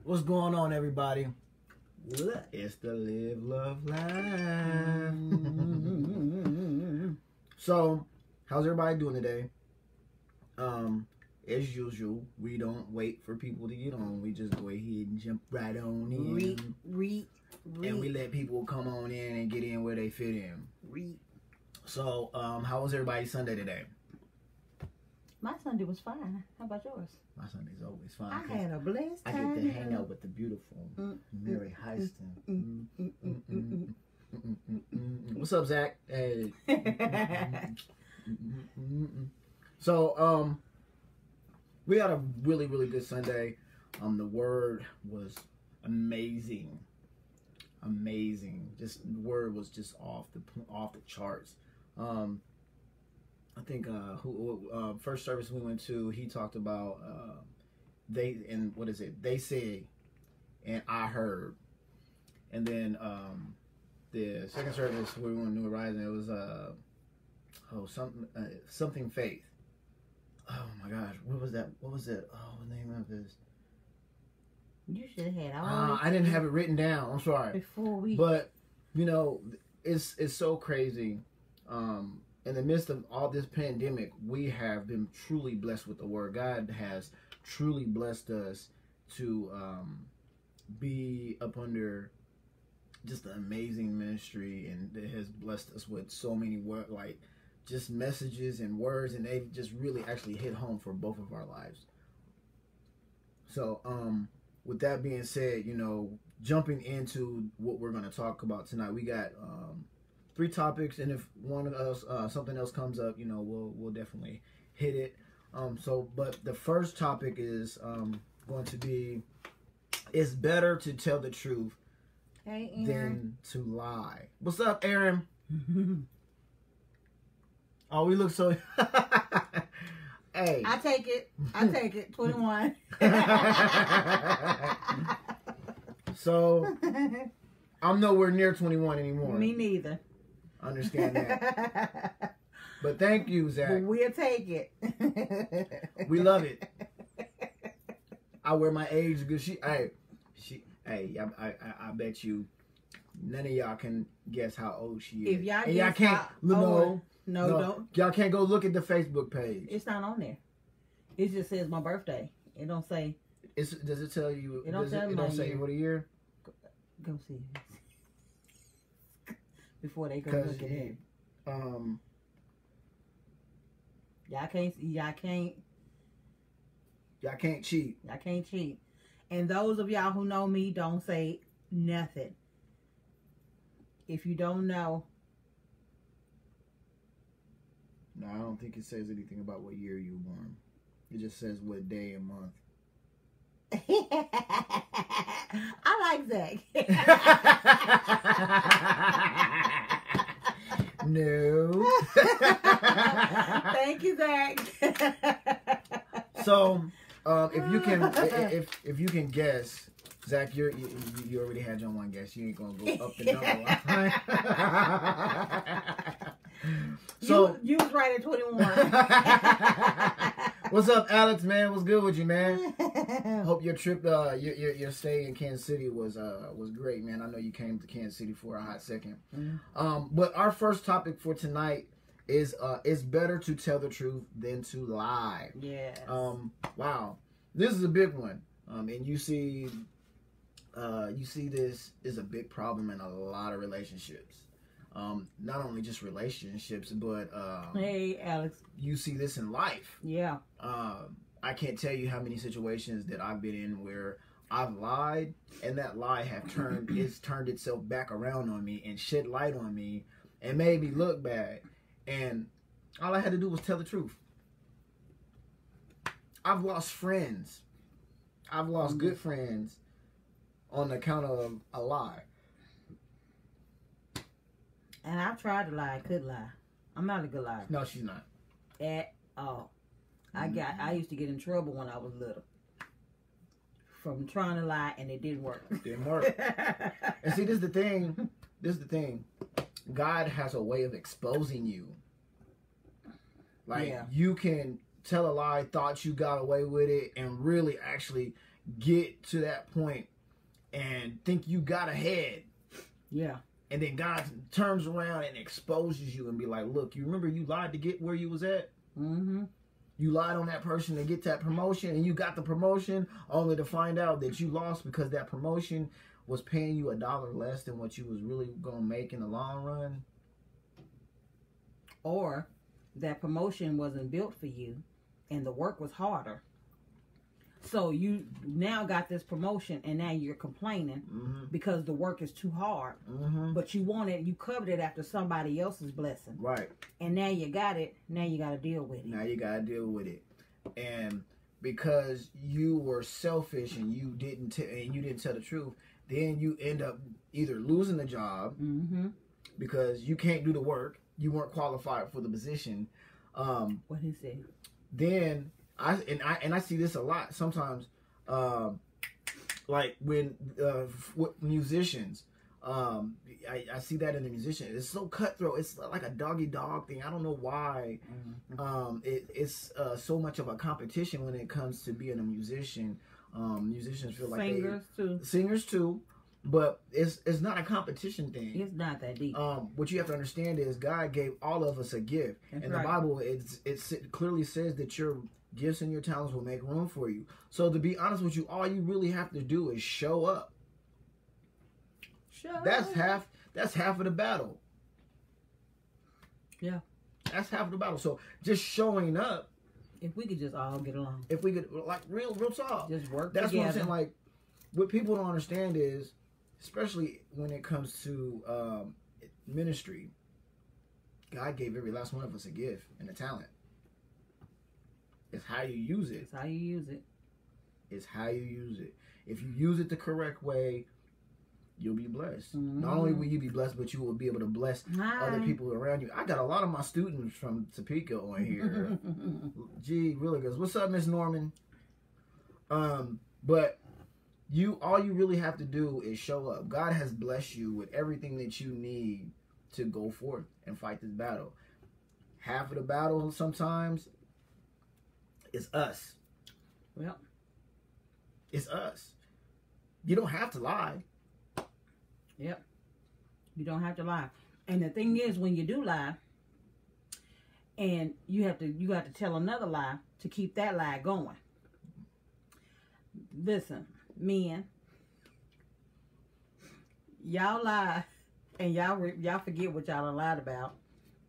What's going on, everybody? It's the Live, Love, Laugh. So, how's everybody doing today? As usual, we don't wait for people to get on. We just go ahead and jump right on in. And we let people come on in and get in where they fit in. So, how was everybody's Sunday today? My Sunday was fine. How about yours? My Sunday's always fine. I had a blessed time. I get to hang out with the beautiful Mary Hysten. What's up, Zach? Hey. So, we had a really, really good Sunday. The word was amazing. Just the word was just off the charts. I think first service we went to, he talked about they said and I heard. And then the second service we went to New Horizon, it was something faith. Oh my gosh, what was that? Oh, the name of this? You should have had all I didn't have it written down. I'm sorry. But you know, it's so crazy. In the midst of all this pandemic, we have been truly blessed with the word. God has truly blessed us to be up under just an amazing ministry, and it has blessed us with so many just messages and words, and they've just really actually hit home for both of our lives. So, with that being said, you know, jumping into what we're going to talk about tonight, we got 3 topics, and if something else comes up, you know, we'll definitely hit it. But the first topic is going to be: it's better to tell the truth than to lie. What's up, Aaron? Oh, we look so. Hey, I take it. 21. So, I'm nowhere near 21 anymore. Me neither. Understand that. But thank you, Zach. But we'll take it. We love it. I wear my age because I bet you none of y'all can guess how old she is. If y'all and guess y'all can't, no, don't. Y'all can't go look at the Facebook page. It's not on there. It just says my birthday. It don't say. Does it tell you? It don't say what a year. Go see it. Before they go look at it. Y'all can't cheat. And those of y'all who know me, don't say nothing. If you don't know. No, I don't think it says anything about what year you were born. It just says what day and month. I like Zach. No. Thank you, Zach. So, if you can guess, Zach, you already had your one guess. You ain't gonna go up the number line. So you was right at 21. What's up, Alex? Man, what's good with you, man? Hope your trip, your stay in Kansas City was great, man. I know you came to Kansas City for a hot second. But our first topic for tonight is it's better to tell the truth than to lie. Yes. Wow, this is a big one. And you see this is a big problem in a lot of relationships. Not only just relationships, but hey, Alex, you see this in life. Yeah. I can't tell you how many situations that I've been in where I've lied, and that lie have turned itself back around on me and shed light on me and made me look bad. And all I had to do was tell the truth. I've lost friends. I've lost good friends on account of a lie. And I've tried to lie. I could lie. I'm not a good liar. No, she's not. At all. I used to get in trouble when I was little from trying to lie, and it didn't work. Didn't work. And see, this is the thing. God has a way of exposing you. Like, you can tell a lie, thought you got away with it, and really actually get to that point and think you got ahead. Yeah. And then God turns around and exposes you and be like, look, you remember you lied to get where you was at? Mm-hmm. You lied on that person to get that promotion, and you got the promotion only to find out that you lost because that promotion was paying you $1 less than what you was really going to make in the long run. Or that promotion wasn't built for you and the work was harder. So you now got this promotion and now you're complaining because the work is too hard. But you wanted, you covered it after somebody else's blessing. Right. And now you got it. Now you got to deal with it. Now you got to deal with it. And because you were selfish and you didn't tell the truth, then you end up either losing the job because you can't do the work. You weren't qualified for the position. What he said. Then I see this a lot sometimes, like when with musicians. I see that in the musician. It's so cutthroat. It's like a dog-eat-dog thing. I don't know why. It's so much of a competition when it comes to being a musician. Musicians feel like singers too. But it's not a competition thing. It's not that deep. What you have to understand is God gave all of us a gift. In the Bible, it clearly says that your gifts and your talents will make room for you. So to be honest with you, all you really have to do is show up. That's half of the battle. Yeah. That's half of the battle. So just showing up. If we could just all get along. If we could, like, real talk. Just work That's together. What I'm saying. Like, what people don't understand is, especially when it comes to ministry, God gave every last one of us a gift and a talent. It's how you use it. It's how you use it. It's how you use it. If you use it the correct way, you'll be blessed. Not only will you be blessed, but you will be able to bless other people around you. I got a lot of my students from Topeka on here. Gee, really good. What's up, Miss Norman? But all you really have to do is show up. God has blessed you with everything that you need to go forth and fight this battle. Half of the battle sometimes is us. Well, it's us. You don't have to lie. Yep. You don't have to lie. And the thing is, when you do lie, and you have to tell another lie to keep that lie going. Listen, men, y'all lie, and y'all forget what y'all lied about.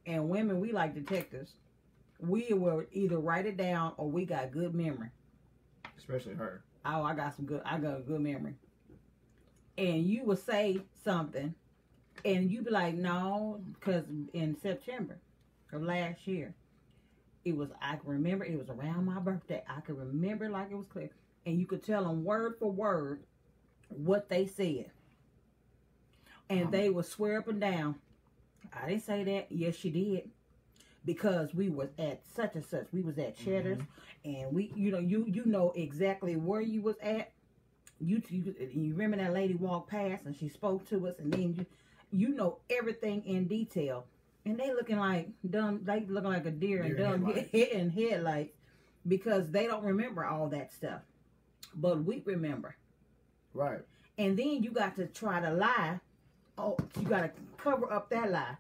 And women, we like detectives. We will either write it down or we got good memory. Especially her. Oh, I got a good memory. And you will say something, and you be like, no, because in September of last year, I can remember, it was around my birthday. I can remember like it was clear. And you could tell them word for word what they said. And they would swear up and down, I didn't say that. Yes, you did. Because we was at such and such. We was at Cheddar's, and we, you know exactly where you was at. You remember that lady walked past and she spoke to us, and then you know everything in detail. And they looking like dumb. They looking like a deer in dumb headlights because they don't remember all that stuff, but we remember. Right. And then you got to try to lie. Oh, you got to cover up that lie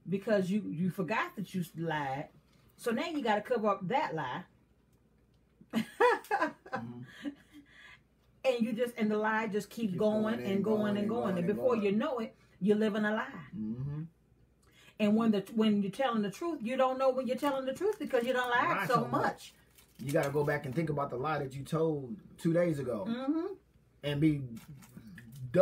because you forgot that you lied. So now you got to cover up that lie. And the lie just keep going and going. And before you know it, you're living a lie. And when you're telling the truth, you don't know when you're telling the truth because you don't lie so much. You got to go back and think about the lie that you told 2 days ago, and be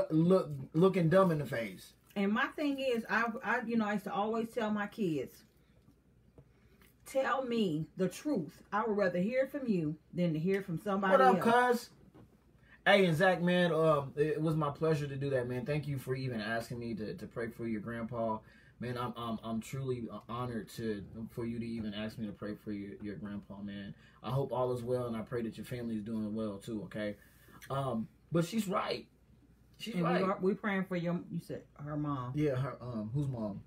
looking dumb in the face. And my thing is, I used to always tell my kids, tell me the truth. I would rather hear it from you than to hear it from somebody else. What up, cuz? Hey, and Zach, man, it was my pleasure to do that, man. Thank you for even asking me to pray for your grandpa. Man, I'm truly honored for you to even ask me to pray for your grandpa, man. I hope all is well, and I pray that your family is doing well too. Okay, but she's right. She's right. We praying for you said her mom. Yeah, her whose mom?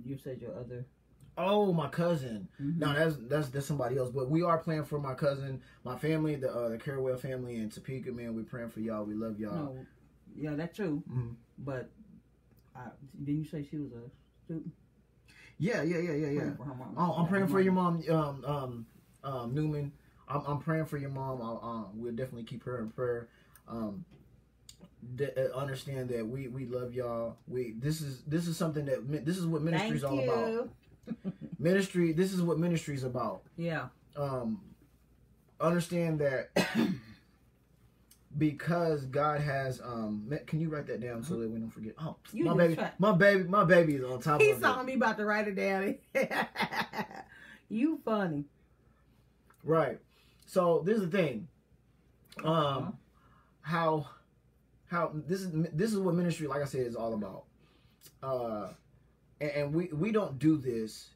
You said your other. Oh, my cousin. Mm-hmm. No, that's somebody else. But we are praying for my cousin, my family, the Caraway family in Topeka. Man, we're praying for y'all. We love y'all. No, yeah, that's true. Mm-hmm. But didn't you say she was a student? Yeah. I'm praying for your mom, Newman. I'm praying for your mom. We'll definitely keep her in prayer. Understand that we love y'all. This is something that this is what ministry is all about. Ministry. This is what ministry is about. Yeah. Understand that because God has. Can you write that down so that we don't forget? Oh, my baby is on top of it. He saw me about to write it down. You funny. Right. So this is the thing. How this is what ministry, like I said, is all about. And we don't do this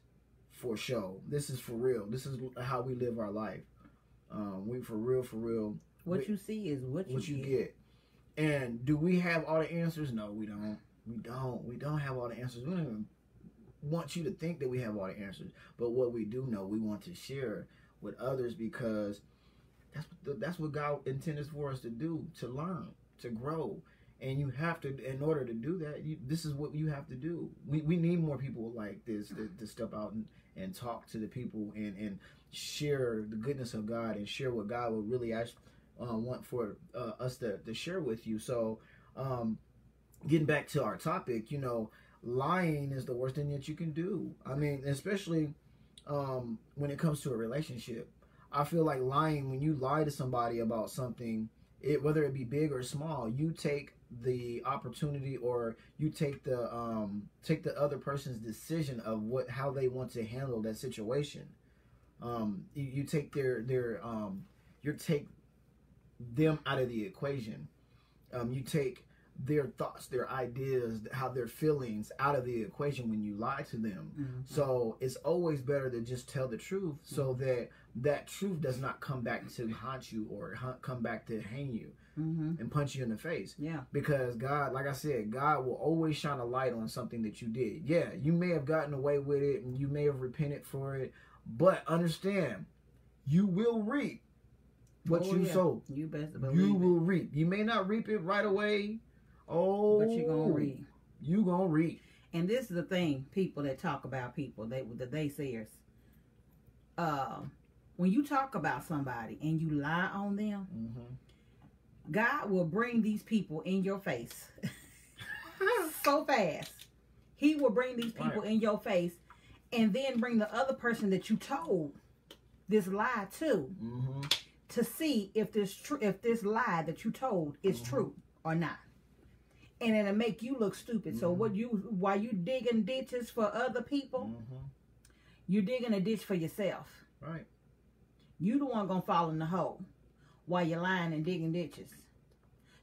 for show. This is for real. This is how we live our life. We for real. What you see is what you get. And do we have all the answers? No, we don't. We don't have all the answers. We don't even want you to think that we have all the answers. But what we do know, we want to share with others, because that's what God intended for us to do, to learn, to grow. And you have to, in order to do that, this is what you have to do. We need more people like this to step out and talk to the people and share the goodness of God and share what God would really want for us to share with you. So getting back to our topic, lying is the worst thing that you can do. I mean, especially when it comes to a relationship. I feel like lying, when you lie to somebody about something, whether it be big or small, you take the opportunity, or you take the other person's decision of how they want to handle that situation. You take you take them out of the equation. You take their thoughts, their ideas, how their feelings out of the equation when you lie to them. Mm-hmm. So it's always better to just tell the truth, so that truth does not come back to haunt you or come back to hang you. Mm-hmm. And punch you in the face. Yeah. Because God, like I said, God will always shine a light on something that you did. Yeah, you may have gotten away with it and you may have repented for it, but understand, you will reap what you sow. You best believe you will reap. You may not reap it right away. But you're gonna reap. You gonna reap. And this is the thing, people that talk about people, the naysayers. When you talk about somebody and you lie on them, mm-hmm. God will bring these people in your face so fast. He will bring these people in your face, and then bring the other person that you told this lie to, mm-hmm. to see if this lie that you told is mm-hmm. true or not. And it'll make you look stupid. Mm-hmm. So while you digging ditches for other people, mm-hmm. you're digging a ditch for yourself. Right. You the one gonna fall in the hole while you're lying and digging ditches.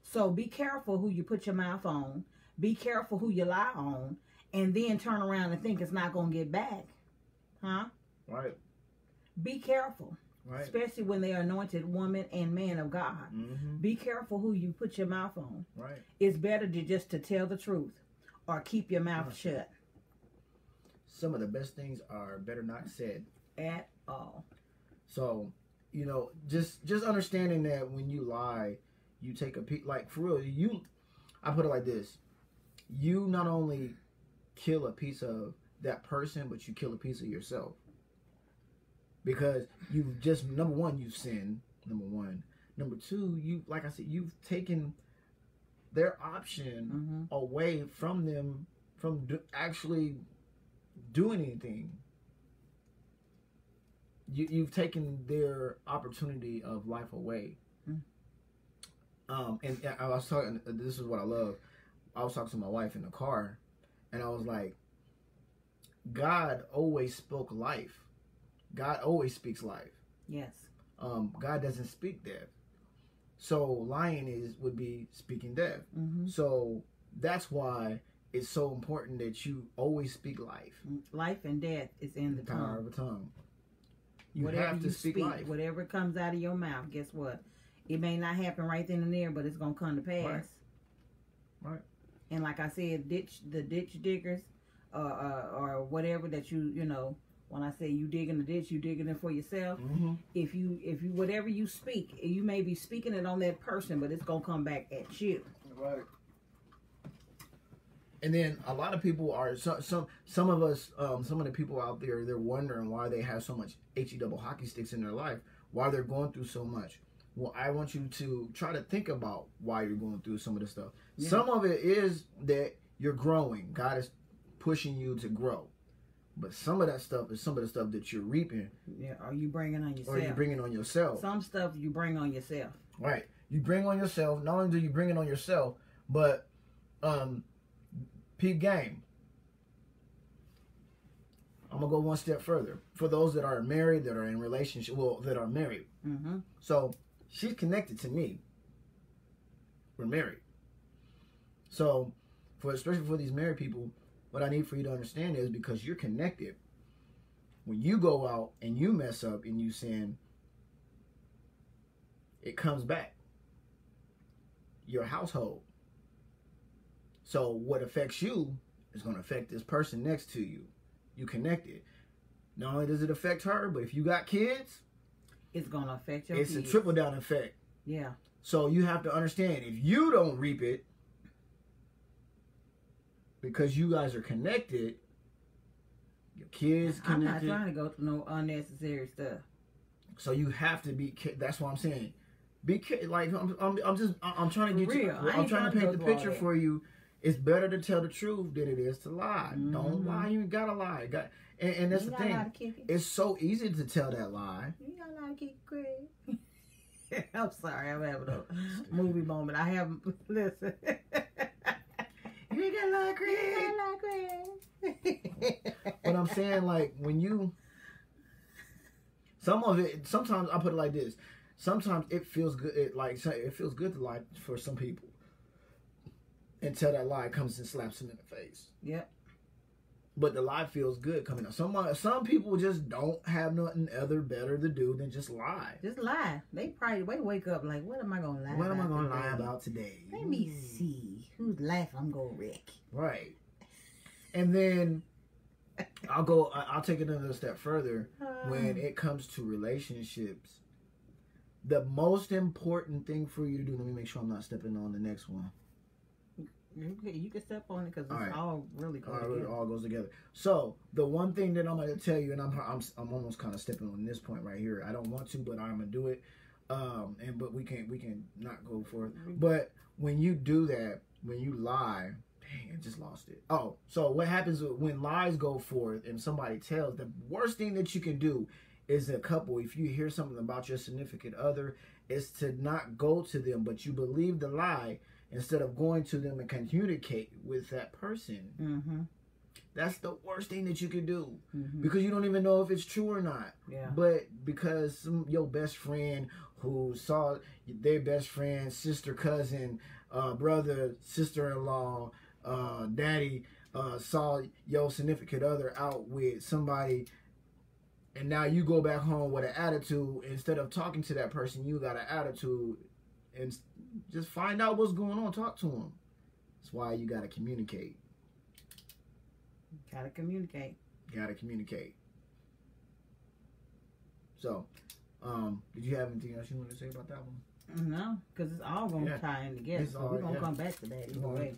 So be careful who you put your mouth on. Be careful who you lie on, and then turn around and think it's not gonna get back, huh? Right. Be careful. Right. Especially when they are anointed woman and man of God. Mm-hmm. Be careful who you put your mouth on. Right. It's better to tell the truth or keep your mouth shut. Some of the best things are better not said. At all. So, just understanding that when you lie, you take a piece, like for real, I put it like this. You not only kill a piece of that person, but you kill a piece of yourself. Because you've just, number one, you've sinned. Number one. Number two, like I said, you've taken their option mm-hmm. away from them from actually doing anything. You've taken their opportunity of life away. Mm. And I was talking, this is what I love. I was talking to my wife in the car, and I was like, God always spoke life. God always speaks life. Yes. God doesn't speak death. So lying would be speaking death. Mm-hmm. So that's why it's so important that you always speak life. Life and death is in the tongue. Power of the tongue. You whatever have to you speak life. Whatever comes out of your mouth, guess what? It may not happen right then and there, but it's gonna come to pass. Right. And like I said, the ditch diggers, or whatever that you When I say you digging the ditch, you digging it for yourself. Mm-hmm. If you whatever you speak, you may be speaking it on that person, but it's gonna come back at you. Right. And then a lot of people are some of us, some of the people out there, they're wondering why they have so much HE double hockey sticks in their life, why they're going through so much. Well, I want you to try to think about why you're going through some of this stuff. Yeah. Some of it is that you're growing. God is pushing you to grow. But some of that stuff is some of the stuff that you're reaping. Yeah, are you bringing on yourself? Or you're bringing on yourself. Some stuff you bring on yourself. Right. You bring on yourself. Not only do you bring it on yourself, but peep game. I'm going to go one step further. For those that are married, that are in relationship, well, that are married. Mm-hmm. So she's connected to me. We're married. So, especially for these married people, what I need for you to understand is because you're connected, when you go out and you mess up and you sin, it comes back. Your household. So what affects you is going to affect this person next to you. You connected. Not only does it affect her, but if you got kids, it's going to affect your kids. It's a trickle down effect. Yeah. So you have to understand, if you don't reap it, because you guys are connected, your kids connected. I'm not trying to go through no unnecessary stuff. So you have to be. That's what I'm saying. Be like I'm trying to get you. I'm trying to paint the picture for you. It's better to tell the truth than it is to lie. Mm-hmm. Don't lie. You gotta lie. And that's the thing. It's so easy to tell that lie. You gotta lie to kick it, Craig. I'm sorry. I'm having a movie moment. I haven't listen. You ain't got a lie, Craig. You got a lie, Craig. But I'm saying, like, when you, some of it, sometimes I put it like this. Sometimes it feels good. It feels good to lie for some people until that lie comes and slaps them in the face. Yep. But the lie feels good coming out. Some people just don't have nothing other better to do than just lie. Just lie. They wake up like, what am I gonna lie about? What am I gonna lie about today? Let me see whose life I'm gonna wreck. Right. And then I'll take it another step further. When it comes to relationships, the most important thing for you to do, let me make sure I'm not stepping on the next one. You can step on it because it's all really goes together. It all goes together. So the one thing that I'm going to tell you, and I'm almost kind of stepping on this point right here. I don't want to, but I'm going to do it. But we can not go for it. But when you do that, when you lie, dang, I just lost it. Oh, so what happens when lies go forth and somebody tells, the worst thing that you can do is a couple, if you hear something about your significant other, is to not go to them, but you believe the lie instead of going to them and communicate with that person. Mm-hmm. That's the worst thing that you can do. Mm-hmm. Because you don't even know if it's true or not. Yeah. But because your best friend who saw their best friend, sister, cousin, brother, sister-in-law, daddy, saw your significant other out with somebody, and now you go back home with an attitude. Instead of talking to that person, you got an attitude, and just find out what's going on. Talk to them. That's why you got to communicate. Gotta communicate. So, did you have anything else you want to say about that one? No, because it's all going to tie in together. So we're going to come back to that either way.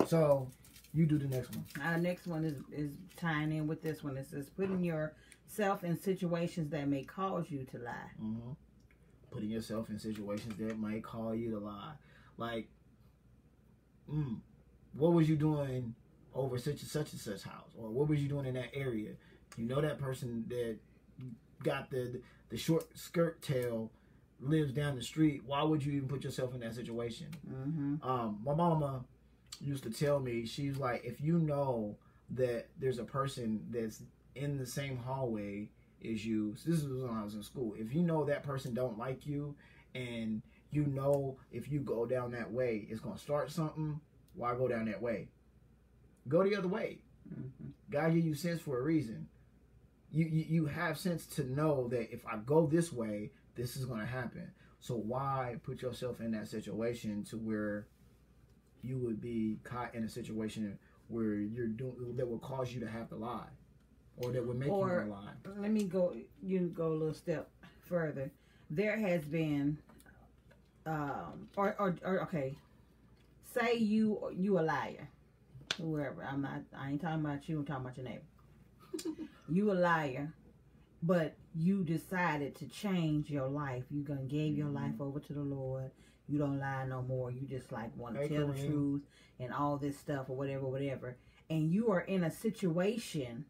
So, you do the next one. Our next one is tying in with this one. It says, putting yourself in situations that may cause you to lie. Mm-hmm. Putting yourself in situations that might cause you to lie. Like, what was you doing over such and such house? Or what was you doing in that area? You know that person that got the short skirt tail lives down the street. Why would you even put yourself in that situation? Mm-hmm. My mama used to tell me, she's like, if you know that there's a person that's in the same hallway as you, so this is when I was in school, if you know that person don't like you, and you know if you go down that way it's going to start something, why go down that way? Go the other way. Mm-hmm. God give you sense for a reason. You have sense to know that if I go this way, this is going to happen. So why put yourself in that situation to where you would be caught in a situation where you're doing that will cause you to have to lie? or that would make you want to lie. Let me go. You go a little step further. There has been, okay. Say you a liar, whoever. I ain't talking about you. I'm talking about your neighbor. You a liar, but you decided to change your life. You gave your life over to the Lord. You don't lie no more. You just like want to tell the truth and all this stuff or whatever. And you are in a situation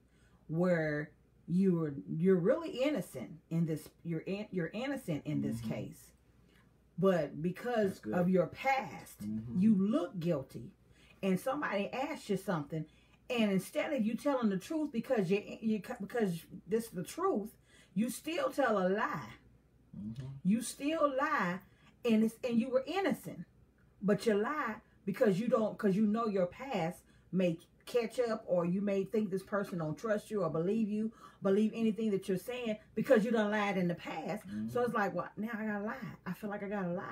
where you're really innocent in this. You're innocent in this case, but because of your past, you look guilty. And somebody asks you something, and instead of you telling the truth because because this is the truth, you still tell a lie. You still lie, and you were innocent, but you lie because you know your past may catch up, or you may think this person don't trust you or believe anything that you're saying because you done lied in the past. So it's like, well, now I gotta lie. I feel like I gotta lie.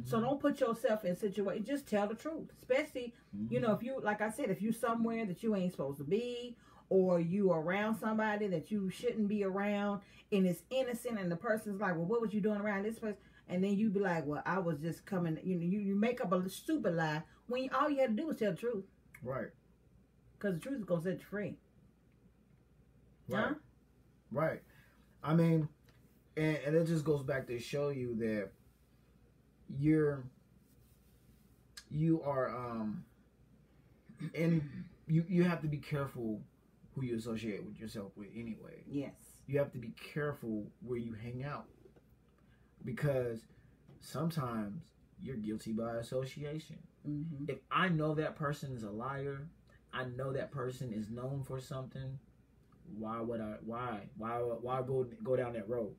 So don't put yourself in a situation. Just tell the truth. Especially, if you, like I said, if you somewhere that you ain't supposed to be, or you around somebody that you shouldn't be around, and it's innocent, and the person's like, well, what was you doing around this person? And then you be like, well, I was just coming. You make up a stupid lie when all you had to do was tell the truth. Right. Because the truth is gonna set you free. Right. Huh? Right. I mean, and it just goes back to show you that you have to be careful who you associate with yourself with anyway. Yes. You have to be careful where you hang out, because sometimes you're guilty by association. If I know that person is a liar, I know that person is known for something, why go down that road?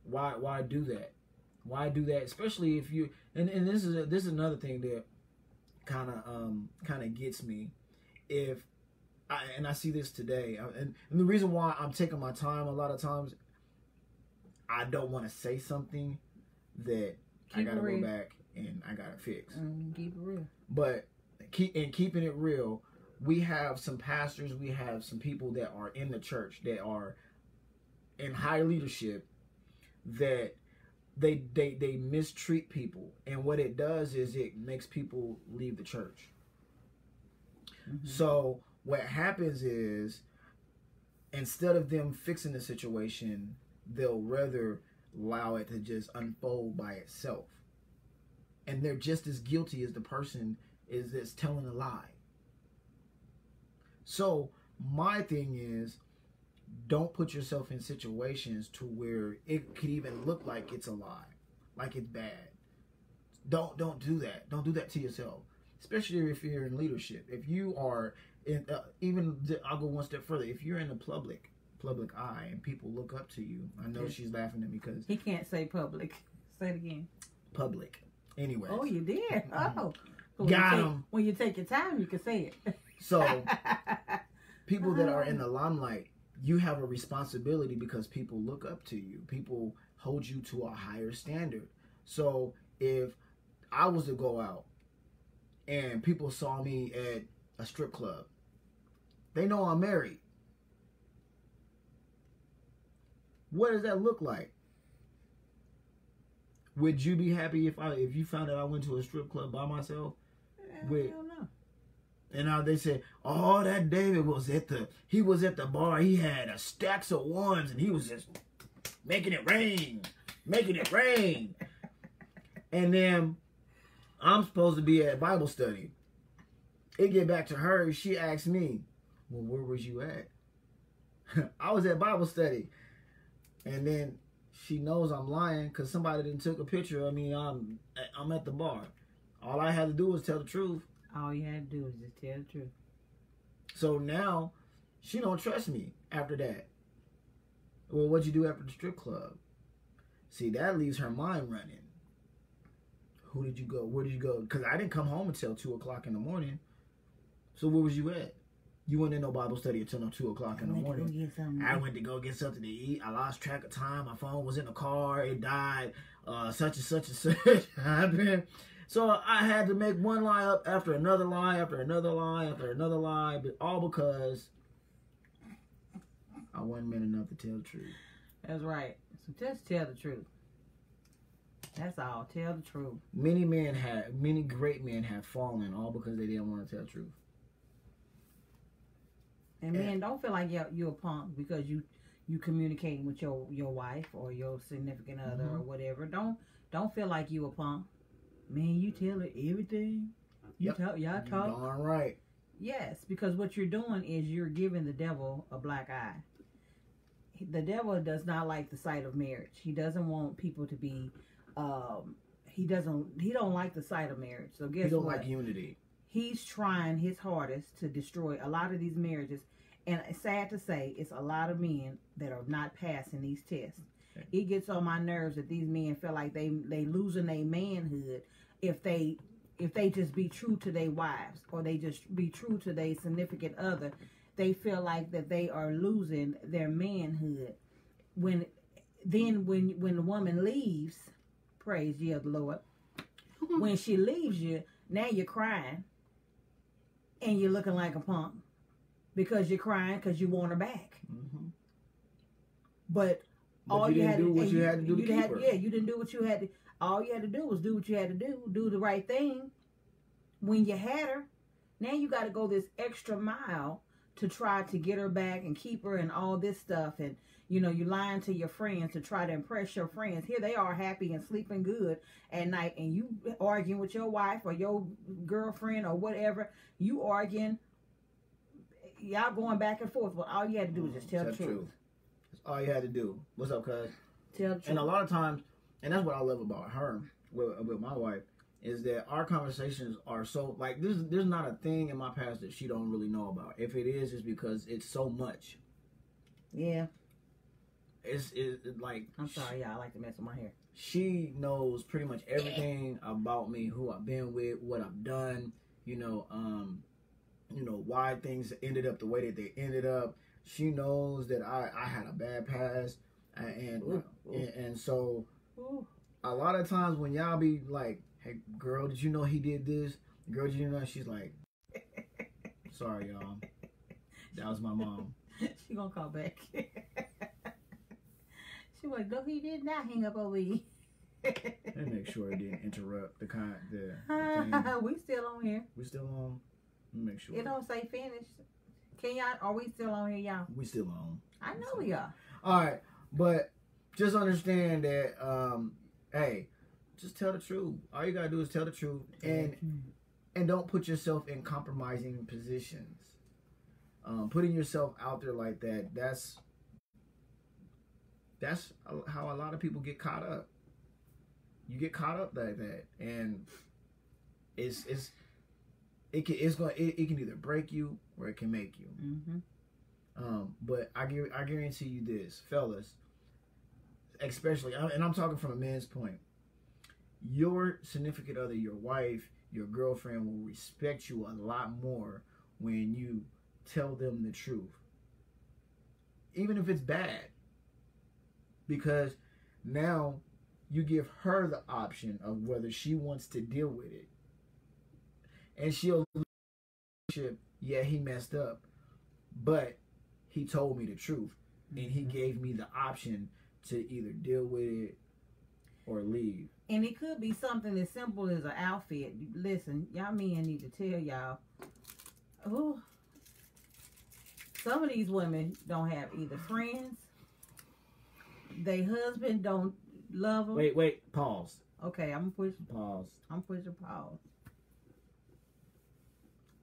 Why do that? Why do that? Especially if you and this is another thing that kind of gets me. If I see this today, and the reason why I'm taking my time a lot of times, I don't want to say something that I gotta go back and I gotta fix. Keep it real. But keeping it real, we have some pastors, we have some people that are in the church that are in high leadership that they mistreat people, and what it does is it makes people leave the church. So what happens is, instead of them fixing the situation, they'll rather allow it to just unfold by itself, and they're just as guilty as the person is that's telling a lie. So my thing is, don't put yourself in situations to where it could even look like it's a lie, like it's bad. Don't do that. Don't do that to yourself, especially if you're in leadership. If you are in, I'll go one step further. If you're in the public eye and people look up to you, I know she's laughing at me because he can't say public. Say it again. Public. Anyway. Oh, you did. Oh, got him. When you take your time, you can say it. So people that are in the limelight, you have a responsibility because people look up to you. People hold you to a higher standard. So if I was to go out and people saw me at a strip club, they know I'm married. What does that look like? Would you be happy if you found out I went to a strip club by myself? I don't know. And now they said, oh, that David was at the bar. He had a stacks of ones and he was just making it rain. And then I'm supposed to be at Bible study. It get back to her. She asked me, well, where was you at? I was at Bible study. And then she knows I'm lying because somebody didn't took a picture of me. I'm at the bar. All I had to do was tell the truth. All you had to do was just tell the truth. So now, she don't trust me after that. Well, what'd you do after the strip club? See, that leaves her mind running. Who did you go? Where did you go? Because I didn't come home until 2 o'clock in the morning. So where was you at? You went in no Bible study until 2 o'clock in the morning. I went to go get something to eat. I lost track of time. My phone was in the car. It died. Such and such happened. So I had to make one lie up after another lie, after another lie, after another lie, but all because I wasn't man enough to tell the truth. That's right. So just tell the truth. That's all. Tell the truth. Many great men have fallen all because they didn't want to tell the truth. And men, don't feel like you're a punk because you communicating with your wife or your significant other or whatever. Don't feel like you a punk. Man, you tell her everything. Y'all talk. You're darn right. Yes, because what you're doing is you're giving the devil a black eye. The devil does not like the sight of marriage. He doesn't want people to be. He don't like the sight of marriage. So guess what? He don't like unity. He's trying his hardest to destroy a lot of these marriages. And it's sad to say, it's a lot of men that are not passing these tests. Okay. It gets on my nerves that these men feel like they losing their manhood if they just be true to their wives or they just be true to their significant other. They feel like that they are losing their manhood. When the woman leaves, praise ye of the Lord. When she leaves you, now you're crying and you're looking like a punk because you're crying because you want her back. Mm-hmm. But all you had to do what you had to do to keep her. Yeah, you didn't do what you had to. All you had to do was do what you had to do the right thing. When you had her, now you got to go this extra mile to try to get her back and keep her and all this stuff. And, you know, you lying to your friends to try to impress your friends. Here they are happy and sleeping good at night. And you arguing with your wife or your girlfriend or whatever. You arguing. Y'all going back and forth. Well, all you had to do was just tell the truth. That's all you had to do. What's up, cuz? Tell the truth. And a lot of times, and that's what I love about her, with my wife, is that our conversations are so, like, there's not a thing in my past that she don't really know about. If it is, it's because it's so much. Yeah. It's like... I'm sorry, y'all. I like to mess with my hair. She knows pretty much everything about me, who I've been with, what I've done, you know, why things ended up the way that they ended up. She knows that I had a bad past, and so... Ooh. A lot of times when y'all be like, hey, girl, did you know he did this? Girl, did you know? She's like, sorry, y'all. That was my mom. She gonna call back. She like, no, he did not hang up over you. And make sure it didn't interrupt the thing. We still on here. We still on? Make sure. It don't say finished. Can y'all, are we still on here, y'all? We still on. I know we are. All right, but just understand that, hey, just tell the truth. All you gotta do is tell the truth, and don't put yourself in compromising positions. Putting yourself out there like that, that's how a lot of people get caught up. You get caught up like that, and it can either break you or it can make you. Mm-hmm. But I guarantee you this, fellas. Especially, and I'm talking from a man's point, your significant other, your wife, your girlfriend will respect you a lot more when you tell them the truth. Even if it's bad. Because now you give her the option of whether she wants to deal with it. And she'll, yeah, he messed up, but he told me the truth. Mm-hmm. And he gave me the option to either deal with it or leave. And it could be something as simple as an outfit. Listen, y'all men need to tell y'all. Oh, some of these women don't have either friends, their husband don't love them. Wait, pause. Okay, I'm pushing pause. I'm pushing pause.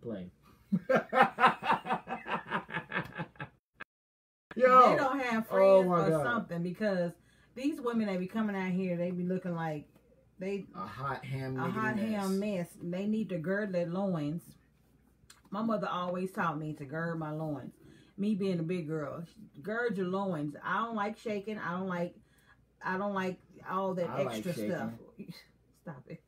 Play. Yo, they don't have friends or something, because these women that be coming out here, they be looking like they a hot ham mess. They need to gird their loins. My mother always taught me to gird my loins. Me being a big girl, gird your loins. I don't like shaking. I don't like all that extra stuff. Stop it.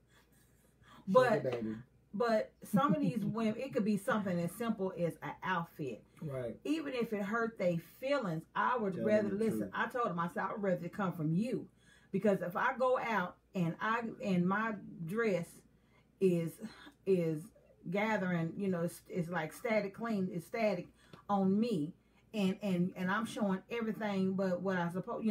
But some of these women, it could be something as simple as an outfit. Right. Even if it hurt their feelings, I would rather listen. I told them, I said, I would rather it come from you, because if I go out and my dress is gathering, you know, it's like static clean, it's static on me, and I'm showing everything but what I suppose,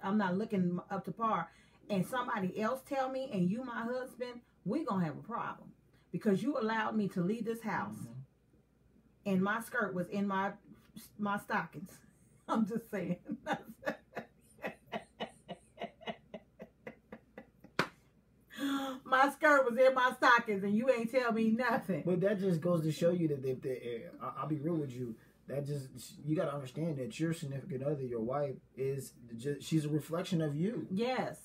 I'm not looking up to par, and somebody else tell me, and you my husband, we gonna have a problem because you allowed me to leave this house, and my skirt was in my stockings. I'm just saying. My skirt was in my stockings, and you ain't tell me nothing. But that just goes to show you that I'll be real with you. That just, you got to understand that your significant other, your wife, she's a reflection of you. Yes.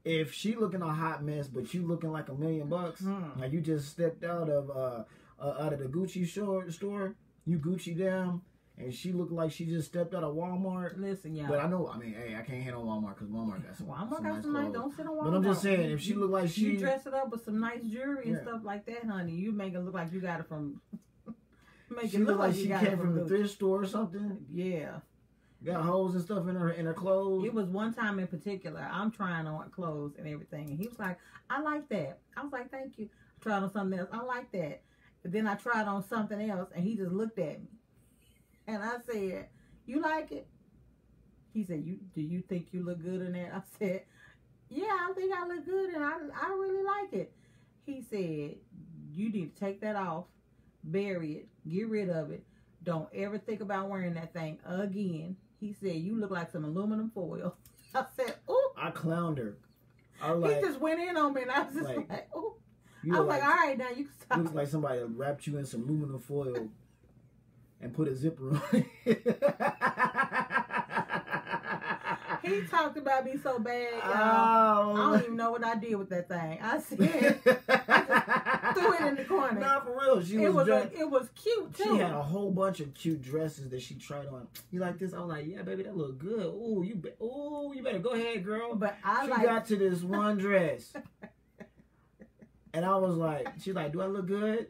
If she looking a hot mess, but you looking like $1 million, like you just stepped out of the Gucci store, you Gucci down, and she looked like she just stepped out of Walmart. Listen, y'all. But I know, hey, I can't hit on Walmart because Walmart got some nice clothes. Don't sit on Walmart. But I'm just saying, if she look like you dress it up with some nice jewelry and stuff like that, honey, you make it look like you got it from. She look like she came from the thrift store or something. Yeah. Got holes and stuff in her clothes. It was one time in particular. I'm trying on clothes and everything, and he was like, "I like that." I was like, "Thank you." I tried on something else. I like that. But then I tried on something else, and he just looked at me. And I said, "You like it?" He said, "Do you think you look good in that?" I said, "Yeah, I think I look good, and I really like it." He said, "You need to take that off, bury it, get rid of it. Don't ever think about wearing that thing again." He said, "You look like some aluminum foil." I said, "Ooh." I clowned her. He just went in on me, and I was just like "Ooh." I was like, "All right, now you can stop." Looks like somebody wrapped you in some aluminum foil and put a zipper on it. He talked about me so bad, y'all. I don't even know what I did with that thing. I said, I just threw it in the corner. Nah, for real. It was cute, too. She had a whole bunch of cute dresses that she tried on. You like this? I was like, yeah, baby, that look good. Ooh, you better go ahead, girl. But she got to this one dress. And I was like, she's like, do I look good?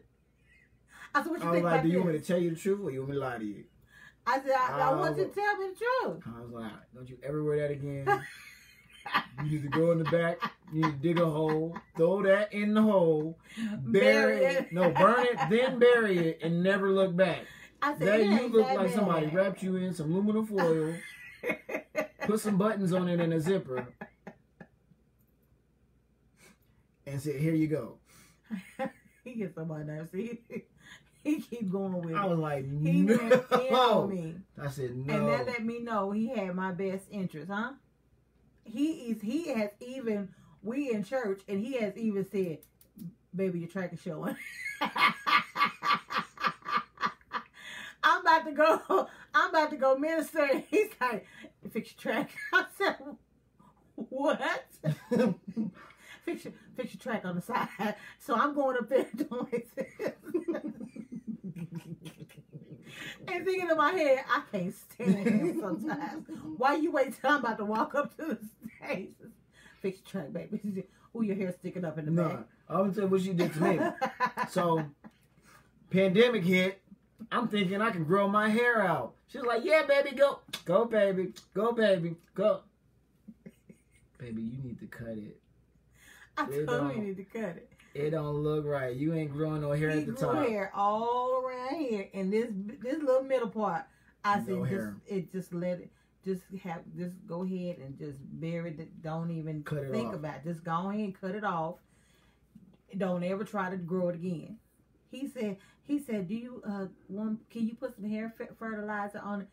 I said, what you I was think like, about do you this? want me to tell you the truth or you want me to lie to you? I said, I want you to tell me the truth. I was like, don't you ever wear that again. You need to go in the back. You need to dig a hole. Throw that in the hole. Bury it. No, burn it, then bury it, and never look back. I said, that you look like somebody wrapped you in some aluminum foil, put some buttons on it and a zipper, and said, here you go. He gets on my nerves. He keep going with it. I was like, he no. went in on me. I said, no. And that let me know he had my best interest, huh? He has even, we in church, and he has even said, baby, your track is showing. I'm about to go minister, and he's like, fix your track. I said, what? Fix your track on the side. So I'm going up there doing this. And thinking in my head, I can't stand him sometimes. Why you wait till I'm about to walk up to the stage? Fix your track, baby. Ooh, your hair sticking up in the back. I'm going to tell you what she did to me. So, pandemic hit. I'm thinking I can grow my hair out. She's like, yeah, baby, go. Go, baby. Go, baby. Go. Baby, you need to cut it. I told you need to cut it. It don't look right. You ain't growing no hair at the top. He grew hair all around here, and this little middle part. I said, just go ahead and just bury it. Don't even think about it. Just go ahead and cut it off. Don't ever try to grow it again. He said, do you can you put some hair fertilizer on it?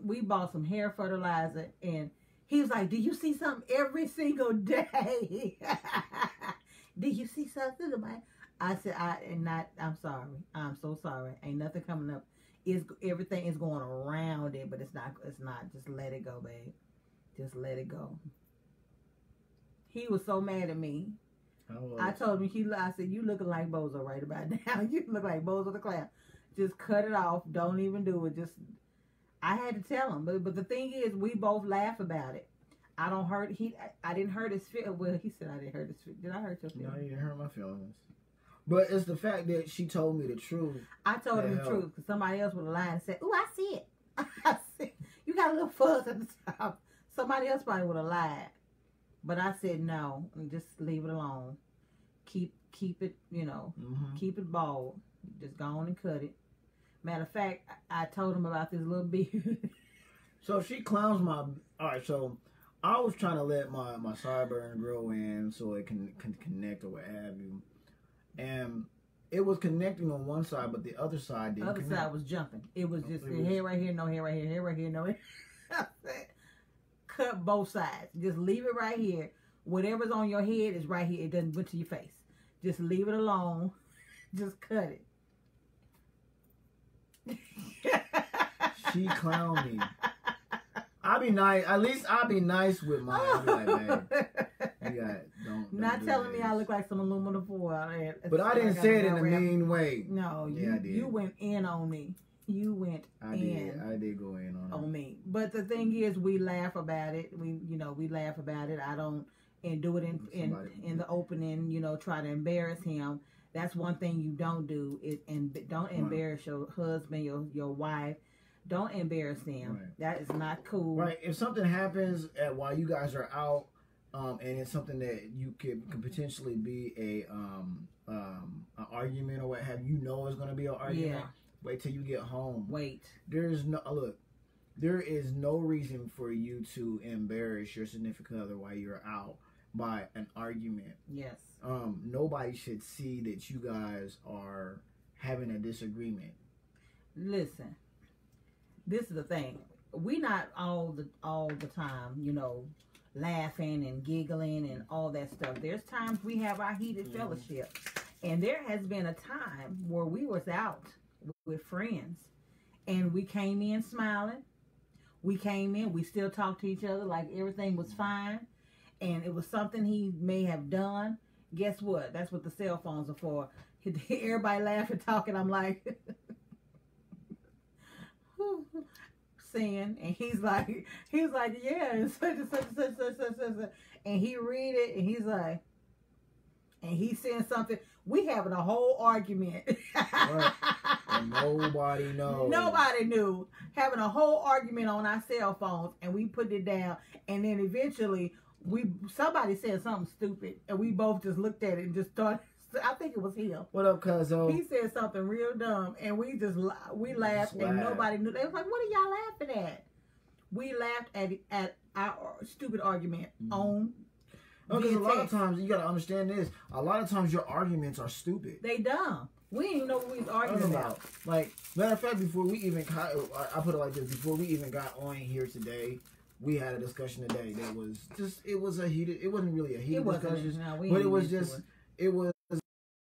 We bought some hair fertilizer, and he was like, do you see something every single day? Did you see something? I said, I'm sorry. I'm so sorry. Ain't nothing coming up. Everything is going around it, but it's not. Just let it go, babe. Just let it go. He was so mad at me. I told him, I said, you looking like Bozo right about now. You look like Bozo the Clown. Just cut it off. Don't even do it. I had to tell him. But the thing is, we both laugh about it. I didn't hurt his feelings. Well, he said I didn't hurt his feelings. Did I hurt your feelings? No, you didn't hurt my feelings. But it's the fact that she told me the truth. I told him the truth because somebody else would have lied and said, "Ooh, I see it. I see. You got a little fuzz at the top." Somebody else probably would have lied. But I said no, just leave it alone. Keep it, keep it bald. Just go on and cut it. Matter of fact, I told him about this little beard. So she clowns my. All right, so I was trying to let my sideburn grow in so it can connect or what have you, and it was connecting on one side, but the other side didn't. The other connect. side was jumping. It was just hair right here, no hair right here, hair right here, no hair. Cut both sides. Just leave it right here. Whatever's on your head is right here. It doesn't go to your face. Just leave it alone. Just cut it. She clowned me. I'll be nice. At least I'll be nice with mine. I'll be like, babe, you got don't Not do telling this. me I look like some aluminum foil. But I didn't say it in a mean way. No, you went in on me. You went I did go in on me. But the thing is, we laugh about it. We laugh about it. I don't do it in the opening. Try to embarrass him. That's one thing you don't do. Don't embarrass your husband, your wife. Don't embarrass them. Right. That is not cool. Right. If something happens while you guys are out, and it's something that you could potentially be an argument or what have you, it's going to be an argument. Yeah. Wait till you get home. Wait. There is no reason for you to embarrass your significant other while you're out by an argument. Yes. Nobody should see that you guys are having a disagreement. Listen. This is the thing. We not all the time, laughing and giggling and all that stuff. There's times we have our heated fellowship. And there has been a time where we was out with friends and we came in smiling. We came in, we still talked to each other like everything was fine. And it was something he may have done. Guess what? That's what the cell phones are for. Everybody laughing, talking. I'm like... saying, and he's like, yeah, and such and such, and he read it, and he's like, and he's saying something. We having a whole argument. Right. And nobody knows. Nobody knew. Having a whole argument on our cell phones, and we put it down, and then eventually somebody said something stupid, and we both just looked at it and just started. I think it was him. What up, cuzzo? He said something real dumb, and we laughed, and nobody knew. They was like, "What are y'all laughing at?" We laughed at our stupid argument on. Because a lot of times you gotta understand this. A lot of times your arguments are stupid. They dumb. We didn't even know what we was arguing about. Like, matter of fact, before we even I put it like this: before we even got on here today, we had a discussion today that was just. It wasn't really a heated discussion, but it was just. It was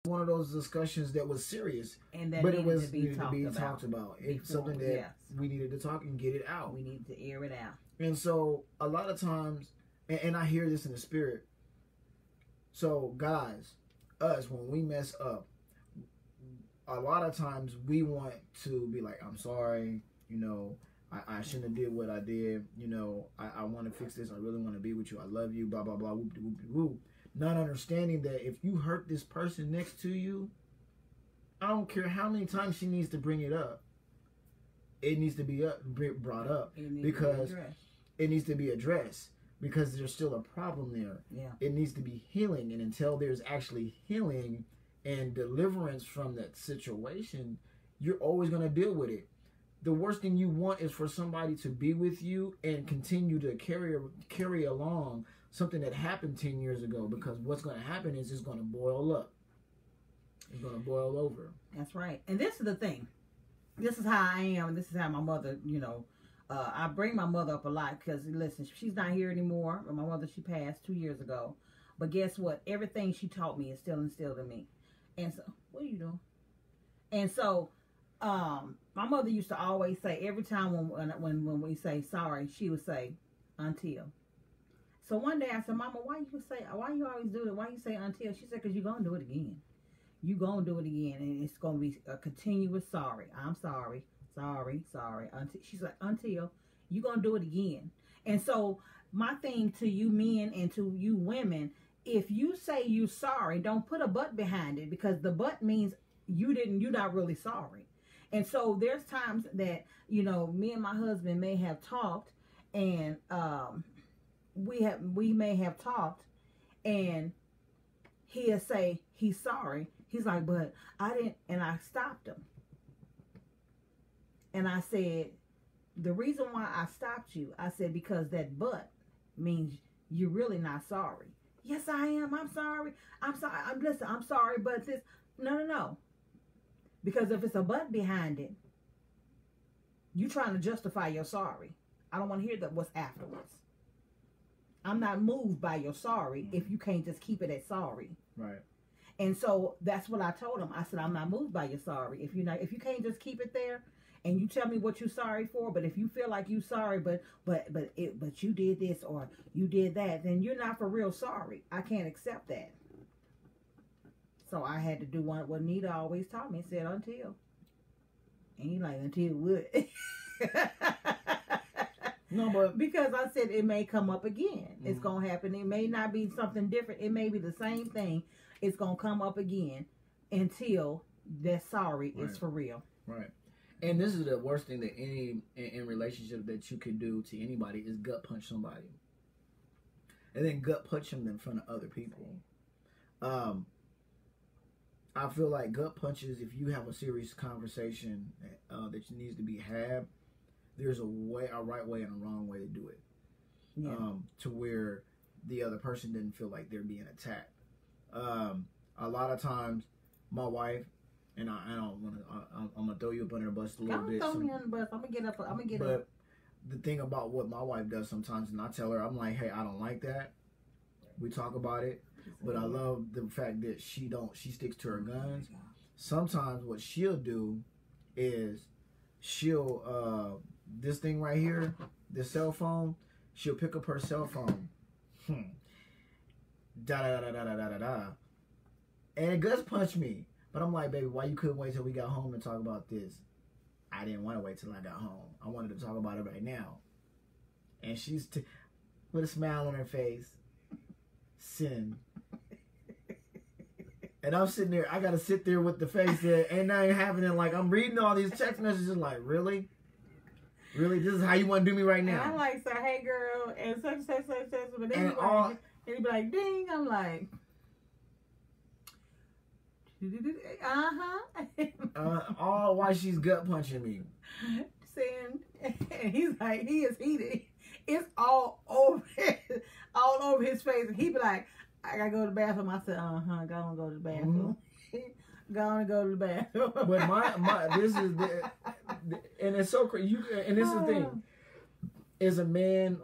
one of those discussions that was serious, and that but it was to be talked about. It's something that we needed to talk and get it out. We needed to air it out. And so a lot of times, and I hear this in the spirit. So guys, us, when we mess up, a lot of times we want to be like, I'm sorry, I shouldn't have did what I did, I want to fix this, I really want to be with you, I love you, blah, blah, blah, whoop, whoop, whoop. Not understanding that if you hurt this person next to you, I don't care how many times she needs to bring it up. It needs to be brought up because it needs to be addressed because there's still a problem there. Yeah. It needs to be healing, and until there's actually healing and deliverance from that situation, you're always going to deal with it. The worst thing you want is for somebody to be with you and continue to carry along something that happened 10 years ago, because what's going to happen is it's going to boil up. It's going to boil over. That's right. And this is the thing. This is how I am. And this is how my mother, I bring my mother up a lot because, listen, she's not here anymore. My mother, she passed 2 years ago. But guess what? Everything she taught me is still instilled in me. And so, what are you doing? And so, my mother used to always say, every time when we say sorry, she would say, until. So one day I said, Mama, why you always do that? Why you say until? She said, because you're going to do it again. You're going to do it again. And it's going to be a continuous sorry. I'm sorry. Sorry. Until, she's like, until you're going to do it again. And so my thing to you men and to you women, if you say you sorry, don't put a but behind it, because the but means you're not really sorry. And so there's times that, me and my husband may have talked, and we may have talked, and he'll say he's sorry. He's like, but I didn't, and I stopped him. And I said, the reason why I stopped you, I said, because that but means you're really not sorry. Yes, I am. I'm sorry. Listen, I'm sorry, but this. No. Because if it's a but behind it, you trying to justify your sorry. I don't want to hear that what's afterwards. I'm not moved by your sorry if you can't just keep it at sorry. Right. And so that's what I told him. I said, I'm not moved by your sorry. If you can't just keep it there and you tell me what you're sorry for, but if you feel like you're sorry, but you did this or you did that, then you're not for real sorry. I can't accept that. So I had to do what Nita always taught me. Said until. And he like, until what? No, but because I said it may come up again. It's gonna happen. It may not be something different. It may be the same thing. It's gonna come up again until that sorry is for real. Right. And this is the worst thing that any in relationship that you can do to anybody is gut punch somebody, and then gut punch them in front of other people. I feel like gut punches, if you have a serious conversation that needs to be had, there's a right way and a wrong way to do it. Yeah. To where the other person didn't feel like they're being attacked. A lot of times, my wife, and I don't want to, I'm gonna throw you up under the bus a little bit. Don't throw me under the bus. I'm gonna get up. But the thing about what my wife does sometimes, and I tell her, I'm like, hey, I don't like that. We talk about it. But I love the fact that she sticks to her guns. Sometimes what she'll do is she'll, this thing right here, this cell phone, she'll pick up her cell phone. Da-da-da-da-da-da-da-da. And it guts punch me. But I'm like, baby, why you couldn't wait till we got home to talk about this? I didn't want to wait till I got home. I wanted to talk about it right now. And she's with a smile on her face. Sin. And I'm sitting there, I gotta sit there with the face there, and I ain't having it. Like, I'm reading all these text messages, like, really? Really? This is how you want to do me right now? And I'm like, so, hey, girl, and such, but then he'd be like, ding. I'm like, all while she's gut punching me. Saying, and he's like, he is heated. It's all over his face, and he be like, I gotta go to the bathroom. I said, go on, go to the bathroom. Go on and go to the bathroom. But this is and it's so crazy. And this is the thing, as a man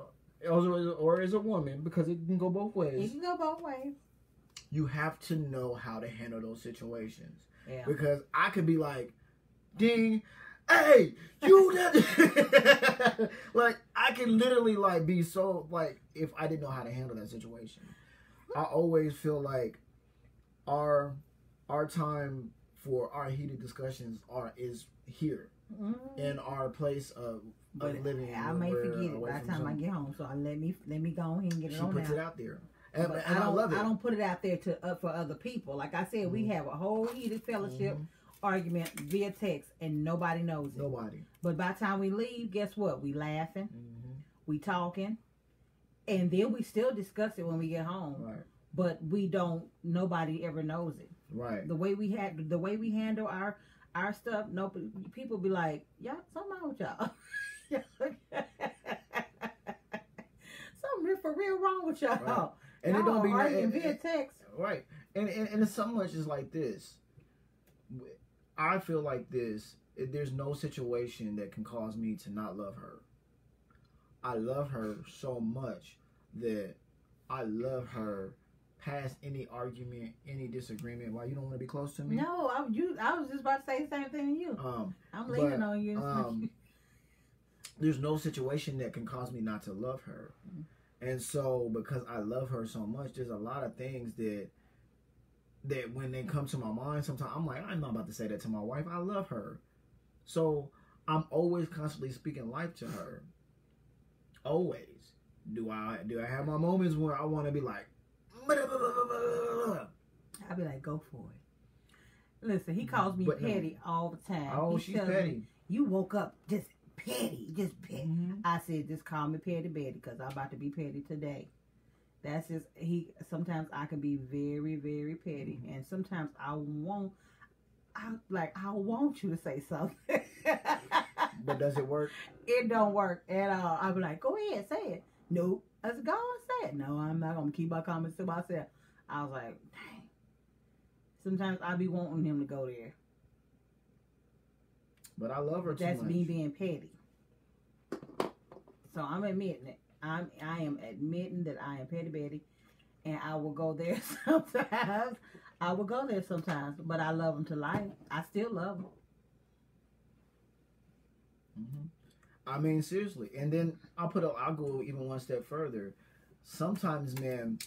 or as a woman, because it can go both ways. It can go both ways. You have to know how to handle those situations. Yeah. Because I could be like, ding. Hey, you did. Like, I can literally like be so like, if I didn't know how to handle that situation. I always feel like our time for our heated discussions is here in our place of living. I may forget it by the time I get home, so let me go ahead and get it on. She puts it out there, and I love it. I don't put it out there for other people. Like I said, we have a whole heated fellowship argument via text, and nobody knows it. Nobody. But by the time we leave, guess what? We laughing, we talking. And then we still discuss it when we get home. Right. But nobody ever knows it. Right. The way we handle our stuff, people be like, y'all, something wrong with y'all. Something for real wrong with y'all. Right. And y'all it don't be arguing via text. Right. And it's so much is like this. I feel like this. There's no situation that can cause me to not love her. I love her so much that I love her past any argument, any disagreement. Why, you don't want to be close to me? No, I was just about to say the same thing to you. I'm leaning on you. There's no situation that can cause me not to love her. And so, because I love her so much, there's a lot of things that when they come to my mind, sometimes I'm like, I'm not about to say that to my wife. I love her. So, I'm always constantly speaking life to her. Always. Do I have my moments where I want to be like, I'll be like, go for it. Listen, he calls me petty all the time. Oh, she's petty. You woke up just petty. I said, just call me Petty Betty, because I'm about to be petty today. That's just, sometimes I can be very, very petty. And sometimes I want you to say something. But does it work? It don't work at all. I be like, go ahead, say it. Nope. I said, go on, say it. No, I'm not gonna keep my comments to myself. I was like, dang. Sometimes I be wanting him to go there. But I love her too much. That's me being petty. So I'm admitting it. I am admitting that I am petty Betty, and I will go there sometimes. I will go there sometimes, but I love him to life. I still love him. I mean, seriously. And then I'll go even one step further. Sometimes, man,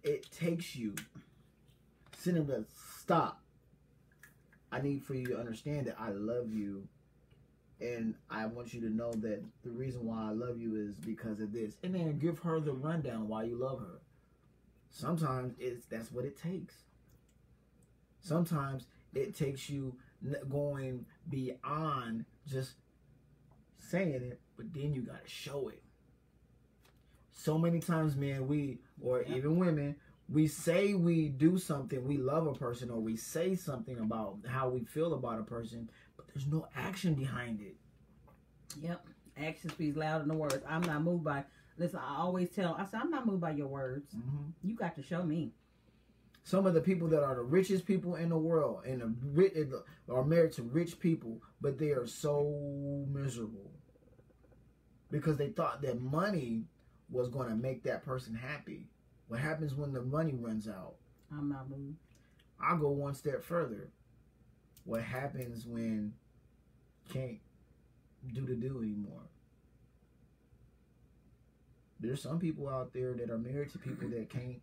it takes you sitting there, stop. I need for you to understand that I love you, and I want you to know that the reason why I love you is because of this. And then give her the rundown why you love her. Sometimes that's what it takes. Sometimes it takes you going beyond just saying it, but then you gotta show it. So many times, man, even women, we say we do something, we love a person, or we say something about how we feel about a person, but there's no action behind it. Yep. Action speaks louder than the words. I'm not moved by, listen, I always tell, I say, I'm not moved by your words. Mm-hmm. You got to show me. Some of the people that are the richest people in the world and are married to rich people, but they are so miserable because they thought that money was going to make that person happy. What happens when the money runs out? I'm not moved. I'll go one step further. What happens when you can't do the deal anymore? There's some people out there that are married to people that can't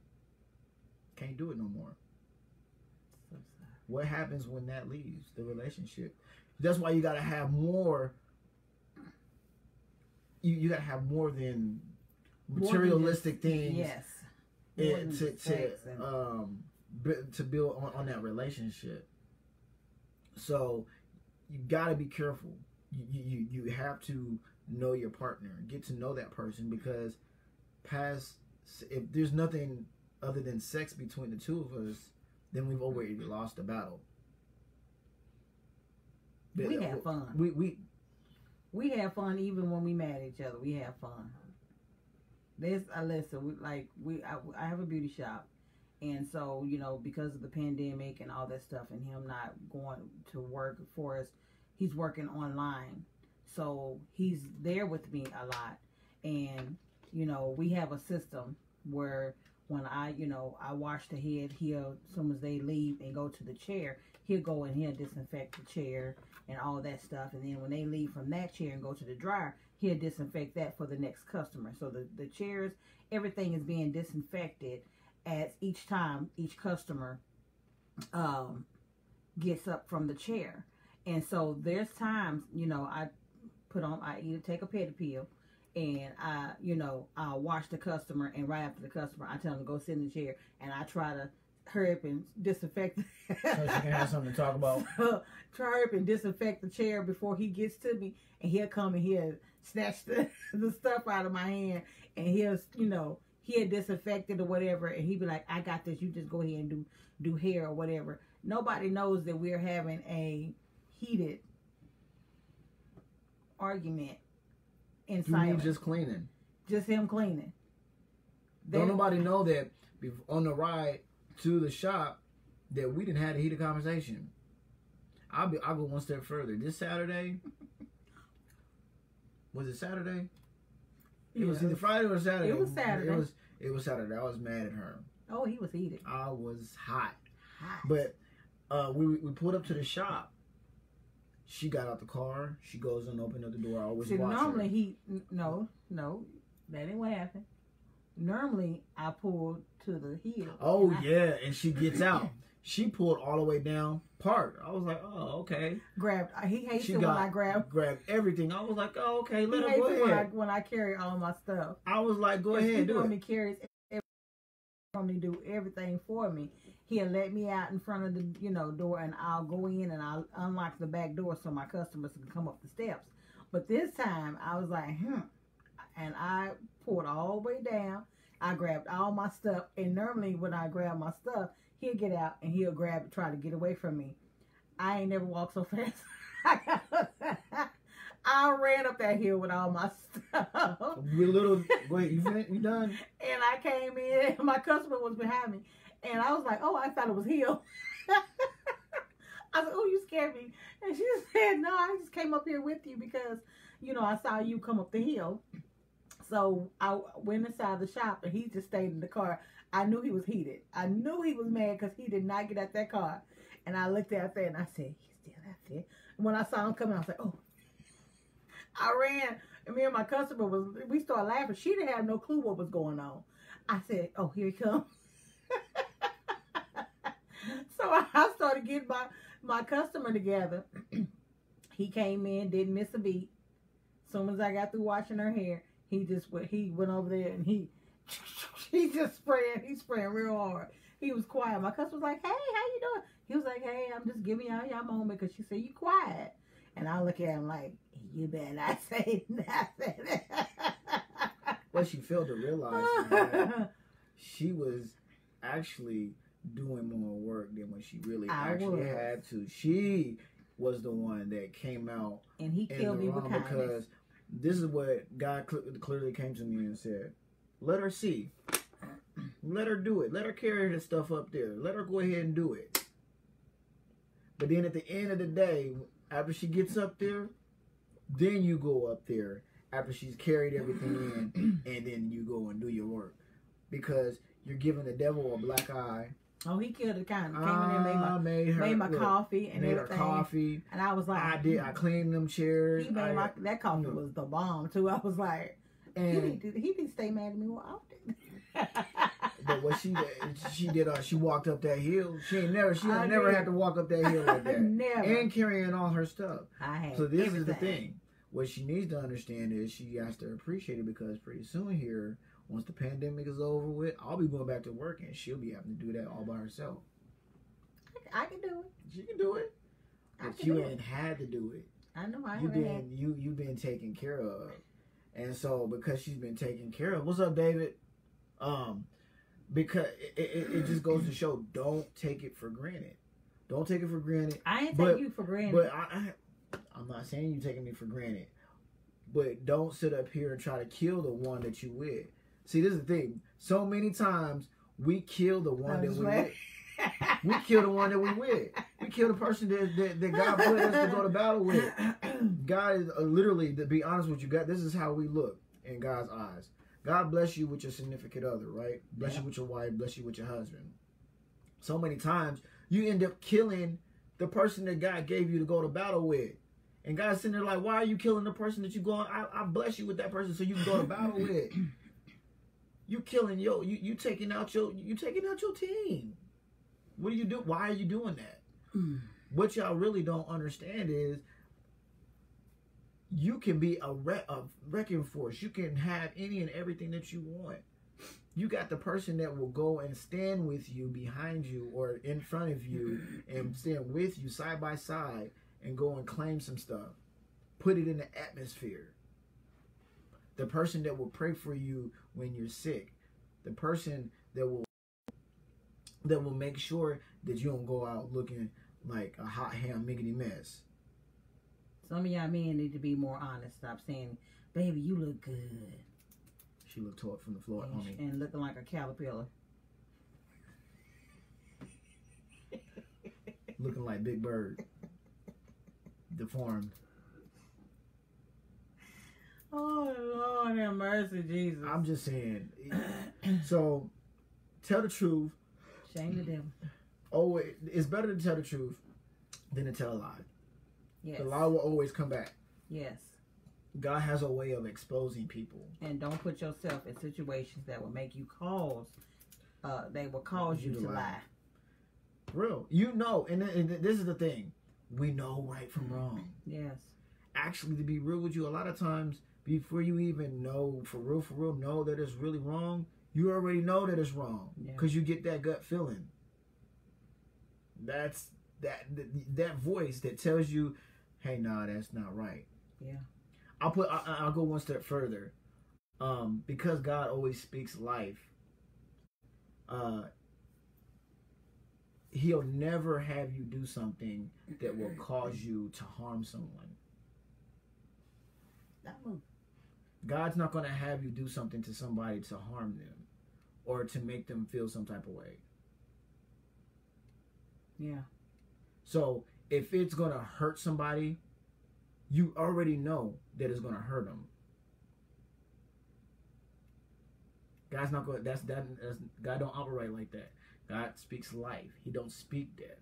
do it no more. So sad. What happens when that leaves the relationship? That's why you got to have more. You got to have more than materialistic things. Yes. To build on that relationship. So you got to be careful. You have to know your partner, get to know that person, because if there's nothing other than sex between the two of us, then we've already lost the battle. We have fun. We have fun even when we mad at each other. We have fun. I have a beauty shop, and so because of the pandemic and all that stuff, and him not going to work for us, he's working online, so he's there with me a lot, and we have a system where when I wash the head, he'll, as soon as they leave and go to the chair, he'll go and he'll disinfect the chair and all that stuff. And then when they leave from that chair and go to the dryer, he'll disinfect that for the next customer. So the chairs, everything is being disinfected as each time each customer gets up from the chair. And so there's times, I either take a pedi pill, and I'll wash the customer, and right after the customer, I tell them to go sit in the chair, and I try to hurry up and disinfect. So she can have something to talk about. Try up and disinfect the chair before he gets to me, and he'll come and he'll snatch the stuff out of my hand, and he'll disinfect it or whatever, and he'll be like, I got this, you just go ahead and do hair or whatever. Nobody knows that we're having a heated argument inside. You mean just cleaning? Just him cleaning. Don't nobody know that on the ride to the shop that we didn't have a heated conversation. I'll go one step further. This Saturday, was it Saturday? It was either Friday or Saturday. It was Saturday. It was Saturday. I was mad at her. Oh, he was heated. I was hot. But we pulled up to the shop. She got out the car. She goes and opened up the door. I always watch normally her. No, that ain't what happened. Normally, I pulled to the heel. Oh, and she gets out. She pulled all the way down, parked. I was like, oh, okay. He hates it when I grab everything. I was like, oh, okay, let her go ahead. When I carry all my stuff. I was like, go ahead, do it. He carries everything, do everything for me. He'll let me out in front of the door, and I'll go in and I'll unlock the back door so my customers can come up the steps. But this time, I was like, and I pulled all the way down. I grabbed all my stuff, and normally when I grab my stuff, he'll get out and he'll grab it, try to get away from me. I ain't never walked so fast. I ran up that hill with all my stuff. Wait, you done? And I came in, my customer was behind me. And I was like, oh, I thought it was hill. I said, oh, you scared me. And she said, no, I just came up here with you because, I saw you come up the hill. So I went inside the shop and he just stayed in the car. I knew he was heated. I knew he was mad because he did not get out that car. And I looked out there and I said, he's still out there. And when I saw him coming, I was like, oh. I ran, and me and my customer we started laughing. She didn't have no clue what was going on. I said, oh, here he comes. So I started getting my customer together. He came in, didn't miss a beat. As soon as I got through washing her hair, he went over there and he just spraying real hard. He was quiet. My customer was like, hey, how you doing? He was like, hey, I'm just giving y'all moment because she said you quiet. And I look at him like, you better not say nothing. What she failed to realize is that she was actually doing more work than what she really actually had to. She was the one that came out and he killed me with kindness. Because this is what God clearly came to me and said, let her see. Let her do it. Let her carry her stuff up there. Let her go ahead and do it. But then at the end of the day, after she gets up there, then you go up there after she's carried everything in, and then you go and do your work. Because you're giving the devil a black eye. Oh, he killed the kind. Came in there, made my coffee and made everything. Her coffee. And I was like, I cleaned them chairs. He made that coffee was the bomb too. I was like, and he didn't stay mad at me more often. But what she did, she walked up that hill. She never had to walk up that hill like that. Never. And carrying all her stuff. So this everything. is the thing. What she needs to understand is she has to appreciate it because pretty soon here, once the pandemic is over with, I'll be going back to work and she'll be having to do that all by herself. I can do it. She can do it. But you ain't had to do it. I know you've been taken care of. And so because she's been taken care of, what's up, David? Because it just goes to show, don't take it for granted. Don't take it for granted. I ain't taking you for granted. But I'm not saying you taking me for granted. But don't sit up here and try to kill the one that you with. See, this is the thing. So many times we kill the one that we with. We kill the one that we with. We kill the person that God put us to go to battle with. God is literally, to be honest with you, God, this is how we look in God's eyes. God bless you with your significant other, right? Bless you with your wife, bless you with your husband. So many times you end up killing the person that God gave you to go to battle with. And God's sitting there like, why are you killing the person that you going? I bless you with that person so you can go to battle with. You killing you taking out your team. What do you do? Why are you doing that? What y'all really don't understand is you can be a wrecking force. You can have any and everything that you want. You got the person that will go and stand with you, behind you, or in front of you, and stand with you side by side and go and claim some stuff. Put it in the atmosphere. The person that will pray for you when you're sick. The person that will make sure that you don't go out looking like a hot ham miggity mess. Some of y'all men need to be more honest. Stop saying, baby, you look good. She looked taut from the floor, homie. And looking like a caterpillar. Looking like Big Bird. Deformed. Oh, Lord have mercy, Jesus. I'm just saying. So, tell the truth. Shame the devil. Oh, it's better to tell the truth than to tell a lie. Yes. The lie will always come back. Yes. God has a way of exposing people. And don't put yourself in situations that will make you they will cause you to lie. Real. You know, and this is the thing. We know right from wrong. Yes. Actually, to be real with you, a lot of times, before you even know, for real, know that it's really wrong, you already know that it's wrong. Because you get that gut feeling. That's that voice that tells you, hey, nah, that's not right. Yeah. I'll go one step further. Because God always speaks life, He'll never have you do something that will cause you to harm someone. move. God's not going to have you do something to somebody to harm them or to make them feel some type of way. Yeah. So if it's going to hurt somebody, you already know that it's going to hurt them. God's not going. That's God don't operate like that. God speaks life. He don't speak death.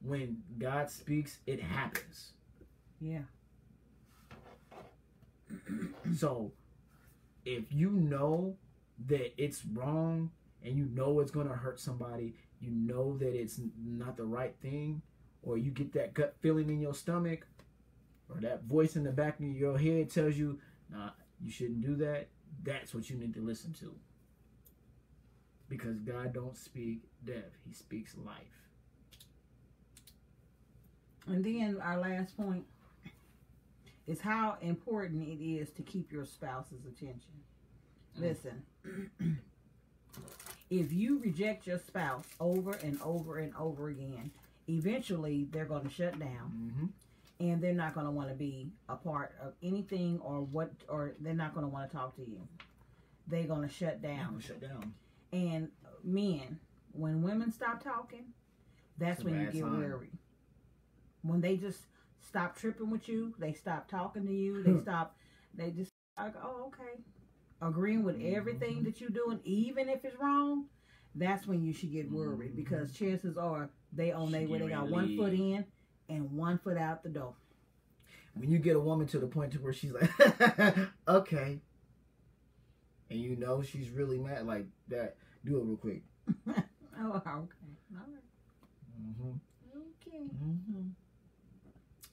When God speaks, it happens. Yeah. So if you know that it's wrong and you know it's going to hurt somebody, you know that it's not the right thing, or you get that gut feeling in your stomach, or that voice in the back of your head tells you, nah, you shouldn't do that, that's what you need to listen to. Because God don't speak death. He speaks life. And then our last point is how important it is to keep your spouse's attention. Listen, if you reject your spouse over and over and over again, eventually they're going to shut down, and they're not going to want to be a part of anything or they're not going to want to talk to you. They're going to shut down. And men, when women stop talking, that's when you get worried. When they just stop tripping with you, they stop talking to you, they just like, oh, okay, agreeing with everything that you're doing, even if it's wrong, that's when you should get worried, because chances are they on their way, they got one foot in and one foot out the door. When you get a woman to the point to where she's like, okay, and you know she's really mad like that, do it real quick. Oh, okay, all right. Okay.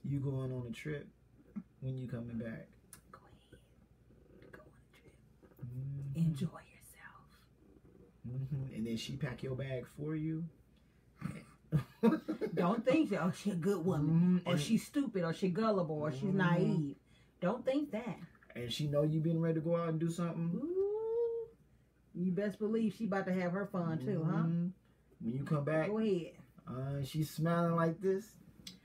You going on a trip? When you coming back? Go ahead. Go on a trip. Enjoy yourself. And then she pack your bag for you. Don't think that, oh, she's a good woman, or she's stupid, or she's gullible, or she's naive. Don't think that. And she know you been ready to go out and do something. Ooh, you best believe she about to have her fun too, huh? When you come back, go ahead. She's smiling like this.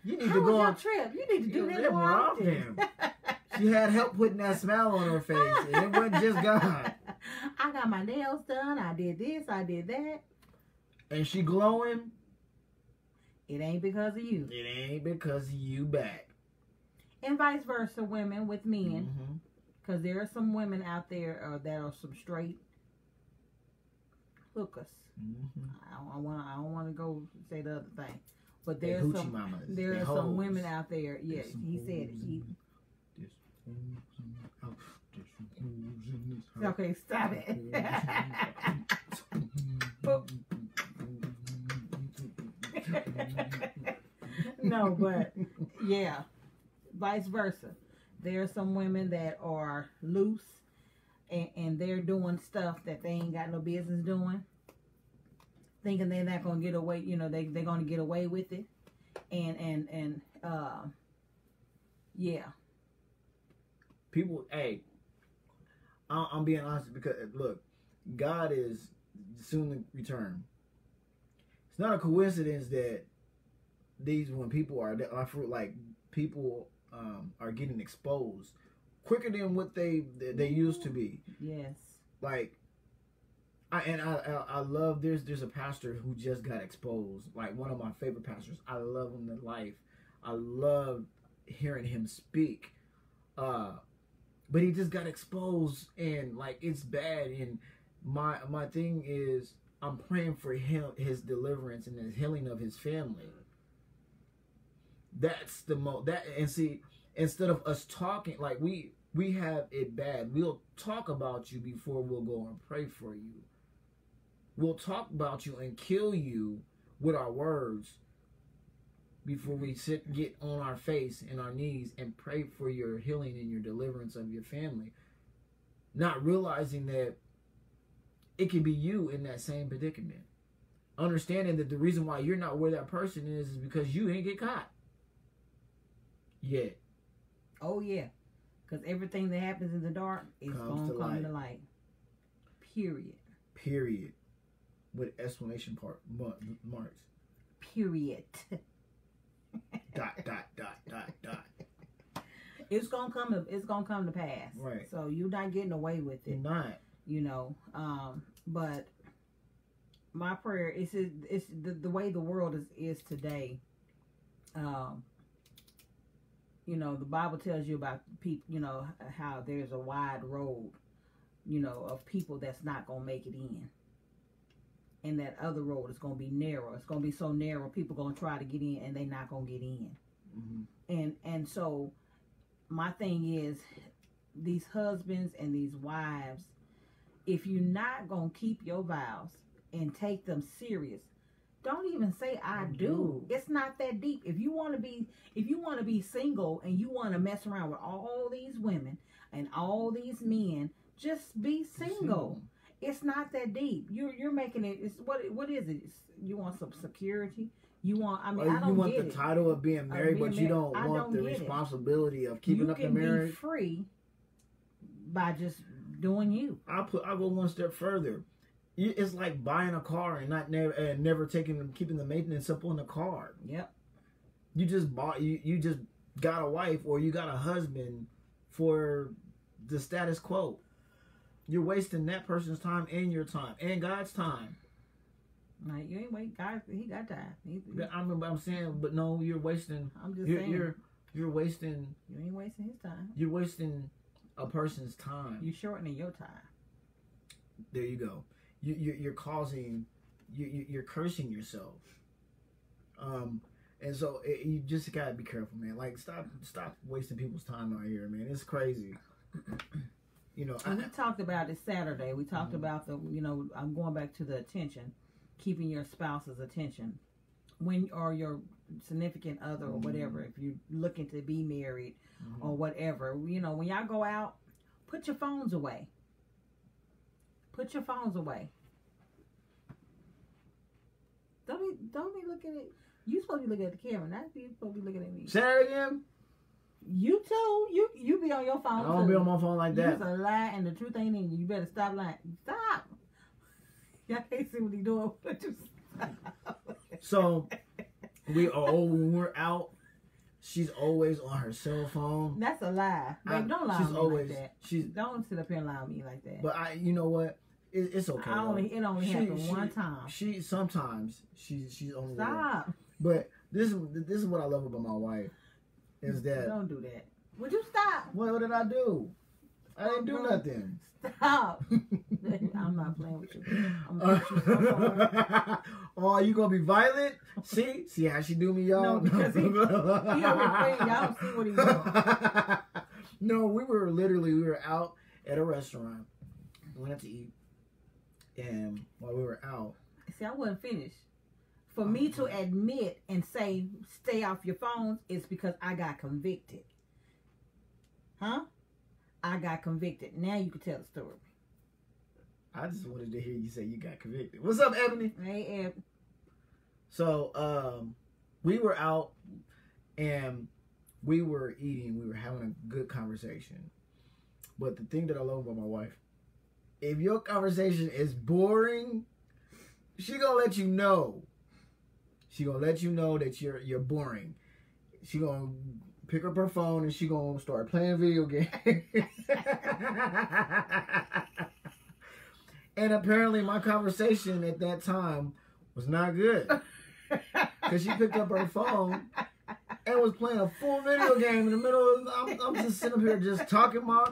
You need How to go was on your trip. You need to do that more often. She had help putting that smile on her face, and it wasn't just God. I got my nails done. I did this. I did that. And she glowing. It ain't because of you. It ain't because of you back. And vice versa, women with men. Because there are some women out there that are some straight hookers. I don't want to go say the other thing. But there are some women out there. Yes, he said it. Okay, stop it. No, but yeah, vice versa. There are some women that are loose and they're doing stuff that they ain't got no business doing, thinking they're not gonna get away. You know, they're gonna get away with it, and yeah. People, hey, I'm being honest because look, God is soon to return. It's not a coincidence that when people are getting exposed quicker than what they used to be. Yes. Like, I love there's a pastor who just got exposed. Like, one of my favorite pastors. I love him to life. I love hearing him speak. But he just got exposed, and like, it's bad. And my thing is, I'm praying for him, his deliverance and his healing of his family. That's the and see, instead of us talking, like we have it bad. We'll talk about you before we'll go and pray for you. We'll talk about you and kill you with our words before we get on our face and our knees and pray for your healing and your deliverance of your family. Not realizing that it could be you in that same predicament. Understanding that the reason why you're not where that person is because you ain't get caught yet. Oh, yeah. Because everything that happens in the dark is going to come to light. Period. With exclamation marks. Period. Dot. It's gonna come to pass. Right. So you're not getting away with it. You're not. You know. But my prayer is the way the world is today. You know, the Bible tells you about people. You know how there's a wide road. You know, of people that's not gonna make it in. And that other road is going to be narrow. It's going to be so narrow, people going to try to get in, and they're not going to get in. Mm-hmm. And so, my thing is, these husbands and these wives, if you're not going to keep your vows and take them serious, don't even say I do. It's not that deep. If you want to be single and you want to mess around with all these women and all these men, just be single. It's not that deep. You're making it. It's what is it? You want some security. You want. I mean, I don't you want get the it. title of being married, but you don't want the responsibility of keeping up the marriage. You can be free by just doing you. I'll go one step further. It's like buying a car and never keeping the maintenance up on the car. Yep. You just bought. You just got a wife or you got a husband for the status quo. You're wasting that person's time and your time and God's time. Like you ain't waiting. God, He got time. I'm saying, but no, you're wasting. I'm just saying. You're wasting. You ain't wasting his time. You're wasting a person's time. You're shortening your time. There you go. You're causing. You're cursing yourself. And so you just gotta be careful, man. Like stop wasting people's time out here, man. It's crazy. You know, we talked about it Saturday. We talked about I'm going back to the attention, keeping your spouse's attention or your significant other or whatever. If you're looking to be married or whatever, when y'all go out, put your phones away. Put your phones away. Don't be looking at. You supposed to be looking at the camera, not you supposed to be looking at me. Say that again. You too. You be on your phone. I don't be on my phone like that. You's a lie, and the truth ain't in you. You better stop lying. Stop. Y'all can't see what he doing, but you stop. So when we're out, she's always on her cell phone. That's a lie. Babe, don't lie on me like that. Don't sit up here and lie on me like that. But you know what? It's okay. It only happened one time. Sometimes she's only. Stop. But this is what I love about my wife. Is that don't do that? Would you stop? What did I do? I didn't do nothing. Stop. I'm not playing with you. I'm gonna put you so oh, you gonna be violent? See how she do me, y'all? No, because he over here playing. Y'all see what he's doing. No, we were out at a restaurant. We went out to eat, and while we were out, see, I wasn't finished. For me to admit and say, stay off your phones, is because I got convicted. Huh? I got convicted. Now you can tell the story. I just wanted to hear you say you got convicted. What's up, Ebony? Hey, Eb. So, we were out and we were eating. We were having a good conversation. But the thing that I love about my wife, if your conversation is boring, she gonna let you know. She gonna let you know that you're boring. She gonna pick up her phone and she gonna start playing video games. And apparently my conversation at that time was not good. Because she picked up her phone and was playing a full video game in the middle of I'm just sitting up here just talking my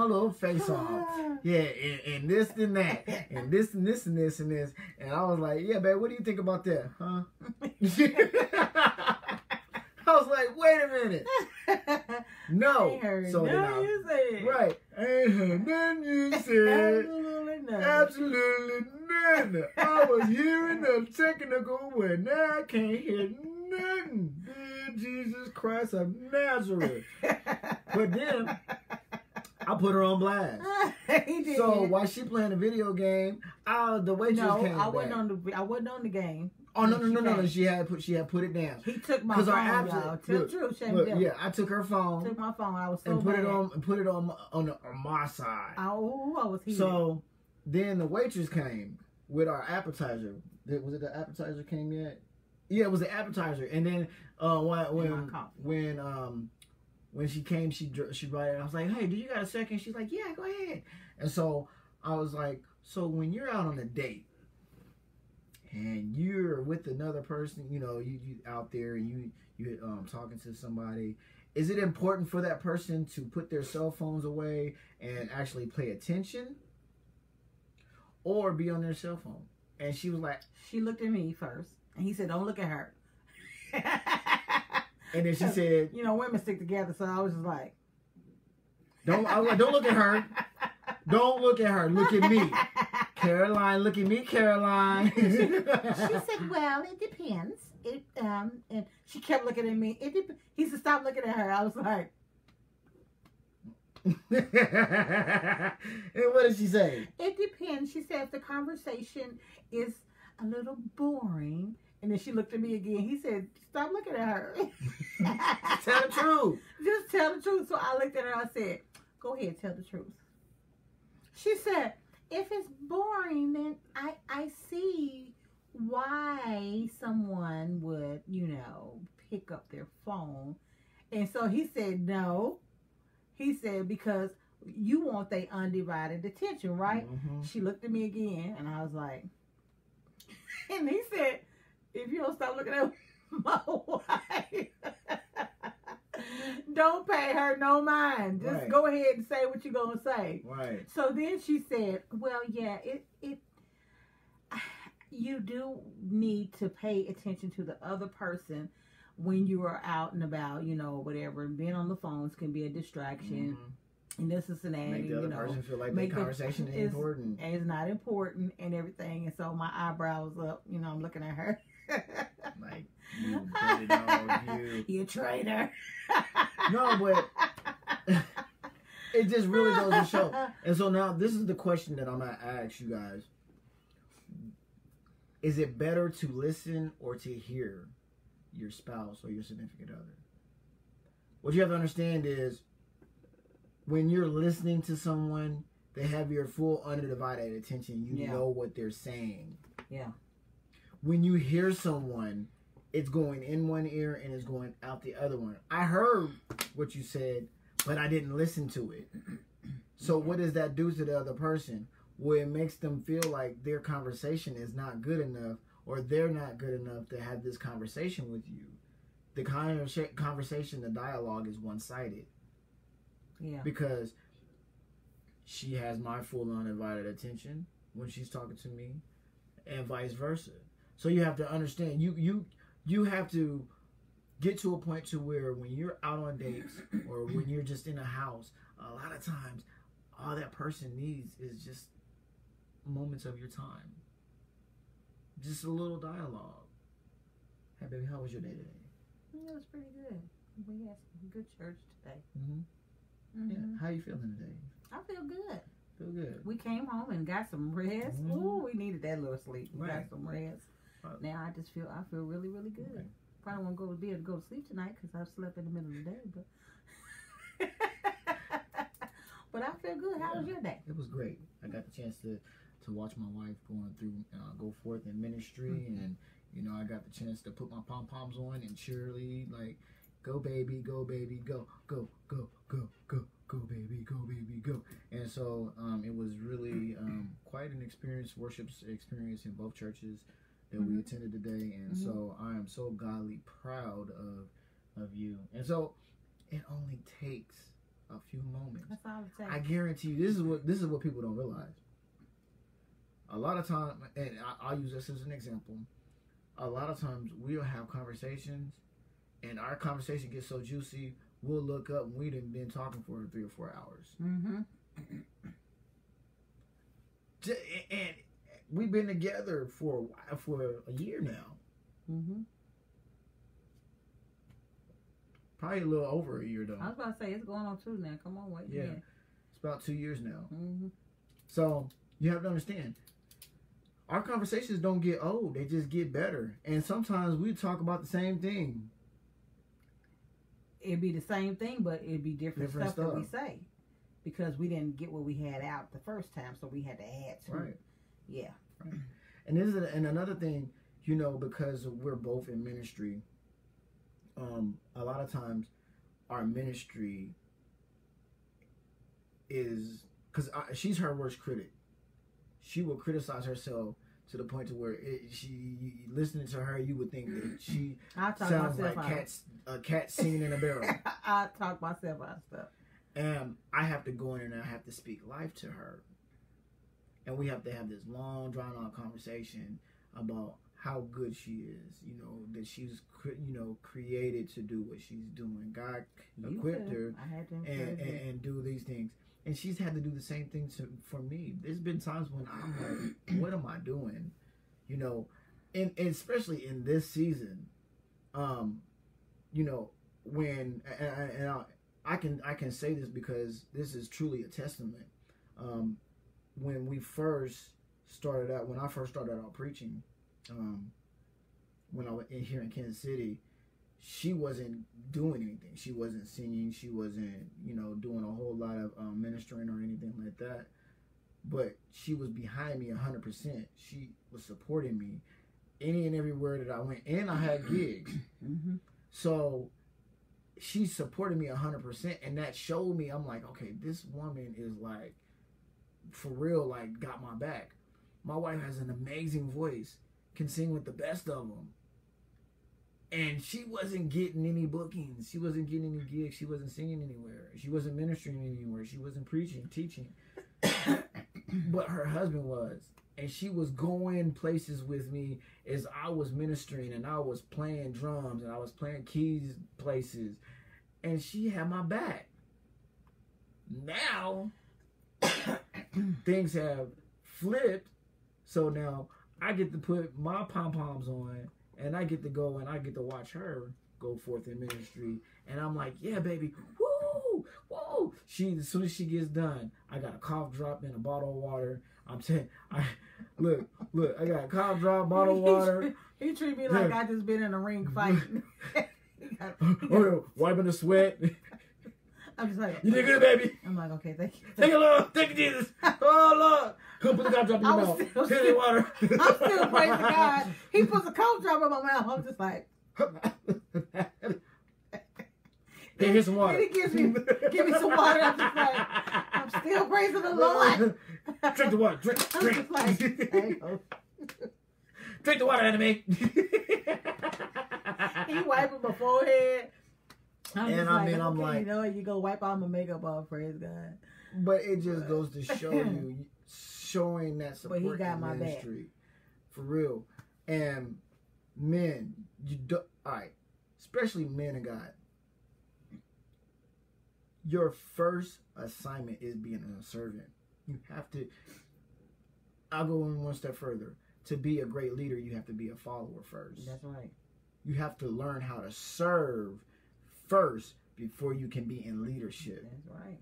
little face off. Yeah, and this and that. And this and this and this and this. And I was like, yeah, babe, what do you think about that? Huh? I was like, wait a minute. No. So no, you said. Right. I ain't heard nothing you said. Absolutely nothing. Absolutely nothing. I was hearing the technical where now I can't hear nothing. Dear Jesus Christ of Nazareth. But then I put her on blast. He did. So while she playing a video game, the waitress came back. I wasn't on the game. Oh no! She had put it down. He took my phone, y'all. Yeah, I took her phone. Took my phone. I was so and put mad. it on my side. Oh, I was heated. So then the waitress came with our appetizer. Was it the appetizer came yet? Yeah, it was the appetizer. And then when when she came, she brought it. I was like, hey, do you got a second? She's like, yeah, go ahead. And so I was like, so when you're out on a date and you're with another person, you know, you out there and you talking to somebody, is it important for that person to put their cell phones away and actually pay attention, or be on their cell phone? And she was like, she looked at me first, and he said, don't look at her. And then she said, you know, women stick together, so I was just like, don't look at her. Don't look at her. Look at me. Caroline, look at me, Caroline. She said, well, it depends. And she kept looking at me. He said, stop looking at her. I was like. And what did she say? It depends. She said, if the conversation is a little boring. And then she looked at me again. He said, stop looking at her. Tell the truth. Just tell the truth. So I looked at her. I said, go ahead, tell the truth. She said, if it's boring, then I see why someone would, you know, pick up their phone. And so he said, no. He said, because you want their undivided attention, right? Mm-hmm. She looked at me again, and I was like, and he said, if you don't stop looking at my wife, don't pay her no mind. Just go ahead and say what you're going to say. Right. So then she said, well, yeah, you do need to pay attention to the other person when you are out and about, you know, whatever. Being on the phones can be a distraction. Mm-hmm. And this is an ad. Make the other person feel like the conversation is important. And it's not important and everything. And so my eyebrows up, you know, I'm looking at her. Like, you dirty dog, you. You traitor. No, but it just really goes to show. And so now this is the question that I'm going to ask you guys. Is it better to listen or to hear your spouse or your significant other? What you have to understand is when you're listening to someone, they have your full undivided attention. You know what they're saying. Yeah. When you hear someone, it's going in one ear and it's going out the other one. I heard what you said, but I didn't listen to it. So what does that do to the other person? Well, it makes them feel like their conversation is not good enough, or they're not good enough to have this conversation with you. The conversation, the dialogue is one-sided. Yeah. Because she has my full undivided attention when she's talking to me, and vice versa. So you have to understand, you have to get to a point to where when you're out on dates or when you're just in a house, a lot of times all that person needs is just moments of your time. Just a little dialogue. Hey baby, how was your day today? Yeah, it was pretty good. We had some good church today. Mm-hmm. Mm-hmm. Yeah. How you feeling today? I feel good. Feel good. We came home and got some rest. Mm-hmm. Ooh, we needed that little sleep. We got some rest. Now I feel really, really good. Right. Probably won't be able to go to sleep tonight because I've slept in the middle of the day, but but I feel good. How was your day? It was great. I got the chance to watch my wife go forth in ministry, mm-hmm. and you know I got the chance to put my pom poms on and cheerlead, like go baby, go baby, go go go go go go baby, go baby, go. And so it was really quite an experience, worship experience in both churches that we attended today, and so I am so godly proud of you. And so it only takes a few moments. That's all it takes. I guarantee you, this is what people don't realize. A lot of times, and I'll use this as an example. A lot of times we'll have conversations, and our conversation gets so juicy, we'll look up and we've been talking for 3 or 4 hours. Mm-hmm. And we've been together for a year now. Mm-hmm. Probably a little over a year, though. I was about to say, it's going on 2 now. Come on, wait. Yeah. It's about 2 years now. Mm-hmm. So you have to understand, our conversations don't get old. They just get better. And sometimes we talk about the same thing. It'd be the same thing, but it'd be different stuff that we say. Because we didn't get what we had out the first time, so we had to add to it. Yeah. Right. And another thing, you know, because we're both in ministry, a lot of times our ministry is, because she's her worst critic. She will criticize herself to the point to where she listening to her, you would think that she sounds like a cat singing in a barrel. I talk myself out of stuff. And I have to go in and I have to speak life to her. And we have to have this long, drawn-out conversation about how good she is, you know, that she's, you know, created to do what she's doing. God equipped her and do these things. And she's had to do the same thing for me. There's been times when I'm like, what am I doing? You know, and especially in this season, you know, when, I can say this because this is truly a testament. When we first started out, when I first started out preaching, when I was here in Kansas City, she wasn't doing anything. She wasn't singing. She wasn't, you know, doing a whole lot of ministering or anything like that. But she was behind me 100%. She was supporting me any and everywhere that I went. And I had gigs. Mm-hmm. So she supported me 100%. And that showed me, I'm like, okay, this woman is like, for real, like, got my back. My wife has an amazing voice. Can sing with the best of them. And she wasn't getting any bookings. She wasn't getting any gigs. She wasn't singing anywhere. She wasn't ministering anywhere. She wasn't preaching, teaching. But her husband was. And she was going places with me as I was ministering and I was playing drums and I was playing keys places. And she had my back. Now, things have flipped. So now I get to put my pom-poms on and I get to go and I get to watch her go forth in ministry. And I'm like, yeah, baby. Woo! Whoa! As soon as she gets done, I got a cough drop and a bottle of water. I'm saying, look, I got a cough drop, bottle of water. He treat me like I just been in a ring fighting. Wiping the sweat. I'm just like, you did good, baby. I'm like, okay, thank you. Thank you, Lord. Thank you, Jesus. Oh, Lord. Come put the cough drop in your mouth. Here's the water. I'm still praising God. He puts a cough drop in my mouth. I'm just like, hey, here's some water. He give me some water. I'm just like, I'm still praising the Lord. Drink the water. Drink. Just like, drink the water, enemy. He wiping my forehead. I'm like, you know, you go wipe all my makeup off. Praise God. But it just goes to show you, showing that support. But he got my ministry, for real. And men, all right, especially men of God. Your first assignment is being a servant. You have to. I'll go one step further. To be a great leader, you have to be a follower first. That's right. You have to learn how to serve first before you can be in leadership. That's right.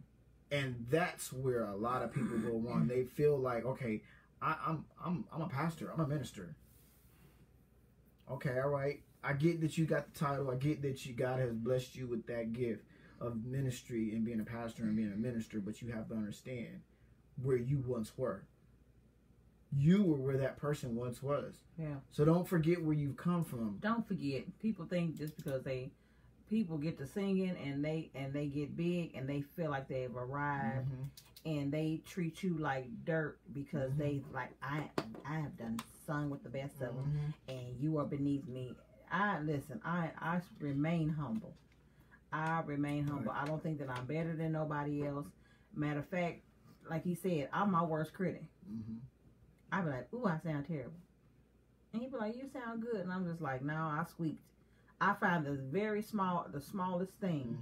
And that's where a lot of people go wrong. They feel like, okay, I'm a pastor, I'm a minister. Okay, all right. I get that you got the title. I get that God has blessed you with that gift of ministry and being a pastor and being a minister, but you have to understand where you once were. You were where that person once was. Yeah. So don't forget where you've come from. Don't forget. People think just because people get to singing and they get big and they feel like they've arrived, and they treat you like dirt because they like, I have done sung with the best of them, and you are beneath me. I remain humble. I remain humble. Right. I don't think that I'm better than nobody else. Matter of fact, like he said, I'm my worst critic. I be like, ooh, I sound terrible. And he be like, you sound good. And I'm just like, no, I squeaked. I find the smallest thing,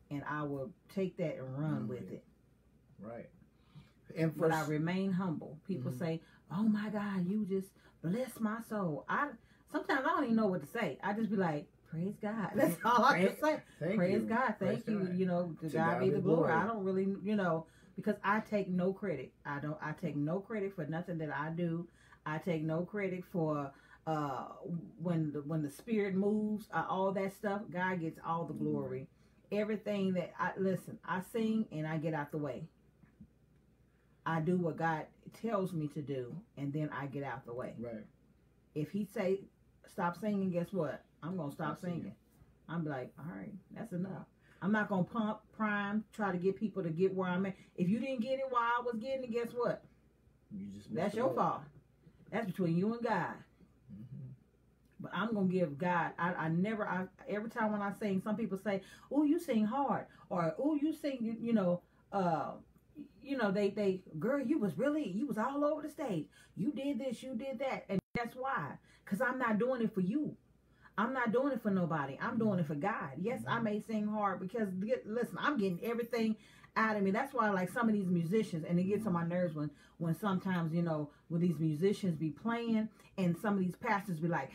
and I will take that and run with it. Right. But I remain humble. People say, oh my God, you just bless my soul. Sometimes I don't even know what to say. I just be like, praise God. That's all I can say. Praise God. Thank you. You know, to God be the glory. I don't really, you know, because I take no credit. I take no credit for nothing that I do. I take no credit for when the Spirit moves, all that stuff. God gets all the glory. Everything that I sing and I get out the way. I do what God tells me to do, and then I get out the way. Right. If he say stop singing, guess what? I'm gonna stop singing. I'm like, all right, that's enough. I'm not going to pump, prime, try to get people to get where I'm at. If you didn't get it while I was getting it, guess what? That's your fault. That's between you and God. But I'm going to give God, every time when I sing, some people say, oh, you sing hard. Or, oh, you sing, girl, you was all over the stage. You did this, you did that. And that's why. Because I'm not doing it for you. I'm not doing it for nobody. I'm doing it for God. Yes, I may sing hard because, listen, I'm getting everything out of me. That's why I like some of these musicians, and it gets on my nerves when sometimes, when these musicians be playing and some of these pastors be like,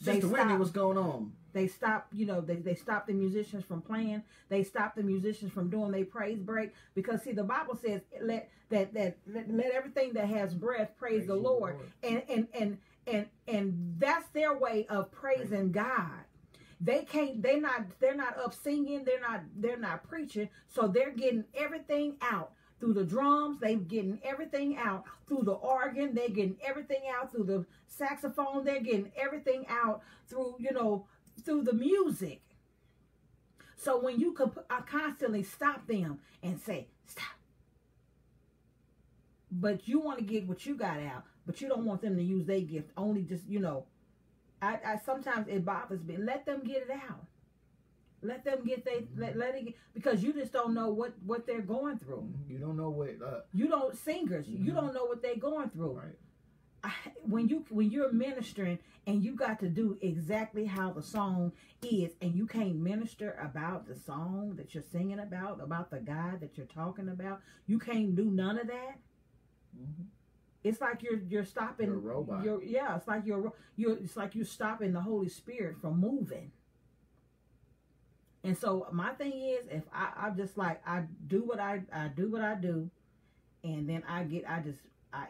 Sister Whitney, what's going on? They stop, they stop the musicians from playing. They stop the musicians from doing their praise break. Because see, the Bible says let everything that has breath praise the Lord. And that's their way of praising God. They're not up singing, they're not preaching, so they're getting everything out through the drums, they're getting everything out through the organ, they're getting everything out through the saxophone, they're getting everything out through, through the music. So when you constantly stop them and say, stop. But you want to get what you got out, but you don't want them to use their gift. Only just, I sometimes it bothers me. Let them get it out. Let them get because you just don't know what they're going through. You don't know what singers. You don't know what they're going through. Right. When you're ministering and you got to do exactly how the song is, and you can't minister about the song that you're singing about the God that you're talking about, you can't do none of that. It's like you're stopping. You're a robot. It's like you're stopping the Holy Spirit from moving. And so my thing is, if I just like I do what I do, and then I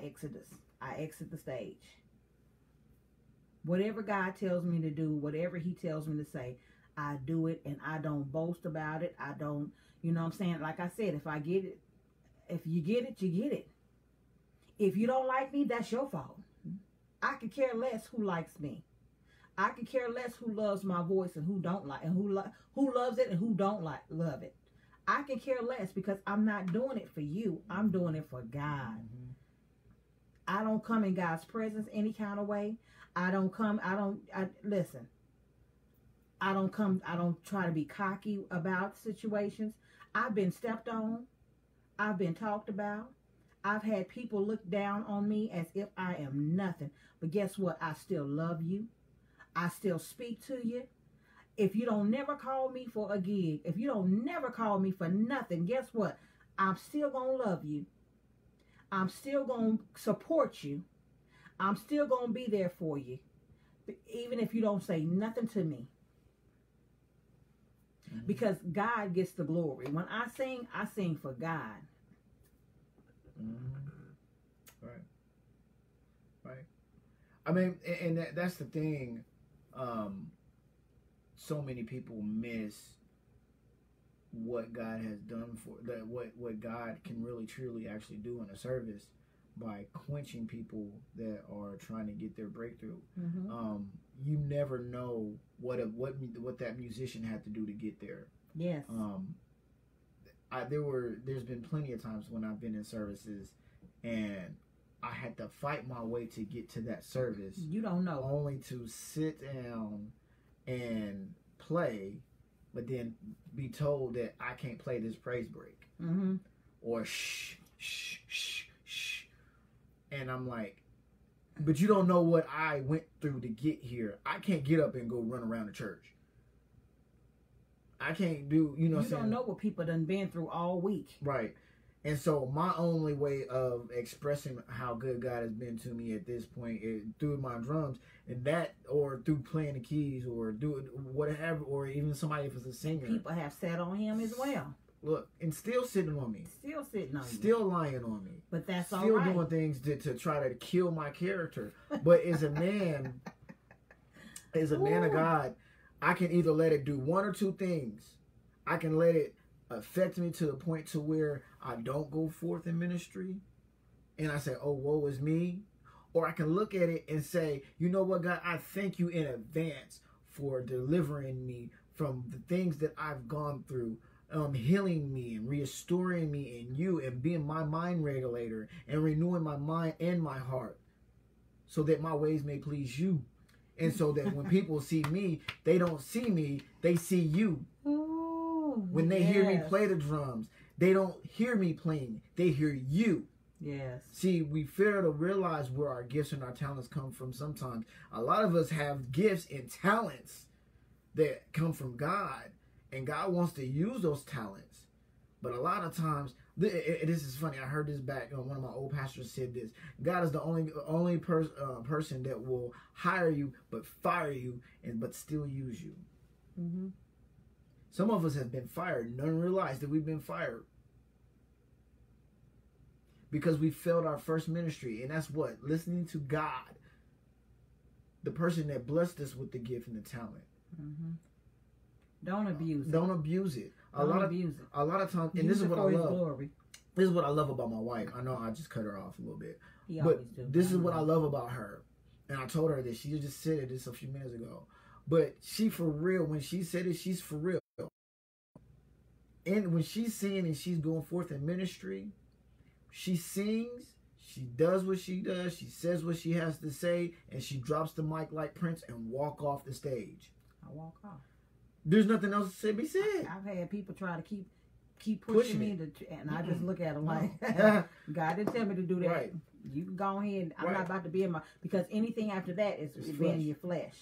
exit the stage. Whatever God tells me to do, whatever He tells me to say, I do it, and I don't boast about it. I don't, what I'm saying? Like I said, if I get it, if you get it, you get it. If you don't like me, that's your fault. I could care less who likes me. I could care less who loves my voice and who don't like, and who loves it and who don't love it. I can care less because I'm not doing it for you. I'm doing it for God. I don't come in God's presence any kind of way. Listen. I don't try to be cocky about situations. I've been stepped on. I've been talked about. I've had people look down on me as if I am nothing. But guess what? I still love you. I still speak to you. If you don't never call me for a gig, if you don't never call me for nothing, guess what? I'm still going to love you. I'm still going to support you. I'm still going to be there for you. Even if you don't say nothing to me. Because God gets the glory. When I sing for God. Right. I mean, and that's the thing. So many people miss what God has done what God can really truly actually do in a service by quenching people that are trying to get their breakthrough. You never know what that musician had to do to get there. Yes. There's been plenty of times when I've been in services and I had to fight my way to get to that service. You don't know. Only to sit down and play, but then be told that I can't play this praise break. Or shh. And I'm like, but you don't know what I went through to get here. I can't get up and go run around the church. I can't do, you don't know what people done been through all week. Right. And so my only way of expressing how good God has been to me at this point is through my drums, and that, or through playing the keys, or do whatever, or even somebody if it's a singer. People have sat on him as well. Look, and still sitting on me. Still sitting on you. Still lying on me. But that's still all right. Still doing things to try to kill my character. But as a man, as a man of God, I can either let it do one or two things. I can let it affect me to the point to where I don't go forth in ministry and I say, oh, woe is me. Or I can look at it and say, you know what, God, I thank you in advance for delivering me from the things that I've gone through, healing me and restoring me in you and being my mind regulator and renewing my mind and my heart so that my ways may please you. And so that when people see me, they don't see me, they see you. Ooh, when they hear me play the drums, they don't hear me playing, they hear you. Yes. See, we fail to realize where our gifts and our talents come from sometimes. A lot of us have gifts and talents that come from God, and God wants to use those talents. But a lot of times, this is funny. I heard this back. One of my old pastors said this: God is the only person that will hire you, but fire you, but still use you. Mm-hmm. Some of us have been fired. None realize that we've been fired because we failed our first ministry, and that's what? Listening to God, the person that blessed us with the gift and the talent. Mm-hmm. Don't abuse it. Don't abuse it. A lot of times, and this is what I love. Glory. This is what I love about my wife. I know I just cut her off a little bit, but this is what I love about her. And I told her this. She just said this a few minutes ago. But she for real. When she said it, she's for real. And when she's singing and she's going forth in ministry, she sings, she does what she does, she says what she has to say, and she drops the mic like Prince and walk off the stage. I walk off. There's nothing else to be said. I've had people try to keep pushing me, and I just look at them like, God didn't tell me to do that. Right. You can go ahead. I'm not about to be in because anything after that is being in your flesh.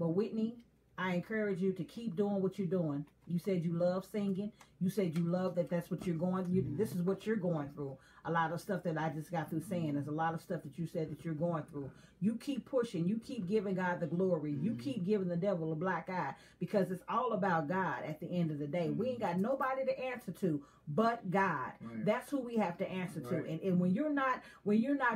But Whitney, I encourage you to keep doing what you're doing. You said you love singing. You said you love that's what you're going through. This is what you're going through. A lot of stuff that I just got through saying. There's a lot of stuff that you said that you're going through. You keep pushing. You keep giving God the glory. You keep giving the devil a black eye because it's all about God at the end of the day. We ain't got nobody to answer to but God. Right. That's who we have to answer to. And when you're not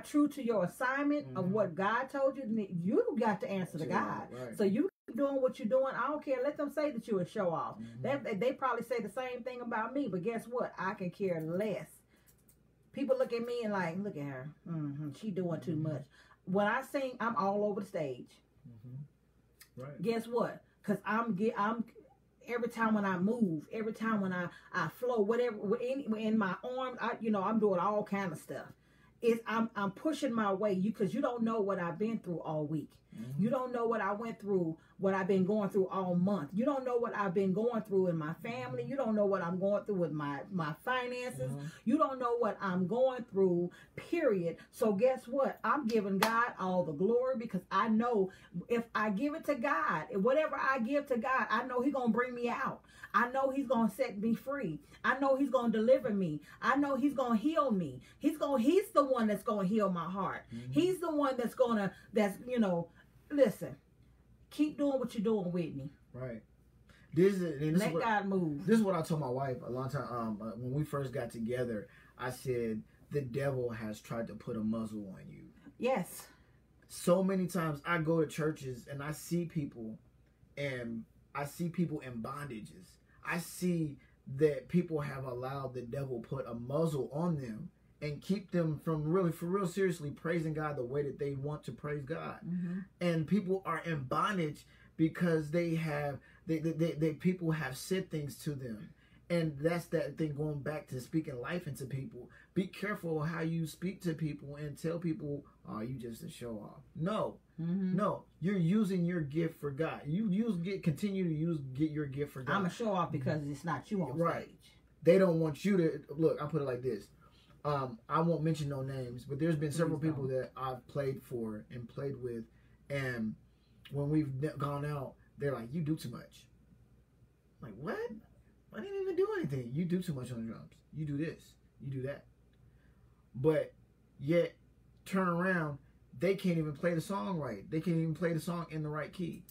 true to your assignment of what God told you, you got to answer to God. Right. So you doing what you're doing. I don't care. Let them say that you're a show off. They probably say the same thing about me, but guess what? I can care less. People look at me and like, look at her. She doing too much. When I sing, I'm all over the stage. Right. Guess what? Because I'm every time when I move, every time when I flow, whatever in my arms, I'm doing all kind of stuff. I'm pushing my way because you don't know what I've been through all week. You don't know what I went through, what I've been going through all month. You don't know what I've been going through in my family. You don't know what I'm going through with my finances. You don't know what I'm going through, period. So guess what? I'm giving God all the glory because I know if I give it to God, whatever I give to God, I know He's going to bring me out. I know He's going to set me free. I know He's going to deliver me. I know He's going to heal me. He's the one that's going to heal my heart. He's the one that's listen, keep doing what you're doing, Whitney. Right. Let God move. This is what I told my wife a long time. When we first got together, I said, the devil has tried to put a muzzle on you. Yes. So many times I go to churches and I see people in bondages. I see that people have allowed the devil put a muzzle on them and keep them from for real seriously praising God the way that they want to praise God. And people are in bondage because people have said things to them. And that's that thing, going back to speaking life into people. Be careful how you speak to people and tell people, oh, you just a show off. No. No. You're using your gift for God. Continue to get your gift for God. I'm a show off because it's not you on stage. They don't want you to look. I'll put it like this. I won't mention no names, but there's been several people that I've played for and played with, and when we've gone out, they're like, you do too much. I'm like, what? I didn't even do anything. You do too much on the drums. You do this. You do that. But yet, turn around, they can't even play the song right. They can't even play the song in the right key.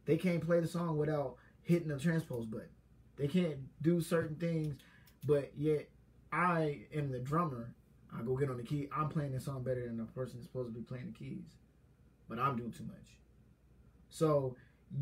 They can't play the song without hitting the transpose button. They can't do certain things, but yet I am the drummer. I go get on the key. I'm playing the song better than the person that's supposed to be playing the keys. But I'm doing too much. So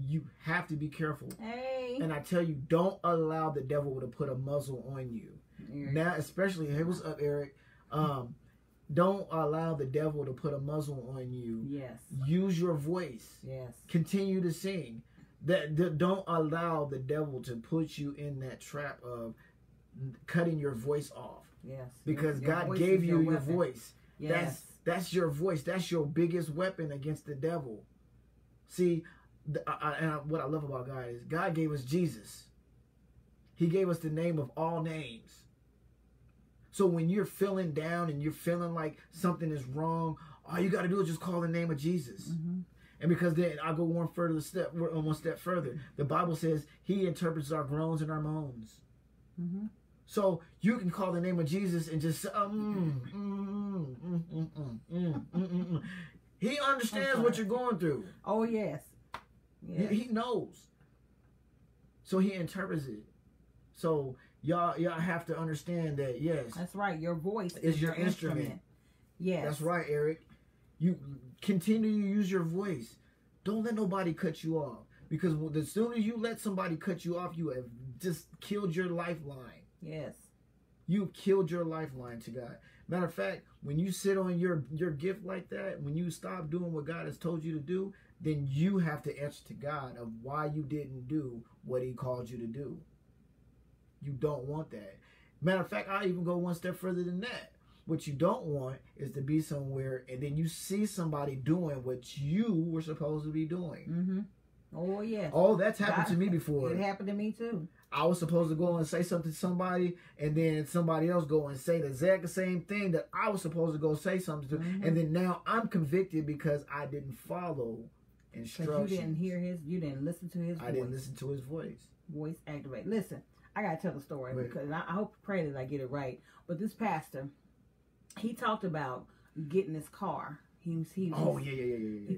you have to be careful. Hey. And I tell you, don't allow the devil to put a muzzle on you. Now, especially, hey, what's up, Eric? Don't allow the devil to put a muzzle on you. Yes. Use your voice. Yes. Continue to sing. Don't allow the devil to put you in that trap of cutting your voice off. Yes. Because God gave you your voice. Yes. That's your voice. That's your biggest weapon against the devil. See, what I love about God is God gave us Jesus. He gave us the name of all names. So when you're feeling down and you're feeling like something is wrong, all you got to do is just call the name of Jesus. Mm-hmm. And because then I'll go one step further. The Bible says He interprets our groans and our moans. Mm-hmm. So you can call the name of Jesus and just He understands what you're going through. Oh yes, He knows. So He interprets it. So y'all have to understand that. Yes, that's right. Your voice is your instrument. Yes, that's right, Eric. You continue to use your voice. Don't let nobody cut you off, because as soon as you let somebody cut you off, you have just killed your lifeline. Yes. You've killed your lifeline to God. Matter of fact, when you sit on your gift like that, when you stop doing what God has told you to do, then you have to answer to God of why you didn't do what He called you to do. You don't want that. Matter of fact, I'll even go one step further than that. What you don't want is to be somewhere and then you see somebody doing what you were supposed to be doing. Mm-hmm. Oh, yes. Oh, that's happened to me before. It happened to me, too. I was supposed to go and say something to somebody, and then somebody else go and say the exact same thing that I was supposed to go say something to. Mm-hmm. And then now I'm convicted because I didn't follow instructions. You didn't listen to his voice. I didn't listen to his voice. Voice activate. Listen, I got to tell the story because I hope, pray that I get it right. But this pastor, he talked about getting his car. He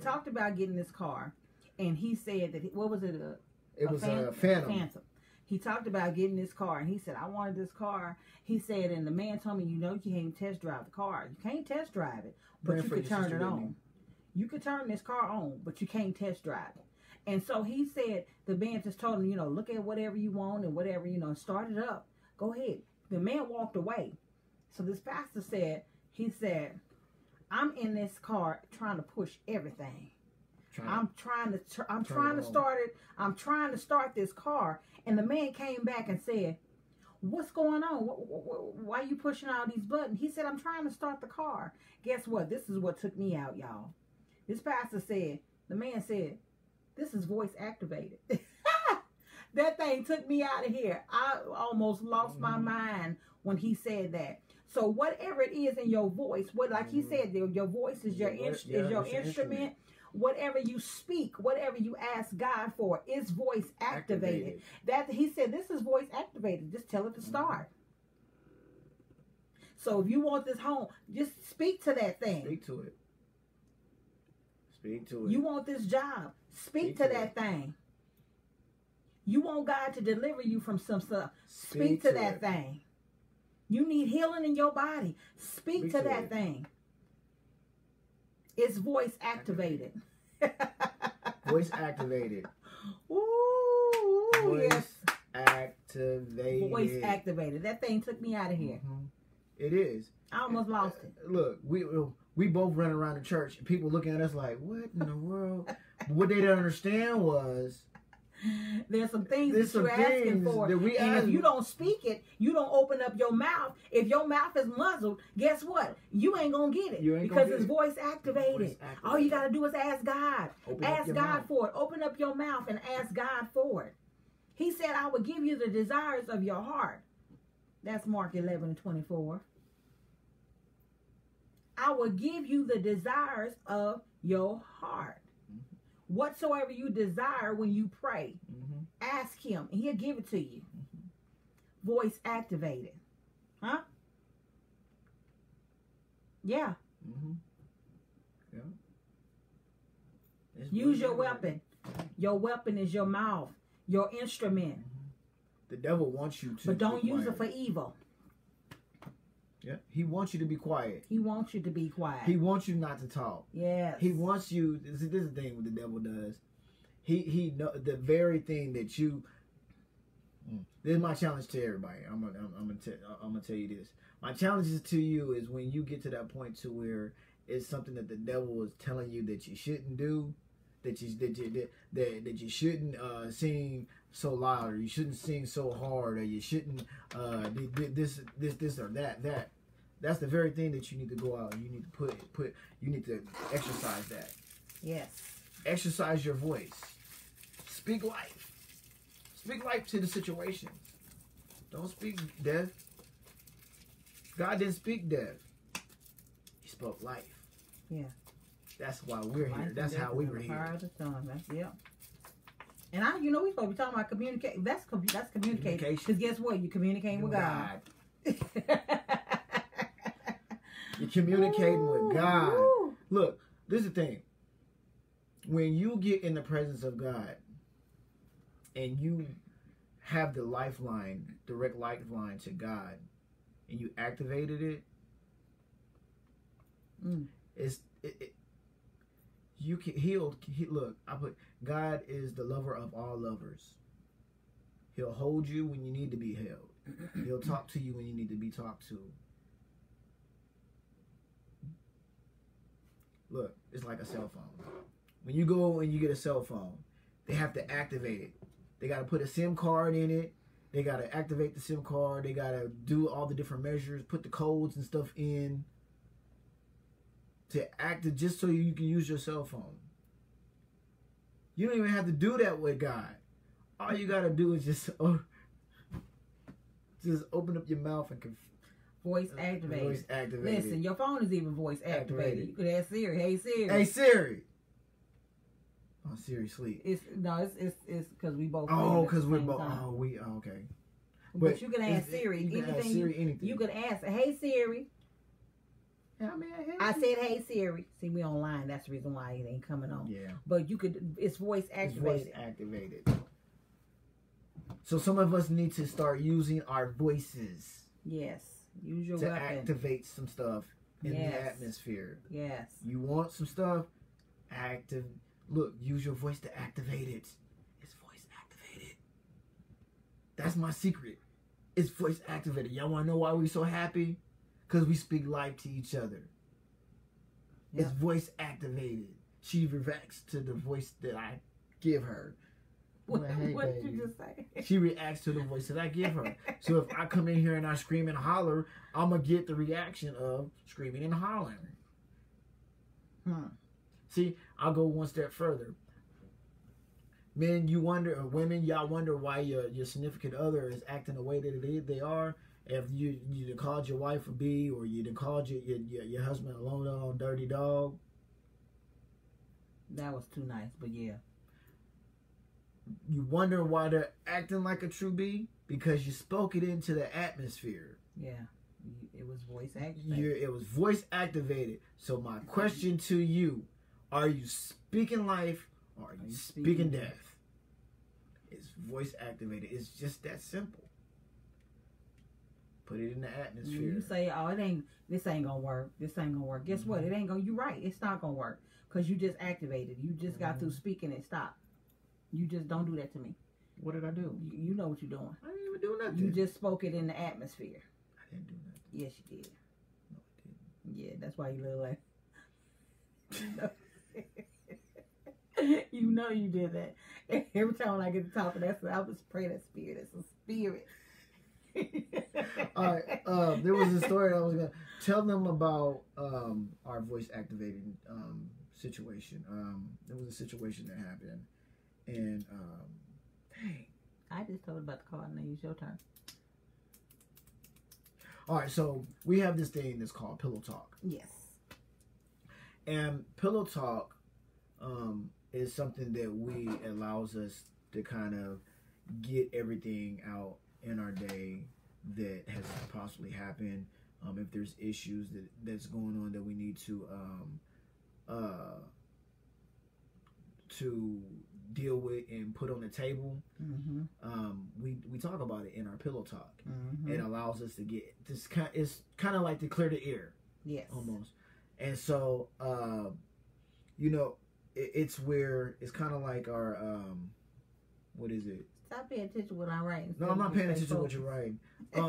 talked about getting his car. And he said that, what was it? It was a Phantom. He talked about getting this car, and he said, I wanted this car. He said, and the man told me, you can't test drive the car. You can't test drive it, but you can turn it on. You can turn this car on, but you can't test drive it. And so he said, the man just told him, look at whatever you want and whatever, start it up. Go ahead. The man walked away. So this pastor said, I'm in this car trying to push everything. I'm trying to start it. I'm trying to start this car. And the man came back and said, what's going on? Why are you pushing all these buttons? He said, I'm trying to start the car. Guess what? This is what took me out, y'all. This pastor said, the man said, this is voice activated. That thing took me out of here. I almost lost my mind when he said that. So whatever it is in your voice, like he said, your voice is your instrument. Whatever you speak, whatever you ask God for, is voice activated. That he said, this is voice activated. Just tell it to start. So if you want this home, just speak to that thing. Speak to it. Speak to it. You want this job, speak to that thing. You want God to deliver you from some stuff, speak to that thing. You need healing in your body, speak to that thing. It's voice activated. Voice activated. Ooh, voice activated. Voice activated. That thing took me out of here. Mm-hmm. It is. I almost lost it. Look, we both run around the church and people looking at us like, what in the world? What they didn't understand was there's some things that you're asking for. And if you don't speak it, you don't open up your mouth. If your mouth is muzzled, guess what? You ain't going to get it because it's voice activated. All you got to do is ask God. Ask God for it. Open up your mouth and ask God for it. He said, I will give you the desires of your heart. That's Mark 11:24. I will give you the desires of your heart. Whatsoever you desire when you pray, ask him and he'll give it to you. Voice activated. Huh? Yeah. Yeah. Use your weapon. Your weapon is your mouth, your instrument. The devil wants you to. But don't use it for evil. Yeah. He wants you to be quiet. He wants you to be quiet. He wants you not to talk. Yes. He wants you. This is the thing what the devil does. He know the very thing that you. This is my challenge to everybody. I'm gonna tell you this. My challenge to you is when you get to that point to where it's something that the devil is telling you that you shouldn't do, that you shouldn't sing so loud, or you shouldn't sing so hard, or you shouldn't this or that. That's the very thing that you need to go out and you need to you need to exercise that. Yes. Exercise your voice. Speak life. Speak life to the situation. Don't speak death. God didn't speak death. He spoke life. Yeah. That's why we're here. That's how we were here. Yeah. And we supposed to be talking about communication. That's communication. Because guess what? You communicating with God. You're communicating with God. Look, this is the thing. When you get in the presence of God and you have the lifeline, direct lifeline to God, and you activated it, you can look, I put God is the lover of all lovers. He'll hold you when you need to be held. He'll talk to you when you need to be talked to. Look, it's like a cell phone. When you go and you get a cell phone, they have to activate it. They got to put a SIM card in it. They got to activate the SIM card. They got to do all the different measures, put the codes and stuff in to just so you can use your cell phone. You don't even have to do that with God. All you got to do is just open up your mouth and voice activated. Voice activated. Listen, your phone is even voice activated. You could ask Siri, "Hey Siri." Hey Siri. Oh, Siri sleep. It's because we both. Oh, because we're both. Okay. But you can ask Siri anything. You can ask, "Hey Siri." Yeah, I said, "Hey Siri." See, we online. That's the reason why it ain't coming on. Yeah. But you could. It's voice activated. It's voice activated. So some of us need to start using our voices. Yes. Use your to weapon. Activate some stuff in the atmosphere. Yes. You want some stuff? Look, use your voice to activate it. It's voice activated. That's my secret. It's voice activated. Y'all want to know why we so happy? Because we speak life to each other. Yep. It's voice activated. She reacts to the voice that I give her. What did you just say? She reacts to the voice that I give her. So if I come in here and I scream and holler, I'm going to get the reaction of screaming and hollering. See, I'll go one step further. Men, you wonder, or women, y'all wonder why your significant other is acting the way that they are. If you called your wife a bee, or you called your husband a low dog, dirty dog. That was too nice, but yeah. You wonder why they're acting like a true bee? Because you spoke it into the atmosphere. Yeah. It was voice activated. It was voice activated. So my question to you, are you speaking life or are you speaking death? It's voice activated. It's just that simple. Put it in the atmosphere. You say, "Oh, this ain't gonna work. This ain't gonna work." Guess what? It ain't gonna. You're right. It's not gonna work because you just activated. You just got through speaking and stopped. You just don't do that to me. What did I do? You know what you're doing. I didn't even do nothing. You just spoke it in the atmosphere. I didn't do nothing. Yes, you did. No, I didn't. Yeah, that's why you look like. You know you did that. Every time when I get to talk of that, I was praying that spirit. It's a spirit. All right. There was a story I was gonna tell them about our voice activating situation. There was a situation that happened, and dang. I just told about the card. Now it's your turn. All right, so we have this thing that's called Pillow Talk. Yes. And Pillow Talk is something that allows us to kind of get everything out in our day that has possibly happened. If there's issues that's going on that we need to deal with and put on the table, we talk about it in our Pillow Talk. It allows us to get this it's kind of like to clear the air. Yes. Almost. And so it's where it's kind of like our what is it? Stop paying attention to what I'm writing. No, I'm not paying attention to what you're writing.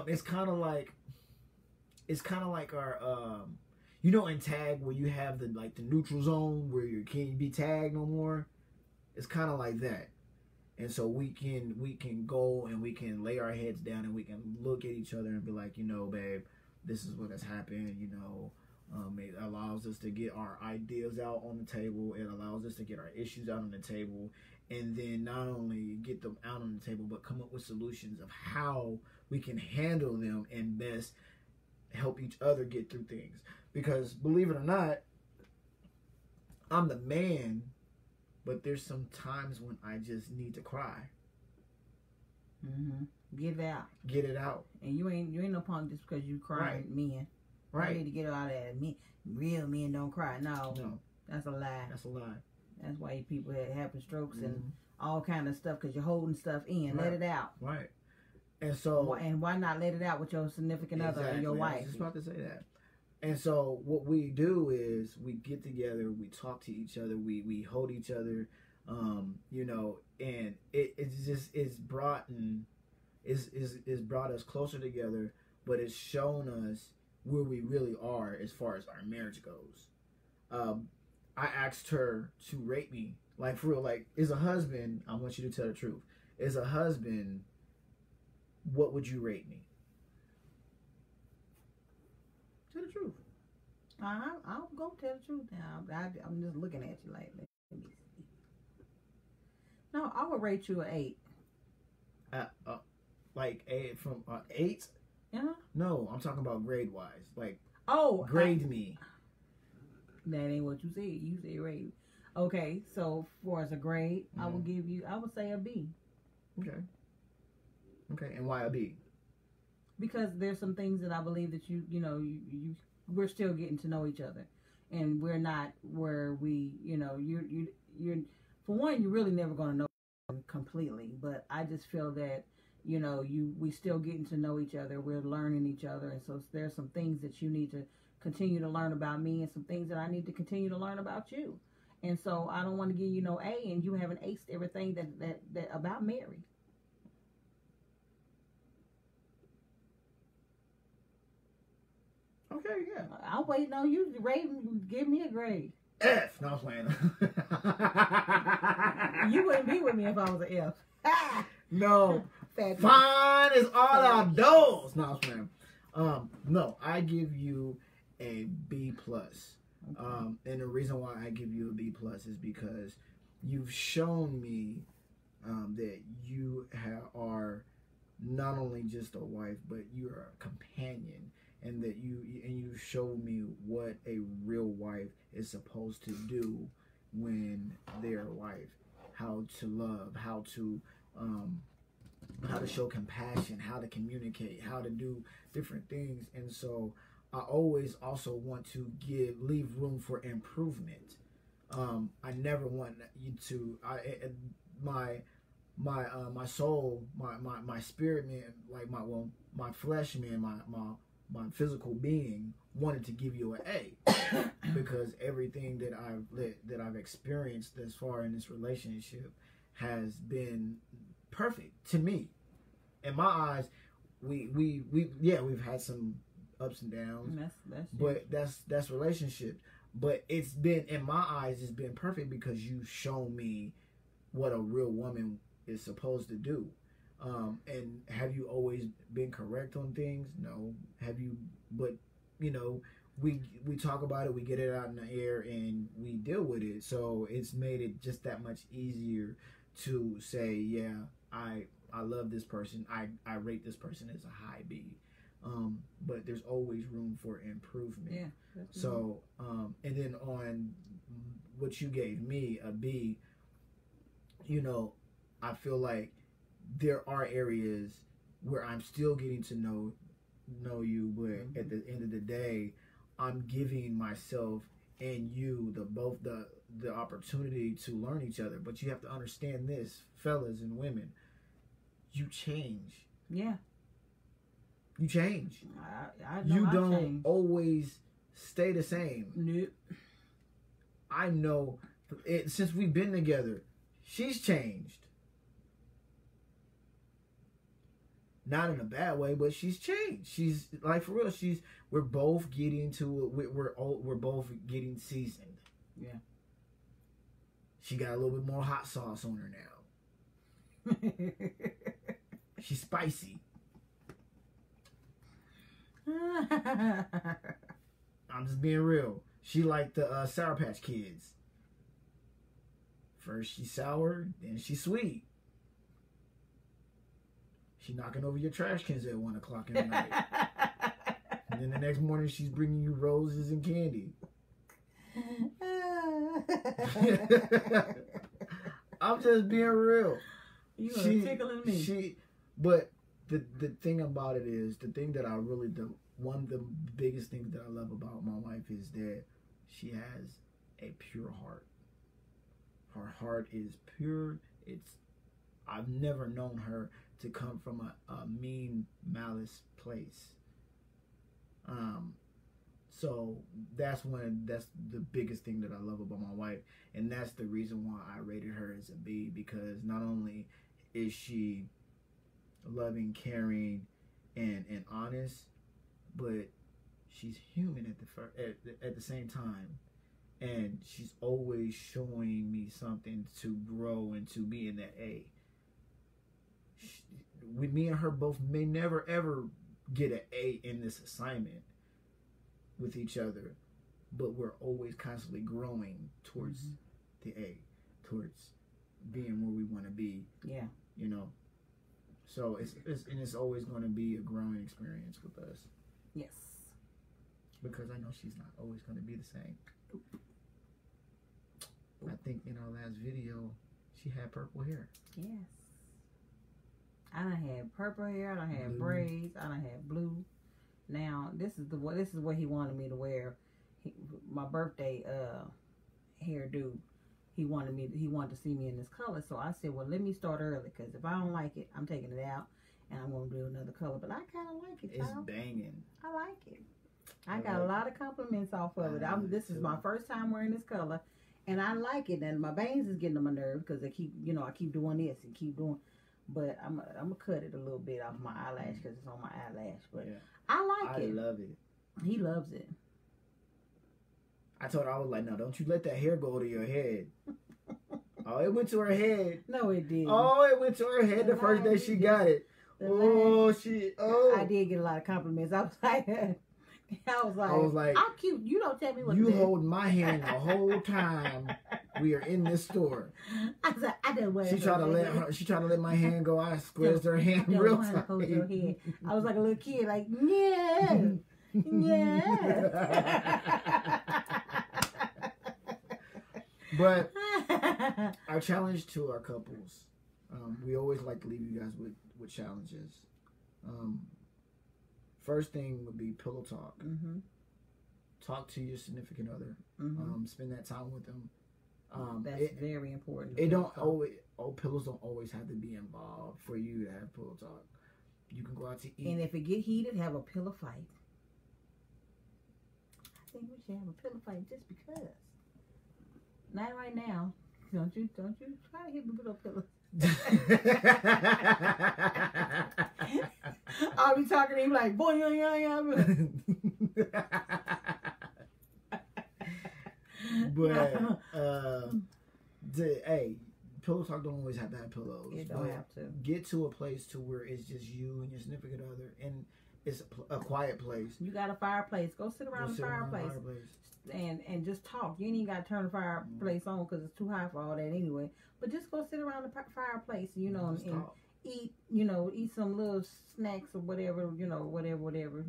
It's kind of like our in tag where you have the neutral zone where you can't be tagged no more. It's kind of like that. And so we can go and we can lay our heads down and we can look at each other and be like, babe, this is what has happened. It allows us to get our ideas out on the table. It allows us to get our issues out on the table, and then not only get them out on the table, but come up with solutions of how we can handle them and best help each other get through things. Because believe it or not, I'm the man, but there's some times when I just need to cry. Mm-hmm. Get it out. Get it out. And you ain't no punk just because you crying, men. Right. You need to get it out of that. Real men don't cry. No. That's a lie. That's a lie. That's why people having strokes and all kind of stuff, because you're holding stuff in. Right. Let it out. Right. And so. And why not let it out with your significant other or your wife? I was just about to say that. And so what we do is we get together, we talk to each other, we hold each other, and it's brought us closer together, but it's shown us where we really are as far as our marriage goes. I asked her to rate me, like for real, like as a husband, I want you to tell the truth. As a husband, what would you rate me? Tell the truth. I'll go tell the truth now. I'm just looking at you like, let me see. No, I would rate you an 8. Like 8 from 8? Yeah. No, I'm talking about grade wise. Like, grade me. That ain't what you said. You said rate. Okay, so for as a grade, I would say a B. Okay, and why a B? Because there's some things that I believe that we're still getting to know each other, and we're not where we, you're for one, you're really never going to know completely, but I just feel that we still getting to know each other, we're learning each other, and so there's some things that you need to continue to learn about me, and some things that I need to continue to learn about you, and so I don't want to give you no A and you haven't aced everything that about Mary. Okay, yeah. I'll wait on you to rate and give me a grade. F. No, I was playing. You wouldn't be with me if I was an F. No. Fine is all outdoors. No, I was playing. No, I give you a B plus. Okay. And the reason why I give you a B plus is because you've shown me that you are not only just a wife, but you're a companion. And that you showed me what a real wife is supposed to do when they're a wife, how to love, how to show compassion, how to communicate, how to do different things. And so I always also want to leave room for improvement. I never want you to my soul, my spirit man, like my flesh man, my physical being wanted to give you an A because everything that I've experienced thus far in this relationship has been perfect to me. In my eyes, we've had some ups and downs, but that's relationship. But it's been, in my eyes, it's been perfect because you've shown me what a real woman is supposed to do. And have you always been correct on things? No. Have you? But we talk about it, we get it out in the air, and we deal with it. So it's made it just that much easier to say, yeah, I love this person. I rate this person as a high B. But there's always room for improvement. Yeah. So and then on what you gave me, a B, I feel like there are areas where I'm still getting to know you, but at the end of the day, I'm giving myself and you the opportunity to learn each other. But you have to understand this, fellas and women, you change. Yeah. You change. I know you I don't change. always stay the same. Nope. I know since we've been together, she's changed. Not in a bad way, but she's changed. She's like, for real. We're both getting to it. We're both getting seasoned. Yeah. She got a little bit more hot sauce on her now. She's spicy. I'm just being real. She like the Sour Patch Kids. First she's sour, then she's sweet. She knocking over your trash cans at 1 o'clock in the night. And then the next morning she's bringing you roses and candy. I'm just being real. You are tickling me. But the thing about it is, the thing that I really do, one of the biggest things that I love about my wife is that she has a pure heart. Her heart is pure. I've never known her to come from a mean, malice place. So that's the biggest thing that I love about my wife, and that's the reason why I rated her as a B, because not only is she loving, caring, and honest, but she's human at the same time, and she's always showing me something to grow and to be in that A. Me and her both may never ever get an A in this assignment with each other, but we're always constantly growing towards the A, towards being where we want to be. Yeah. You know. So it's always going to be a growing experience with us. Yes. Because I know she's not always going to be the same. I think in our last video, she had purple hair. Yes. I done had purple hair. I done had braids. I done had blue. Now this is what he wanted me to wear. My birthday hairdo. He wanted to see me in this color. So I said, well, let me start early, because if I don't like it, I'm taking it out and I'm gonna do another color. But I kind of like it. It's banging. I like it. I got a lot of compliments off of it. This is my first time wearing this color, and I like it. And my bangs is getting on my nerves because I keep doing this and keep doing. But I'm gonna cut it a little bit off my eyelash because it's on my eyelash. But yeah. I like it. I love it. He loves it. I told her, I was like, no, don't you let that hair go to your head. Oh, it went to her head. No, it didn't. Oh, it went to her head the first day she got it. I did get a lot of compliments. I was like, I'm cute. You don't tell me what to do. You hold my hand the whole time we are in this store. I was like, I didn't wear. She tried to let my hand go. I squeezed her hand real tight. Hold your head. I was like a little kid, like, yeah, yeah. But our challenge to our couples, we always like to leave you guys with challenges. First thing would be pillow talk. Mm-hmm. Talk to your significant other. Spend that time with them. That's very important. Pillows don't always have to be involved for you to have pillow talk. You can go out to eat. And if it get heated, have a pillow fight. I think we should have a pillow fight just because. Not right now. Don't you try to hit me with a pillow. I'll be talking to him like, boy, yeah. But hey, pillow talk don't always have to have pillows. It don't have to. Get to a place to where it's just you and your significant other, and it's a quiet place. You got a fireplace. Go sit around the fireplace. And just talk. You ain't even got to turn the fireplace on because it's too hot for all that anyway. But just go sit around the fireplace, and eat, eat some little snacks or whatever, whatever.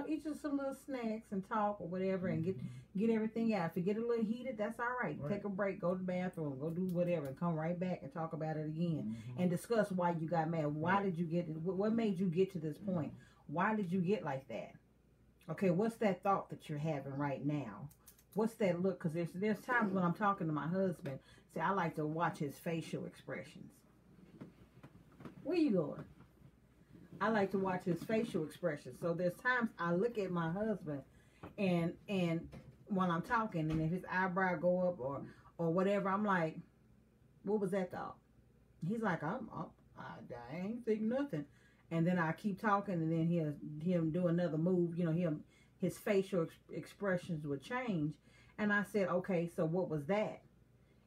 Eat just some little snacks and talk or whatever, and get everything out. If you get a little heated, that's all right. Take a break, go to the bathroom, go do whatever, and come right back and talk about it again and discuss why you got mad. Why did you get it? What made you get to this point? Why did you get like that? Okay, what's that thought that you're having right now? What's that look? Because there's times when I'm talking to my husband, see, I like to watch his facial expressions. Where you going? I like to watch his facial expressions. So there's times I look at my husband, and when I'm talking, and if his eyebrow go up or whatever, I'm like, what was that thought? He's like, I ain't think nothing. And then I keep talking, and then he'll do another move. His facial expressions would change, And I said, okay, so what was that?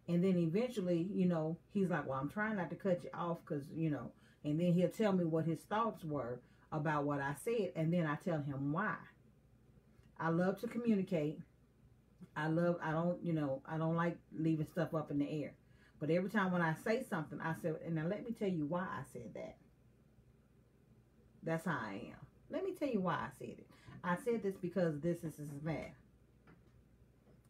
And then eventually, you know, he's like, well, I'm trying not to cut you off because, you know, and then he'll tell me what his thoughts were about what I said. And then I tell him why. I love to communicate. I don't like leaving stuff up in the air. But every time when I say something, I say, and now let me tell you why I said that. That's how I am. Let me tell you why I said it. I said this because this is that.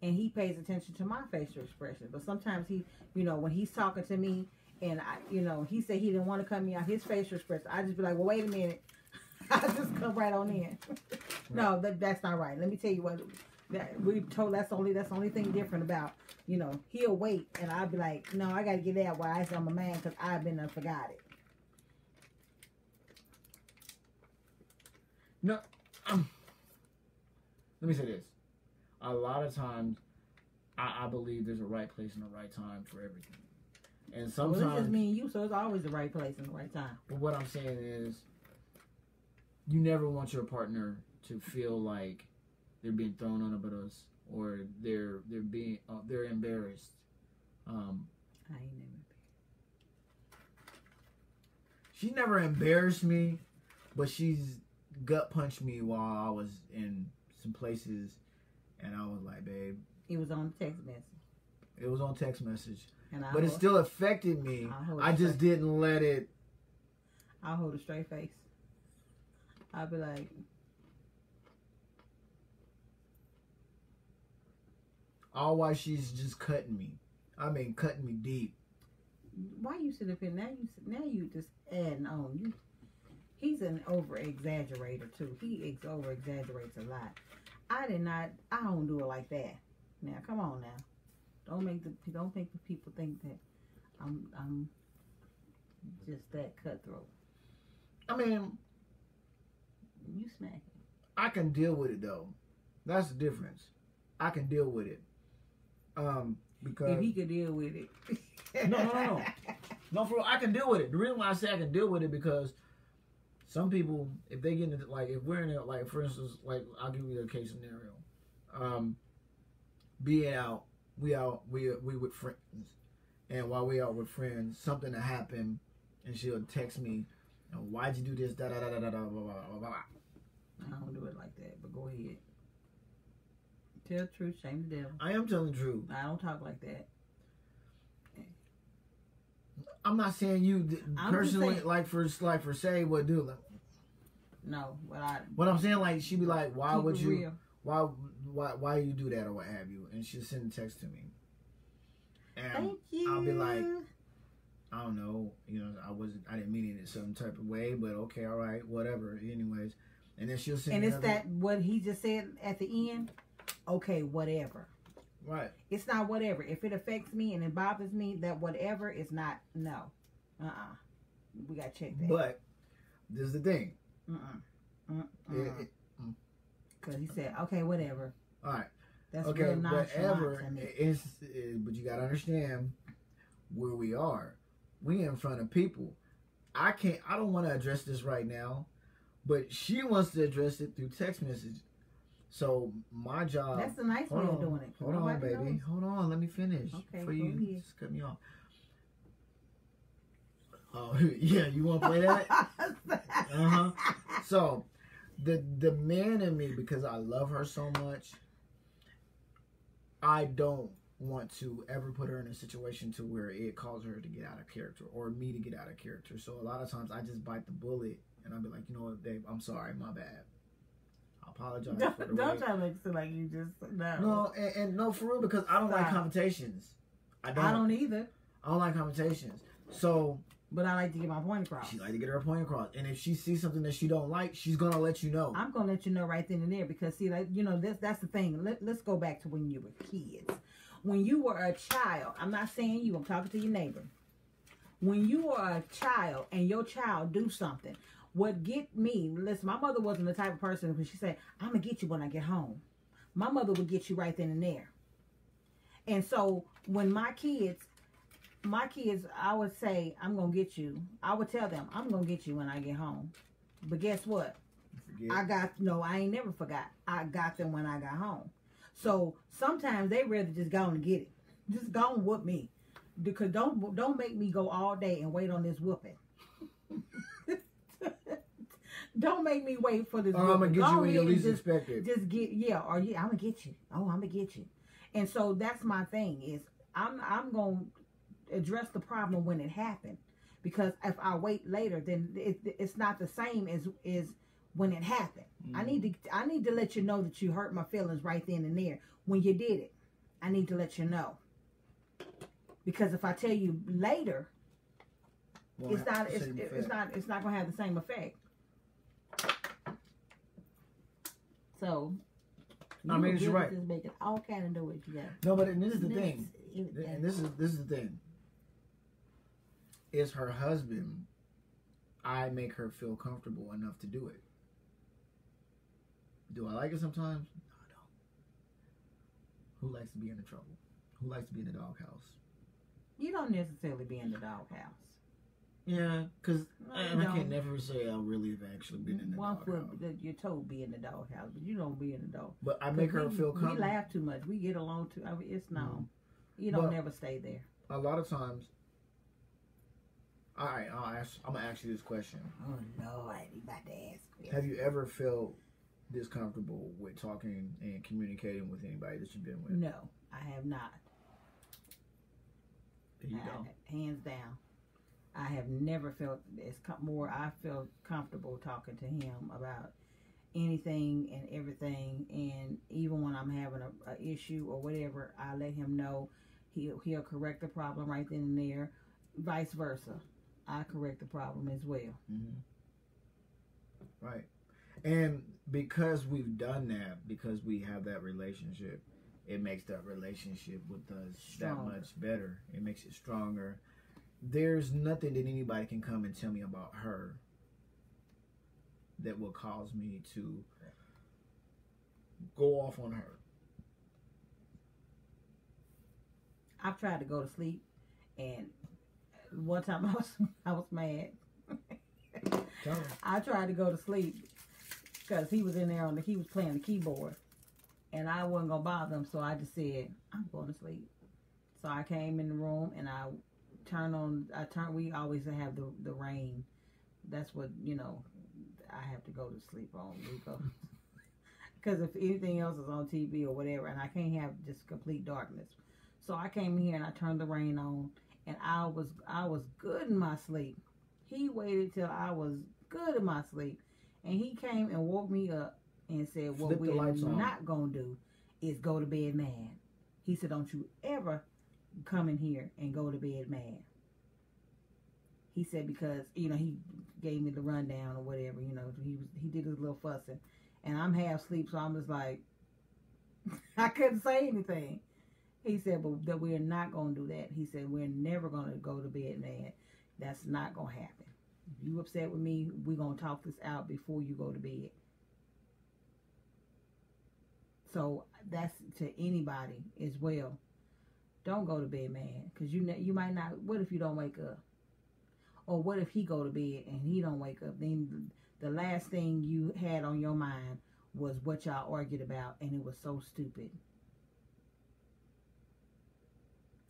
And he pays attention to my facial expression. But sometimes he, you know, when he's talking to me and I, you know, he said he didn't want to cut me out his facial expression, I just be like, well, wait a minute. I just come right on in. No, that's not right. Let me tell you what we told. That's the only thing different about, you know, he'll wait and I'll be like, no, I got to get that while I say I'm a man because I've been and forgot it. No, let me say this. A lot of times, I believe there's a right place and a right time for everything. And sometimes... Well, it's just me and you, so it's always the right place and the right time. But what I'm saying is, you never want your partner to feel like they're being thrown under the bus or they're embarrassed. I ain't never been. She never embarrassed me, but she's gut punched me while I was in some places, and I was like, babe. It was on text message. It was on text message. But it still affected me. I just didn't let it. I'll hold a straight face. I'll be like, all while she's just cutting me. I mean, cutting me deep. Why you sit up here now? You just adding on. He's an over exaggerator too. He over exaggerates a lot. I don't do it like that. Now, come on now. Don't make the people think that I'm just that cutthroat. I mean, you smacking. I can deal with it though. That's the difference. I can deal with it. Because if he could deal with it. No, for real, I can deal with it. The reason why I say I can deal with it because some people, if they get into like, if we're in it, like for instance, like I'll give you a case scenario. Being out, we with friends, and while we out with friends, something that happened, and she'll text me, why'd you do this? Da da da da da da blah blah blah. I don't do it like that, but go ahead. Tell the truth, shame the devil. I am telling the truth. I don't talk like that. I'm not saying you personally, saying, like for say what do. Like, no, what I'm saying, like she'd be like, why would you? Real. Why you do that or what have you? And she'll send a text to me. And thank you. I'll be like, I don't know, you know, I didn't mean it in some type of way, but okay, all right, whatever. Anyways, and then she'll send. And it's that what he just said at the end. Okay, whatever. Right. It's not whatever. If it affects me and it bothers me, that whatever is not no. We gotta check that. But this is the thing. Because he said, okay, whatever. All right. That's okay, real whatever. But you gotta understand where we are. We in front of people. I don't want to address this right now, but she wants to address it through text message. So my job. That's a nice way of doing it. Hold on, baby. Knows. Hold on. Let me finish. Okay. Before you just cut me off. Oh yeah, you want to play that? So the man in me, because I love her so much, I don't want to ever put her in a situation to where it causes her to get out of character or me to get out of character. So a lot of times I just bite the bullet and I'll be like, you know what, babe, I'm sorry, my bad. I apologize for the Don't try to make it seem like you just no. No, and no, for real, because I don't like confrontations. I don't either. I don't like confrontations. So, but I like to get my point across. She like to get her point across, and if she sees something that she don't like, she's gonna let you know. I'm gonna let you know right then and there because see, like you know, that's the thing. Let's go back to when you were kids. When you were a child, I'm not saying you. I'm talking to your neighbor. When you were a child and your child do something. What get me, listen, my mother wasn't the type of person when she said, I'm going to get you when I get home. My mother would get you right then and there. And so when my kids, I would say, I'm going to get you. I would tell them, I'm going to get you when I get home. But guess what? I ain't never forgot. I got them when I got home. So sometimes they rather just go and get it. Just go and whoop me. Because don't make me go all day and wait on this whooping. Don't make me wait for this. I'm gonna get you when you least expect it. Just get I'm gonna get you. Oh, I'm gonna get you. And so that's my thing is I'm gonna address the problem when it happened, because if I wait later, then it's not the same as when it happened. I need to let you know that you hurt my feelings right then and there when you did it. I need to let you know, because if I tell you later, it's not gonna have the same effect. So, I mean, you're right. Just making all kind of noise. You got. No, but this is the thing, and this is the thing. Is her husband? I make her feel comfortable enough to do it. Do I like it sometimes? No, I don't. Who likes to be in the trouble? Who likes to be in the doghouse? You don't necessarily be in the doghouse. Yeah, because I can never say I really have actually been in the doghouse. You're told be in the doghouse, but you don't be in the dog. But I make her feel comfortable. We laugh too much. We get along too. I mean, it's no. You don't never stay there. A lot of times. All right, I'm gonna ask you this question. Oh Lord, you about to ask me. Have you ever felt discomfortable with talking and communicating with anybody that you've been with? No, I have not. There you go. Hands down. I have never felt I feel comfortable talking to him about anything and everything, and even when I'm having a issue or whatever, I let him know. He'll correct the problem right then and there. Vice versa, I correct the problem as well. Mm-hmm. Right, and because we've done that, because we have that relationship, it makes that relationship with us stronger. That much better. It makes it stronger. There's nothing that anybody can come and tell me about her that will cause me to go off on her. I've tried to go to sleep, and one time I was mad. I tried to go to sleep because he was in there he was playing the keyboard, and I wasn't gonna bother him, so I just said I'm going to sleep. So I came in the room and we always have the rain. That's what, I have to go to sleep on. Because if anything else is on TV or whatever, and I can't have just complete darkness. So I came in here and I turned the rain on, and I was good in my sleep. He waited till I was good in my sleep, and he came and woke me up and said, what we're not going to do is go to bed mad. He said, don't you ever come in here and go to bed mad. He said, because he gave me the rundown or whatever, he did his little fussing, and I'm half asleep, so I'm just like I couldn't say anything. He said, but that we're not going to do that. He said, we're never going to go to bed mad. That's not going to happen. If you upset with me, we're going to talk this out before you go to bed. So that's to anybody as well. Don't go to bed mad, because you might not. What if you don't wake up? Or what if he go to bed and he don't wake up? Then the last thing you had on your mind was what y'all argued about, and it was so stupid.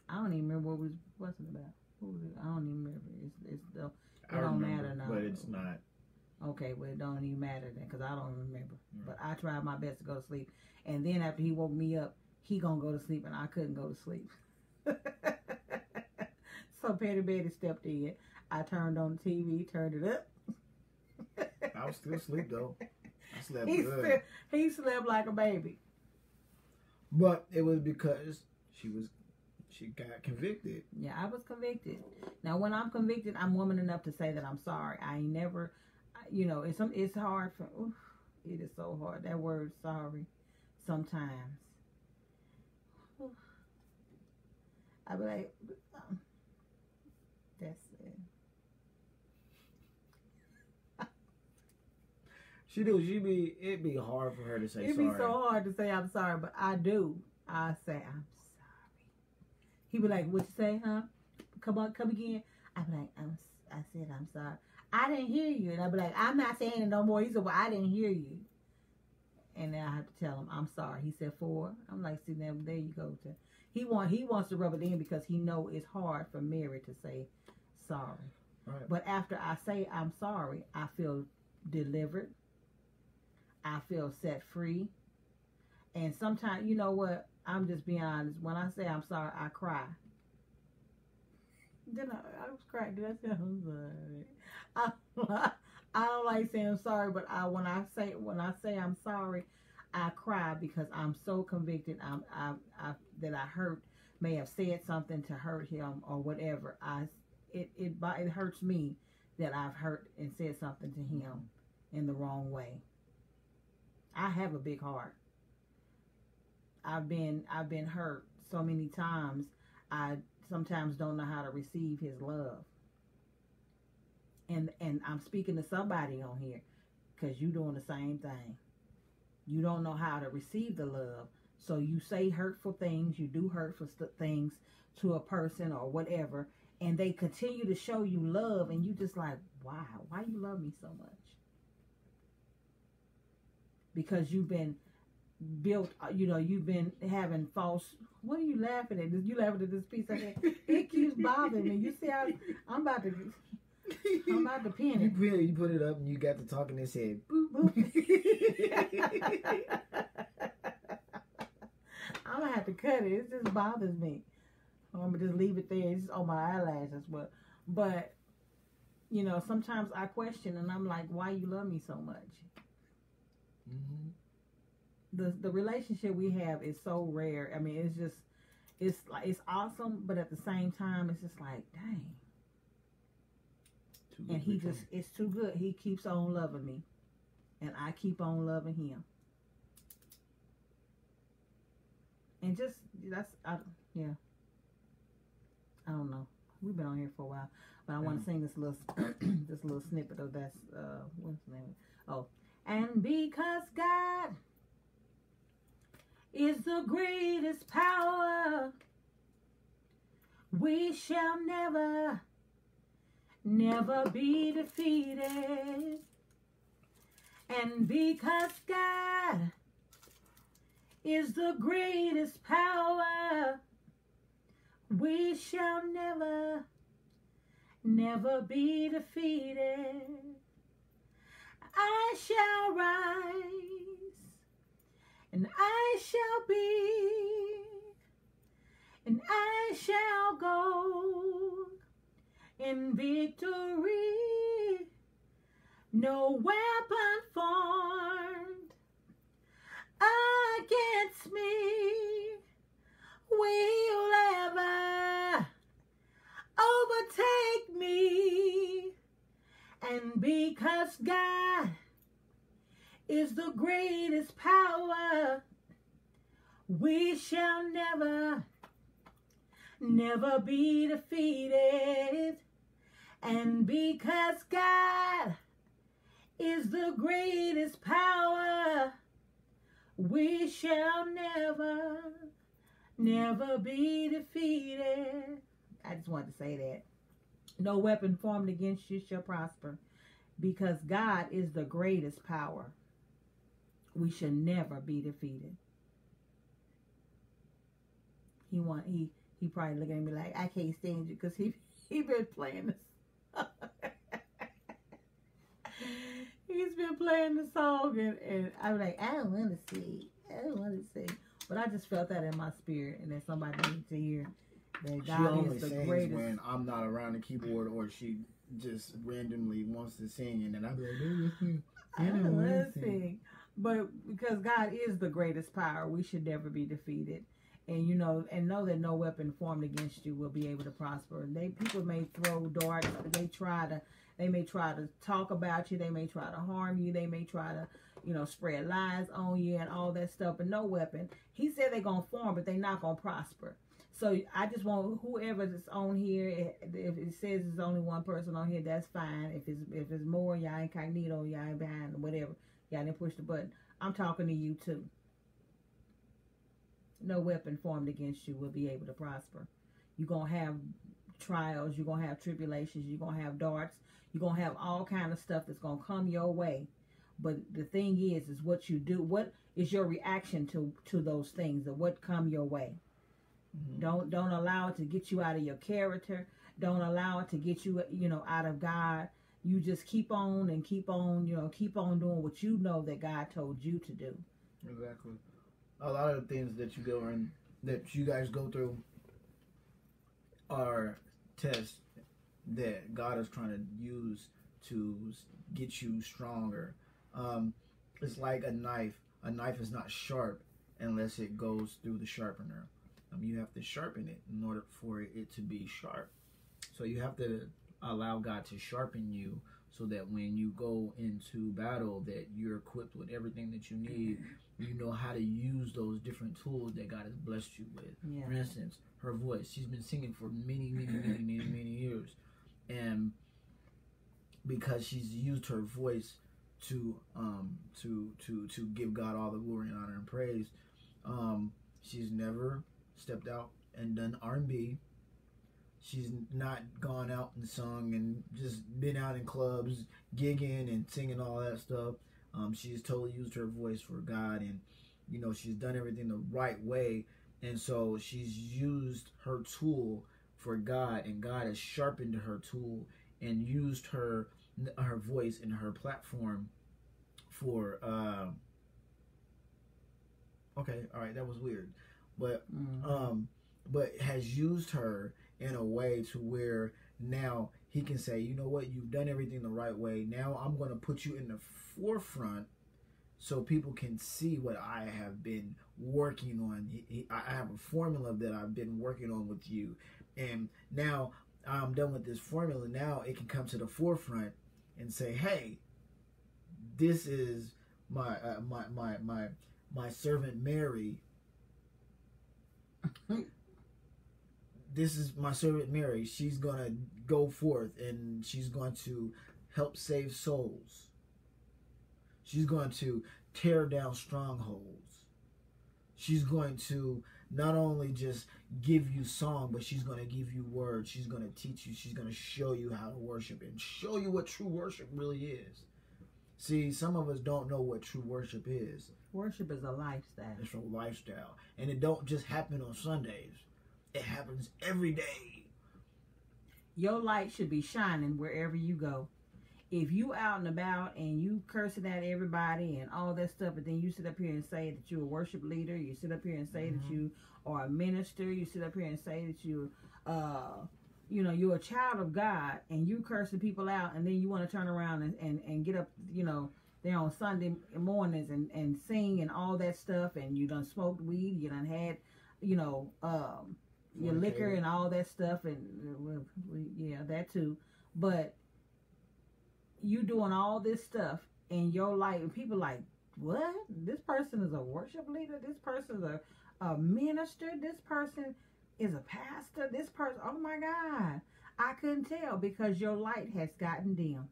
I don't even remember what was it about. What was it? I don't even remember. It don't matter now. But it's not. Okay, well, it don't even matter then, because I don't remember. But I tried my best to go to sleep. And then after he woke me up, he gonna go to sleep, and I couldn't go to sleep. So Patty Betty stepped in. I turned on the TV, turned it up. I was still asleep, though. I slept good. He slept like a baby. But it was because she got convicted. Yeah, I was convicted. Now, when I'm convicted, I'm woman enough to say that I'm sorry. I ain't never, it's hard it is so hard. That word, sorry, sometimes. I be like, that's it. It'd be hard for her to say sorry. It'd be so hard to say I'm sorry, but I do. I say I'm sorry. He be like, what you say, huh? Come again. I be like, I said I'm sorry. I didn't hear you. And I be like, I'm not saying it no more. He said, well, I didn't hear you. and then I have to tell him I'm sorry. He said 4. I'm like, see, now there you go. He wants to rub it in because he know it's hard for Mary to say sorry. Right. But after I say I'm sorry, I feel delivered. I feel set free. And sometimes, you know what? I'm just being honest. When I say I'm sorry, I cry. Then I was crying. Did I say I'm sorry? I don't like saying I'm sorry, but when I say I'm sorry, I cry because I'm so convicted. That I may have said something to hurt him or whatever. It hurts me that I've hurt and said something to him in the wrong way. I have a big heart. I've been hurt so many times. I sometimes don't know how to receive his love. And I'm speaking to somebody on here because you're doing the same thing. You don't know how to receive the love. So you say hurtful things, you do hurtful things to a person or whatever, and they continue to show you love, and you just like, wow, why you love me so much? Because you've been built, you've been having false. What are you laughing at? You laughing at this piece of it? It keeps bothering me. You see how I'm about to pin it. You put it up and you got to talking and said boop boop. I'm gonna have to cut it. It just bothers me. I'm gonna just leave it there. It's on my eyelashes, but sometimes I question and I'm like, why you love me so much? Mm-hmm. The relationship we have is so rare. I mean, it's awesome, but at the same time, it's just like, dang. And it's too good. He keeps on loving me, and I keep on loving him. And I don't know. We've been on here for a while, but I want to sing this little this little snippet of that. What's the name? Oh, and because God is the greatest power, we shall never be defeated. And because God is the greatest power, we shall never be defeated. I shall rise, and I shall be, and I shall go in victory. No weapon formed against me will ever overtake me. And because God is the greatest power, we shall never be defeated. And because God is the greatest power, we shall never be defeated. I just wanted to say that. No weapon formed against you shall prosper. Because God is the greatest power, we should never be defeated. He probably looking at me like, I can't stand you, because he been playing this. He's been playing the song, and I'm like, I don't want to sing. But I just felt that in my spirit, and that somebody needs to hear that God is the greatest. When I'm not around the keyboard, or she just randomly wants to sing, and then I'll be like, I don't want to sing. But because God is the greatest power, we should never be defeated. And and know that no weapon formed against you will be able to prosper. People may throw darts. They may try to talk about you. They may try to harm you. They may try to, spread lies on you and all that stuff. But no weapon. He said they're gonna form, but they're not gonna prosper. So I just want whoever is on here. If it says there's only one person on here, that's fine. If it's more, y'all incognito, y'all ain't behind, whatever. Y'all didn't push the button. I'm talking to you too. No weapon formed against you will be able to prosper. You're going to have trials. You're going to have tribulations. You're going to have darts. You're going to have all kind of stuff that's going to come your way. But the thing is what you do. What is your reaction to those things, or what come your way? Mm-hmm. Don't allow it to get you out of your character. Don't allow it to get you, out of God. You just keep on and keep on, keep on doing what you know that God told you to do. Exactly. A lot of the things that you go in, that you guys go through, are tests that God is trying to use to get you stronger. It's like a knife. A knife is not sharp unless it goes through the sharpener. You have to sharpen it in order for it to be sharp. So you have to allow God to sharpen you so that when you go into battle, that you're equipped with everything that you need. You know how to use those different tools that God has blessed you with. Yeah. For instance, her voice. She's been singing for many years. And because she's used her voice to give God all the glory and honor and praise, she's never stepped out and done R&B. She's not gone out and sung and just been out in clubs gigging and singing all that stuff. She's totally used her voice for God, and she's done everything the right way. And so she's used her tool for God, and God has sharpened her tool and used her voice and her platform for okay, all right, that was weird, but but has used her in a way to where now he can say, you know what, you've done everything the right way. Now I'm going to put you in the forefront so people can see what I have been working on. I have a formula that I've been working on with you, and now I'm done with this formula. Now it can come to the forefront and say, hey, this is my servant Mary. This is my servant Mary. She's going to go forth and she's going to help save souls. She's going to tear down strongholds. She's going to not only just give you song, but she's going to give you words. She's going to teach you. She's going to show you how to worship and show you what true worship really is. See, some of us don't know what true worship is. Worship is a lifestyle. It's a lifestyle. And it don't just happen on Sundays. It happens every day. Your light should be shining wherever you go. If you out and about and you cursing at everybody and all that stuff, but then you sit up here and say that you're a worship leader, you sit up here and say that you are a minister, you sit up here and say that you, you're a child of God, and you cursing people out, and then you want to turn around and get up, there on Sunday mornings and sing and all that stuff, and you done smoked weed, you done had, your liquor and all that stuff, and yeah, that too. But you doing all this stuff in your life, and people like, what? This person is a worship leader? This person is a minister? This person is a pastor? This person, oh my God. I couldn't tell because your light has gotten dim.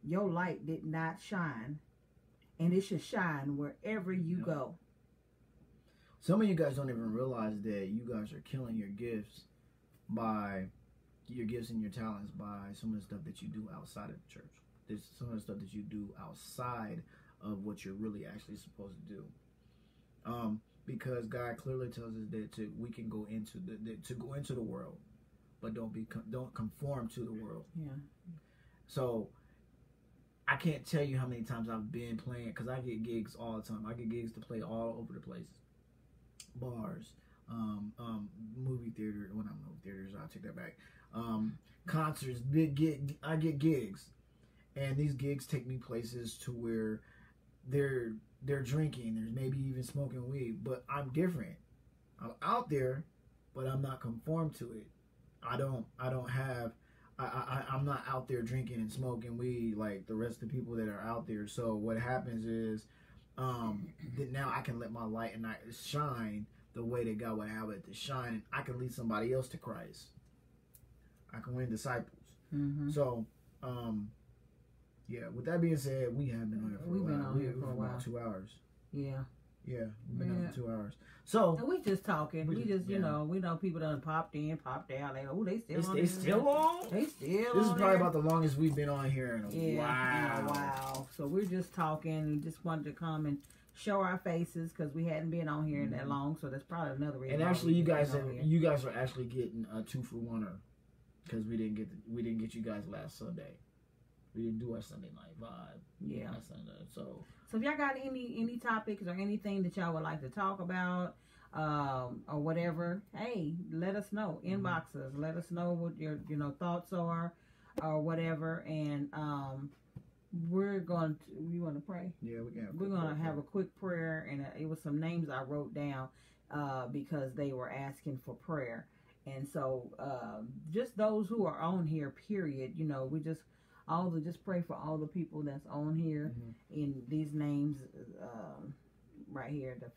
Your light did not shine, and it should shine wherever you go. Some of you guys don't even realize that you guys are killing your gifts and your talents by some of the stuff that you do outside of the church. There's some of the stuff that you do outside of what you're really actually supposed to do. Because God clearly tells us that we can go into the world, but don't conform to the world. Yeah. So I can't tell you how many times I've been playing, because I get gigs all the time. I get gigs to play all over the place. Bars, movie theater. Well, not movie theaters. I'll take that back. Concerts, I get gigs, and these gigs take me places to where they're drinking. There's maybe even smoking weed, but I'm different. I'm out there, but I'm not conformed to it. I'm not out there drinking and smoking weed like the rest of the people that are out there. So what happens is, that now I can let my light and night shine the way that God would have it to shine, and I can lead somebody else to Christ. I can win disciples. Mm-hmm. So, yeah. With that being said, we have been on here for a while. For about 2 hours. Yeah. Yeah, we've been up for 2 hours. So and we just talking. We just you know, we know people done popped in, popped out. Like, oh, they still on. They still on. They still. This is probably about the longest we've been on here in a while. In a while. So we're just talking. We just wanted to come and show our faces because we hadn't been on here that long. So that's probably another reason. And actually, you guys are actually getting a 2-for-1er because we didn't get you guys last Sunday. We didn't do our Sunday night vibe. Yeah. Last Sunday. So if y'all got any topics or anything that y'all would like to talk about, or whatever, hey, let us know. Inboxes. Let us know what your thoughts are, or whatever. And we want to pray. Yeah, we're gonna have a quick prayer, and it was some names I wrote down because they were asking for prayer, and so just those who are on here. Period. We just pray for all the people that's on here in these names right here. The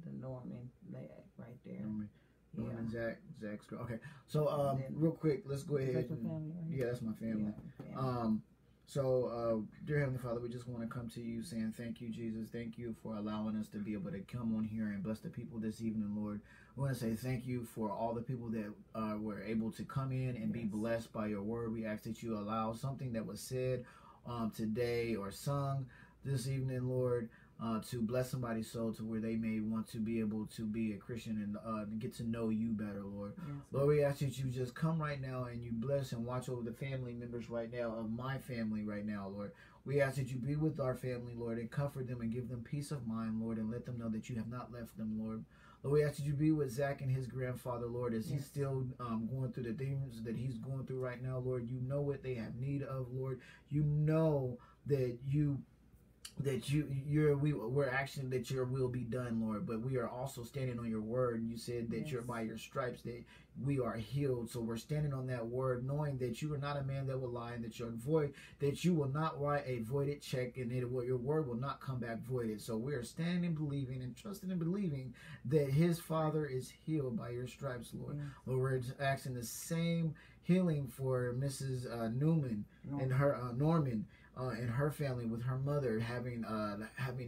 the Norman right there. Norman, Zach's girl. Okay, so real quick, let's go ahead. That's your family, right? Yeah, that's my family. Yeah, So, dear Heavenly Father, we just want to come to you saying thank you, Jesus. Thank you for allowing us to be able to come on here and bless the people this evening, Lord. We want to say thank you for all the people that were able to come in and be blessed by your word. We ask that you allow something that was said today or sung this evening, Lord, to bless somebody's soul to where they may want to be able to be a Christian and get to know you better, Lord. Yes. Lord, we ask that you just come right now and you bless and watch over the family members right now of my family right now, Lord. We ask that you be with our family, Lord, and comfort them and give them peace of mind, Lord, and let them know that you have not left them, Lord. Lord, we ask that you be with Zach and his grandfather, Lord, as he's still going through the things that he's going through right now, Lord. You know what they have need of, Lord. You know that we're asking that your will be done, Lord, but we are also standing on your word. You said that you're by your stripes that we are healed, so we're standing on that word, knowing that you are not a man that will lie, and that you will not write a voided check, and that your word will not come back voided. So we are standing and believing and trusting and believing that his father is healed by your stripes, Lord. Lord, we're asking the same healing for Mrs. Newman and her Norman. And her family with her mother having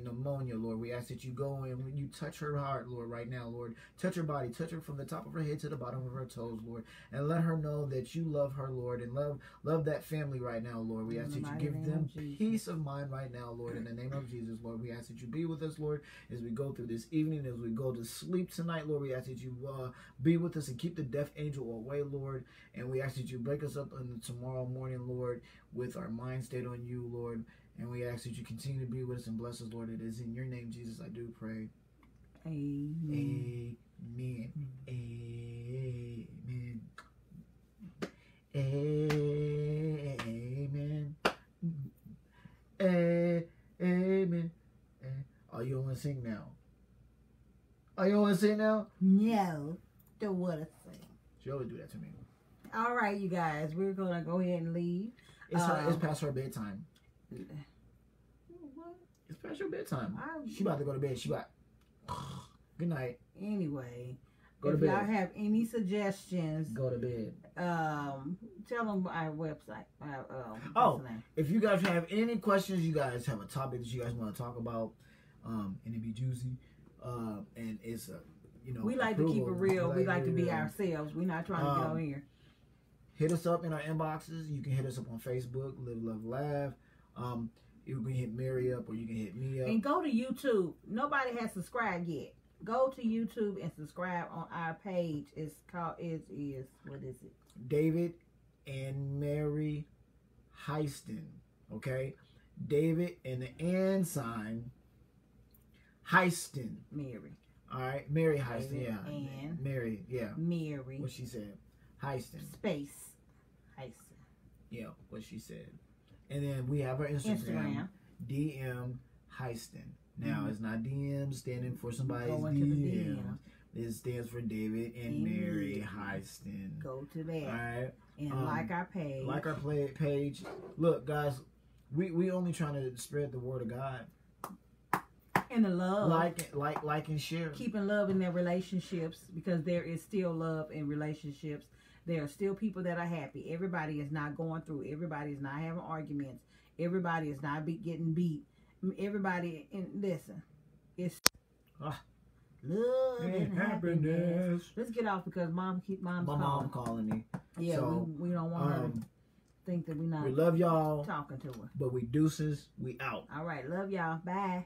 pneumonia, Lord. We ask that you go and when you touch her heart, Lord, right now, Lord. Touch her body, touch her from the top of her head to the bottom of her toes, Lord. And let her know that you love her, Lord, and love that family right now, Lord. We ask that you give them peace of mind right now, Lord, in the name of Jesus, Lord. We ask that you be with us, Lord, as we go through this evening, as we go to sleep tonight, Lord. We ask that you be with us and keep the death angel away, Lord. And we ask that you break us up on tomorrow morning, Lord, with our mind stayed on you, Lord. And we ask that you continue to be with us and bless us, Lord. It is in your name, Jesus, I do pray. Amen. Amen. Amen. Amen. Amen. Are you want to sing now? Are you want to sing now? No. Don't want to sing. She always do that to me. All right, you guys. We're going to go ahead and leave. It's past her bedtime. What? It's past her bedtime. She about to go to bed. She about, good night. Anyway, if y'all have any suggestions, go to bed. Tell them our website. If you guys have any questions, you guys have a topic that you guys want to talk about, and it be juicy, and it's we like to keep it real. We like to be ourselves. We're not trying to get on here. Hit us up in our inboxes. You can hit us up on Facebook, Live, Love, Laugh. You can hit Mary up or you can hit me up. And go to YouTube. Nobody has subscribed yet. Go to YouTube and subscribe on our page. It's called, what is it? David&Mary Hysten. Okay? David and the and sign Hysten. Mary. All right? Mary Hysten, yeah. And Mary, yeah. Mary. What she said. Hysten. Space. Hysten. Yeah, what she said. And then we have our Instagram. DM Hysten. Now, it's not DM standing for somebody's DM. It stands for David and Mary Hysten. Go to that. All right. And like our page. Like our page. Look, guys, we only trying to spread the word of God. And the love. Like and share. Keeping love in their relationships, because there is still love in relationships. There are still people that are happy. Everybody is not going through. Everybody is not having arguments. Everybody is not getting beat. Everybody, and listen, It's love and happiness. Let's get off because mom's calling me. Yeah, so, we don't want her to think that we're not. We love y'all. Talking to her. But we deuces. We out. All right, love y'all. Bye.